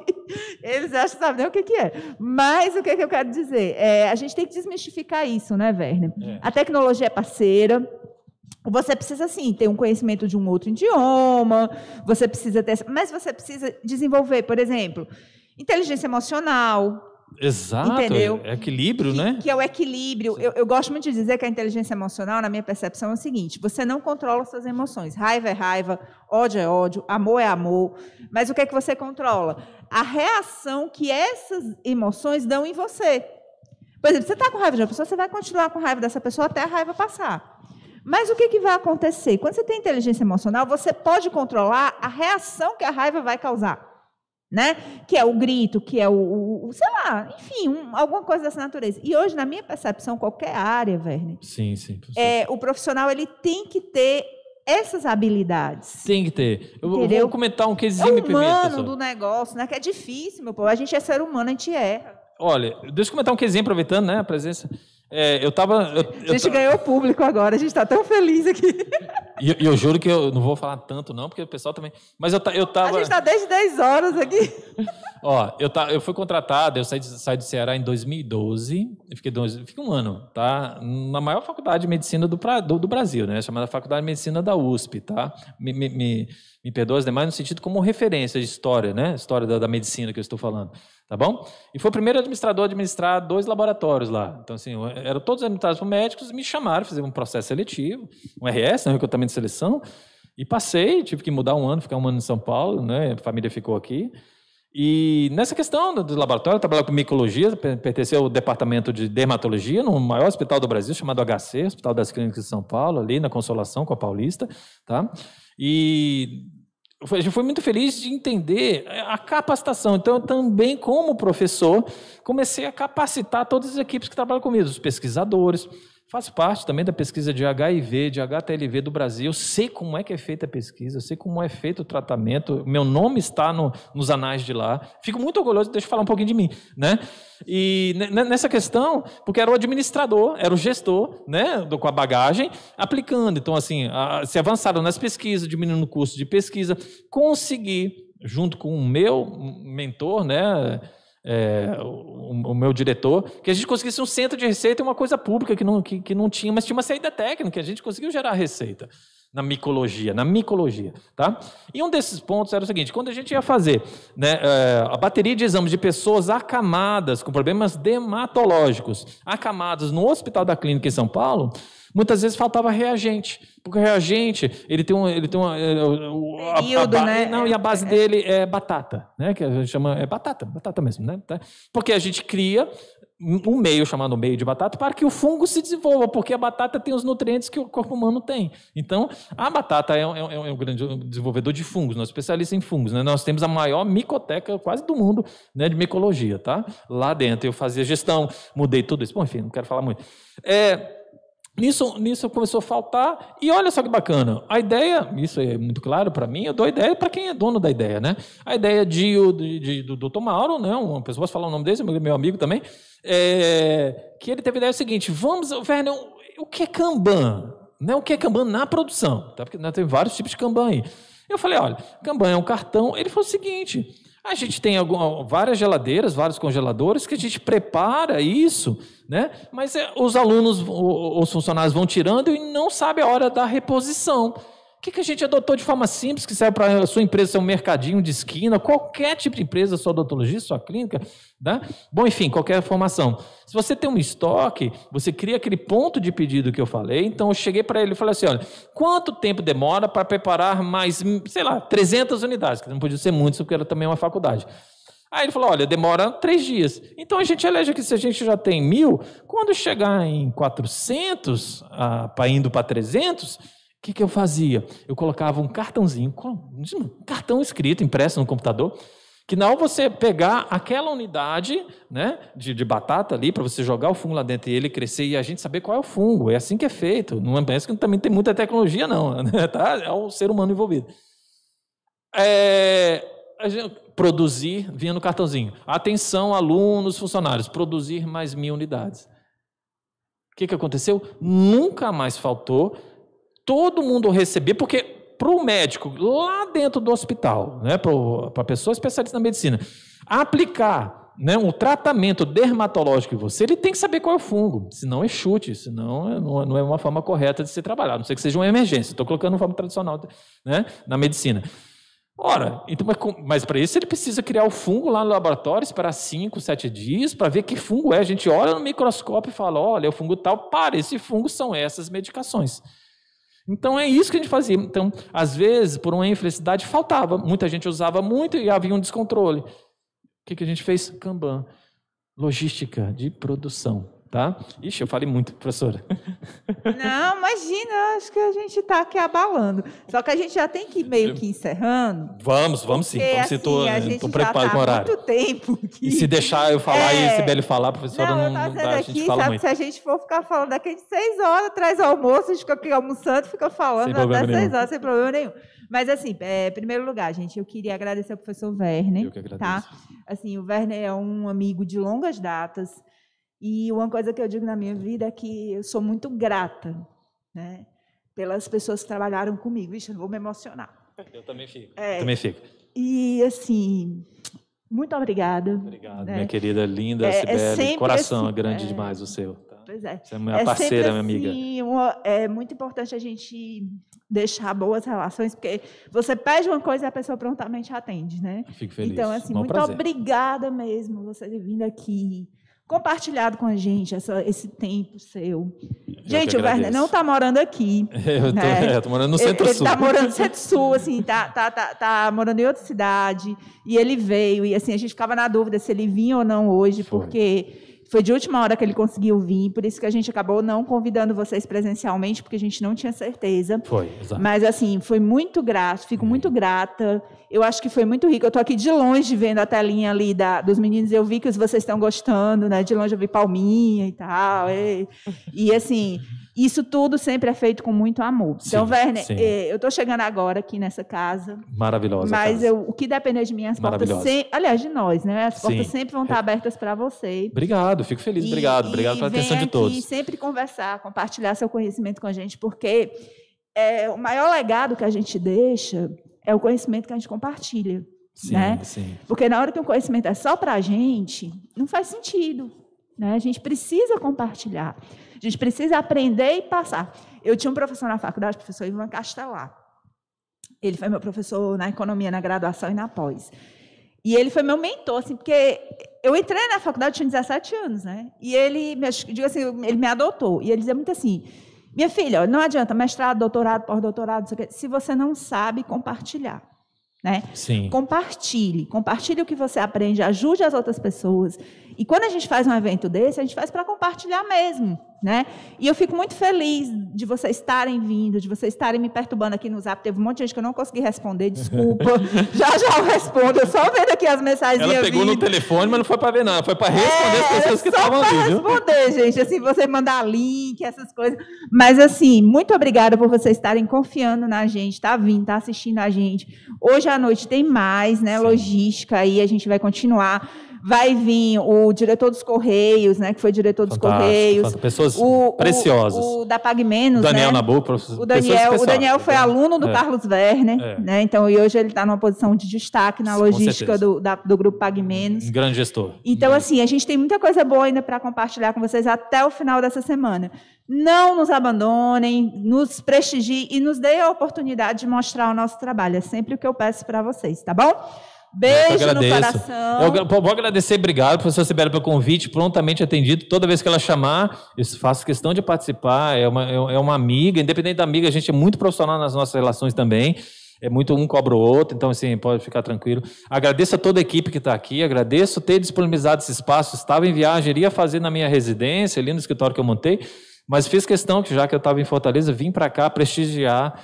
Eles já sabem nem o que é. Mas o que eu quero dizer? A gente tem que desmistificar isso, né, Werner? A tecnologia é parceira. Você precisa, sim, ter um conhecimento de um outro idioma, você precisa ter, mas você precisa desenvolver, por exemplo, inteligência emocional. Exato, entendeu? É equilíbrio, né? Que é o equilíbrio. Eu gosto muito de dizer que a inteligência emocional, na minha percepção, é o seguinte, você não controla suas emoções. Raiva é raiva, ódio é ódio, amor é amor. Mas o que é que você controla? A reação que essas emoções dão em você. Por exemplo, você está com raiva de uma pessoa, você vai continuar com raiva dessa pessoa até a raiva passar. Mas o que vai acontecer? Quando você tem inteligência emocional, você pode controlar a reação que a raiva vai causar, né? Que é o grito, que é sei lá, enfim, alguma coisa dessa natureza. E hoje, na minha percepção, qualquer área, Werner, sim. O profissional ele tem que ter essas habilidades. Tem que ter. Eu vou comentar um casezinho. É o humano do negócio, né? Que é difícil, meu povo. A gente é ser humano, a gente erra. Olha, deixa eu comentar um casezinho, aproveitando, né, a presença. A gente ganhou público agora, a gente está tão feliz aqui. E eu juro que eu não vou falar tanto, não, porque o pessoal também. Mas eu tava. A gente está desde 10 horas aqui. Eu fui contratado, eu saí do Ceará em 2012, fiquei um ano, tá? Na maior faculdade de medicina do Brasil, né? Chamada Faculdade de Medicina da USP, tá? Me perdoa as demais no sentido como referência de história, né? História da medicina que eu estou falando, tá bom? E foi o primeiro administrador a administrar 2 laboratórios lá. Então, assim, eram todos administrados por médicos, me chamaram, fizeram um processo seletivo, um RS, né, recrutamento de seleção, e passei, tive que mudar um ano, ficar um ano em São Paulo, né? A família ficou aqui. E nessa questão do laboratório, eu trabalhava com micologia, pertencia ao departamento de dermatologia, no maior hospital do Brasil, chamado HC, Hospital das Clínicas de São Paulo, ali na Consolação, com a Paulista, tá? E a gente foi muito feliz de entender a capacitação. Então, eu também, como professor, comecei a capacitar todas as equipes que trabalham comigo, os pesquisadores, faço parte também da pesquisa de HIV, de HTLV do Brasil, eu sei como é que é feita a pesquisa, eu sei como é feito o tratamento, meu nome está nos anais de lá, fico muito orgulhoso, deixa eu falar um pouquinho de mim, né? E nessa questão, porque era o administrador, era o gestor, né, com a bagagem, aplicando. Então, assim, se avançaram nas pesquisas, diminuindo o custo de pesquisa, consegui, junto com o meu mentor, né, o meu diretor, que a gente conseguisse um centro de receita e uma coisa pública que não tinha, mas tinha uma saída técnica, a gente conseguiu gerar receita na micologia, tá? E um desses pontos era o seguinte, quando a gente ia fazer, né, a bateria de exames de pessoas acamadas, com problemas dermatológicos, acamadas no Hospital da Clínica em São Paulo, muitas vezes faltava reagente, porque o reagente, ele tem uma né? Não, e a base dele é batata, né? Que a gente chama batata mesmo, né? Porque a gente cria um meio chamado meio de batata para que o fungo se desenvolva, porque a batata tem os nutrientes que o corpo humano tem. Então, a batata é um grande desenvolvedor de fungos, nós especialistas em fungos, né? Nós temos a maior micoteca quase do mundo, né, de micologia, tá? Lá dentro eu fazia gestão, mudei tudo isso. Bom, enfim, não quero falar muito. Nisso começou a faltar, e olha só que bacana, a ideia, isso é muito claro para mim, eu dou ideia para quem é dono da ideia, né? A ideia do Dr. Mauro, né? Uma pessoa, posso falar o nome dele, meu amigo também, que ele teve a ideia seguinte, Werner, o que é Kanban? Né? O que é Kanban na produção? Tá? Porque tem vários tipos de Kanban aí. Eu falei, olha, Kanban é um cartão, ele falou o seguinte, a gente tem várias geladeiras, vários congeladores que a gente prepara isso, né? Mas os alunos, os funcionários vão tirando e não sabem a hora da reposição. O que a gente adotou de forma simples, que serve para a sua empresa ser um mercadinho de esquina, qualquer tipo de empresa, sua odontologia, sua clínica, né? Bom, enfim, qualquer formação. Se você tem um estoque, você cria aquele ponto de pedido que eu falei, então eu cheguei para ele e falei assim, olha, quanto tempo demora para preparar mais, sei lá, 300 unidades, que não podia ser muito, porque era também uma faculdade. Aí ele falou, olha, demora 3 dias. Então a gente elege que se a gente já tem 1.000, quando chegar em 400, indo para 300... O que eu fazia? Eu colocava um cartãozinho, um cartão escrito, impresso no computador, que na hora você pegar aquela unidade, né, de batata ali, para você jogar o fungo lá dentro e ele crescer e a gente saber qual é o fungo. É assim que é feito. Não pensa que também tem muita tecnologia, não. Né, tá? É o ser humano envolvido. A gente produzir, vinha no cartãozinho. Atenção, alunos, funcionários, produzir mais 1.000 unidades. O que aconteceu? Nunca mais faltou. Todo mundo recebia, porque para o médico lá dentro do hospital, né, para a pessoa especialista na medicina, aplicar, né, um tratamento dermatológico em você, ele tem que saber qual é o fungo, senão é chute, senão não é uma forma correta de se trabalhar, a não ser que seja uma emergência. Estou colocando uma forma tradicional, né, na medicina. Ora, então, mas para isso ele precisa criar o fungo lá no laboratório, esperar 5, 7 dias para ver que fungo é. A gente olha no microscópio e fala, olha, o fungo tal, esse fungo são essas medicações. Então é isso que a gente fazia. Então, às vezes, por uma infelicidade, faltava. Muita gente usava muito e havia um descontrole. O que a gente fez? Kanban. Logística de produção. Tá? Ixi, eu falei muito, professora. Não, imagina, acho que a gente está aqui abalando. Só que a gente já tem que ir meio que encerrando. Vamos sim. Estou preparado com o horário. Muito tempo aqui. E se deixar eu falar e a Sibeli falar, professora, não dá, a gente fala muito. Se a gente for ficar falando daqui de 6 horas, traz almoço, a gente fica aqui almoçando, fica falando até 6 horas, sem problema nenhum. Mas, assim, em primeiro lugar, gente, eu queria agradecer ao professor Werner. Eu que agradeço. Tá? Assim, o Werner é um amigo de longas datas. E uma coisa que eu digo na minha vida é que eu sou muito grata, né, pelas pessoas que trabalharam comigo. Vixe, eu vou me emocionar. Eu também fico. E, assim, muito obrigada. Obrigado, né? Minha querida, linda Sibeli. Coração assim, grande demais o seu. Tá? Pois é. Você é minha parceira, minha amiga. Assim, é muito importante a gente deixar boas relações, porque você pede uma coisa e a pessoa prontamente atende, né? Eu fico feliz. Então, assim, muito obrigada mesmo você ter vindo aqui, compartilhado com a gente esse tempo seu. Gente, o Werner não está morando aqui. Eu estou morando no Centro-Sul. Ele está morando no Centro-Sul, assim, tá morando em outra cidade, e ele veio, e assim, a gente ficava na dúvida se ele vinha ou não hoje, porque foi de última hora que ele conseguiu vir, por isso que a gente acabou não convidando vocês presencialmente, porque a gente não tinha certeza. Foi, exato. Mas, assim, foi muito grato, fico muito grata. Eu acho que foi muito rico. Eu estou aqui de longe vendo a telinha ali dos meninos. Eu vi que vocês estão gostando, né? De longe eu vi palminha e tal. E assim, isso tudo sempre é feito com muito amor. Sim, então, Werner, sim. Eu estou chegando agora aqui nessa casa. Maravilhosa. Mas o que depender de mim, as portas sempre... Aliás, de nós, né? As portas sempre vão estar abertas para você. Obrigado, fico feliz. Obrigado pela atenção de todos. E sempre conversar, compartilhar seu conhecimento com a gente, porque o maior legado que a gente deixa é o conhecimento que a gente compartilha. Sim, né? sim. Porque na hora que o conhecimento é só para a gente, não faz sentido. Né? A gente precisa compartilhar. A gente precisa aprender e passar. Eu tinha um professor na faculdade, o professor Ivan Castelar. Ele foi meu professor na economia, na graduação e na pós. E ele foi meu mentor, assim, porque eu entrei na faculdade, tinha 17 anos, né? E ele, digo assim, ele me adotou. E ele dizia muito assim, minha filha, não adianta mestrado, doutorado, pós-doutorado, se você não sabe compartilhar. Né? Sim. Compartilhe o que você aprende, ajude as outras pessoas. E quando a gente faz um evento desse, a gente faz para compartilhar mesmo. Né? E eu fico muito feliz de vocês estarem vindo, de vocês estarem me perturbando aqui no Zap. Teve um monte de gente que eu não consegui responder, desculpa. já eu respondo, eu só vendo aqui as mensagens. Ela pegou no telefone, mas não foi para ver nada, foi para responder as pessoas que estavam ali. Só para responder, gente, assim, você mandar link, essas coisas. Mas, assim, muito obrigada por vocês estarem confiando na gente, tá vindo, tá assistindo a gente. Hoje à noite tem mais, né, logística aí, a gente vai continuar. Vai vir o diretor dos Correios, né, que foi diretor dos Correios. Pessoas preciosas. O da Pag Menos, Daniel né? Nabuco, o Daniel foi aluno do Carlos Werner, né? Então, e hoje ele está numa posição de destaque na logística do grupo Pag Menos. Um grande gestor. Então, assim, a gente tem muita coisa boa ainda para compartilhar com vocês até o final dessa semana. Não nos abandonem, nos prestigiem e nos deem a oportunidade de mostrar o nosso trabalho. É sempre o que eu peço para vocês, tá bom? Beijo no coração. Eu vou agradecer, obrigado, professora Sibeli, pelo convite, prontamente atendido. Toda vez que ela chamar, eu faço questão de participar. É uma amiga, independente da amiga, a gente é muito profissional nas nossas relações também. É muito um cobra o outro, então assim, pode ficar tranquilo. Agradeço a toda a equipe que está aqui, agradeço ter disponibilizado esse espaço. Estava em viagem, iria fazer na minha residência, ali no escritório que eu montei, mas fiz questão, que já que eu estava em Fortaleza, vim para cá prestigiar.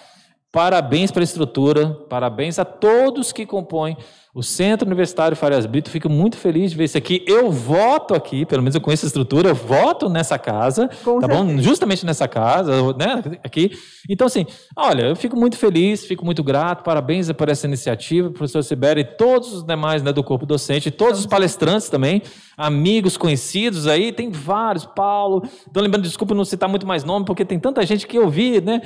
Parabéns para a estrutura, parabéns a todos que compõem o Centro Universitário Farias Brito. Fico muito feliz de ver isso aqui. Eu voto aqui, pelo menos eu conheço a estrutura, eu voto nessa casa, tá bom? Justamente nessa casa, né? Aqui. Então, assim, olha, eu fico muito feliz, fico muito grato, parabéns por essa iniciativa, professor Sibeli e todos os demais, né, do corpo docente, todos os palestrantes também, amigos, conhecidos aí, tem vários, Paulo, estou lembrando, desculpa não citar muito mais nome, porque tem tanta gente que eu vi, né,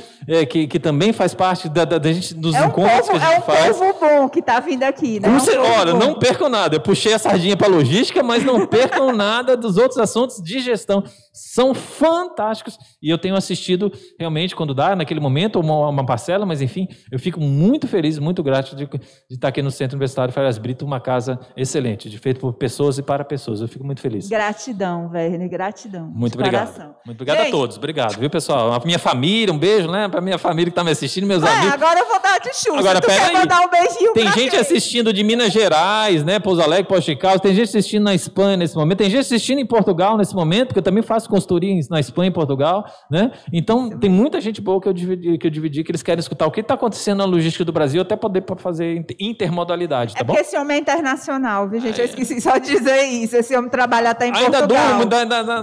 que também faz parte da gente, dos encontros que a gente faz. É um povo bom que está vindo aqui, né? Olha, não percam nada, eu puxei a sardinha para a logística, mas não percam nada dos outros assuntos de gestão, são fantásticos, e eu tenho assistido realmente, quando dá, naquele momento, uma parcela, mas enfim, eu fico muito feliz, muito grato de estar aqui no Centro Universitário Farias Brito, uma casa excelente, feita por pessoas e para pessoas, eu fico muito feliz. Gratidão, Werner, gratidão. Muito obrigado. Muito obrigado, gente, a todos, obrigado, viu, pessoal? A minha família, um beijo, né, para a minha família que está me assistindo, meus amigos. Agora eu vou dar de chuva, agora, pera aí. Mandar um beijinho tem gente assistindo de Minas Gerais, né, Pouso Alegre, Pochical, tem gente assistindo na Espanha nesse momento, tem gente assistindo em Portugal nesse momento, porque eu também faço consultoria na Espanha e Portugal, né? Então, tem muita gente boa que eu dividi, que eles querem escutar o que está acontecendo na logística do Brasil, até poder fazer intermodalidade, tá bom? Porque esse homem é internacional, viu, gente? Eu esqueci só de dizer isso. Esse homem trabalha até em Portugal.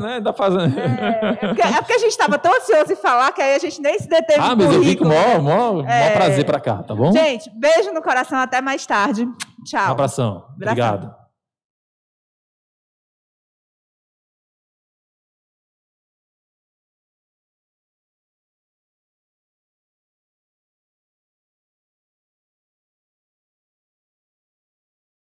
Ainda fazendo. É porque a gente estava tão ansioso em falar que aí a gente nem se deteve no mas eu vim com o maior prazer para cá, tá bom? Gente, beijo no coração, até mais tarde. Tchau. Um abração. Obrigado.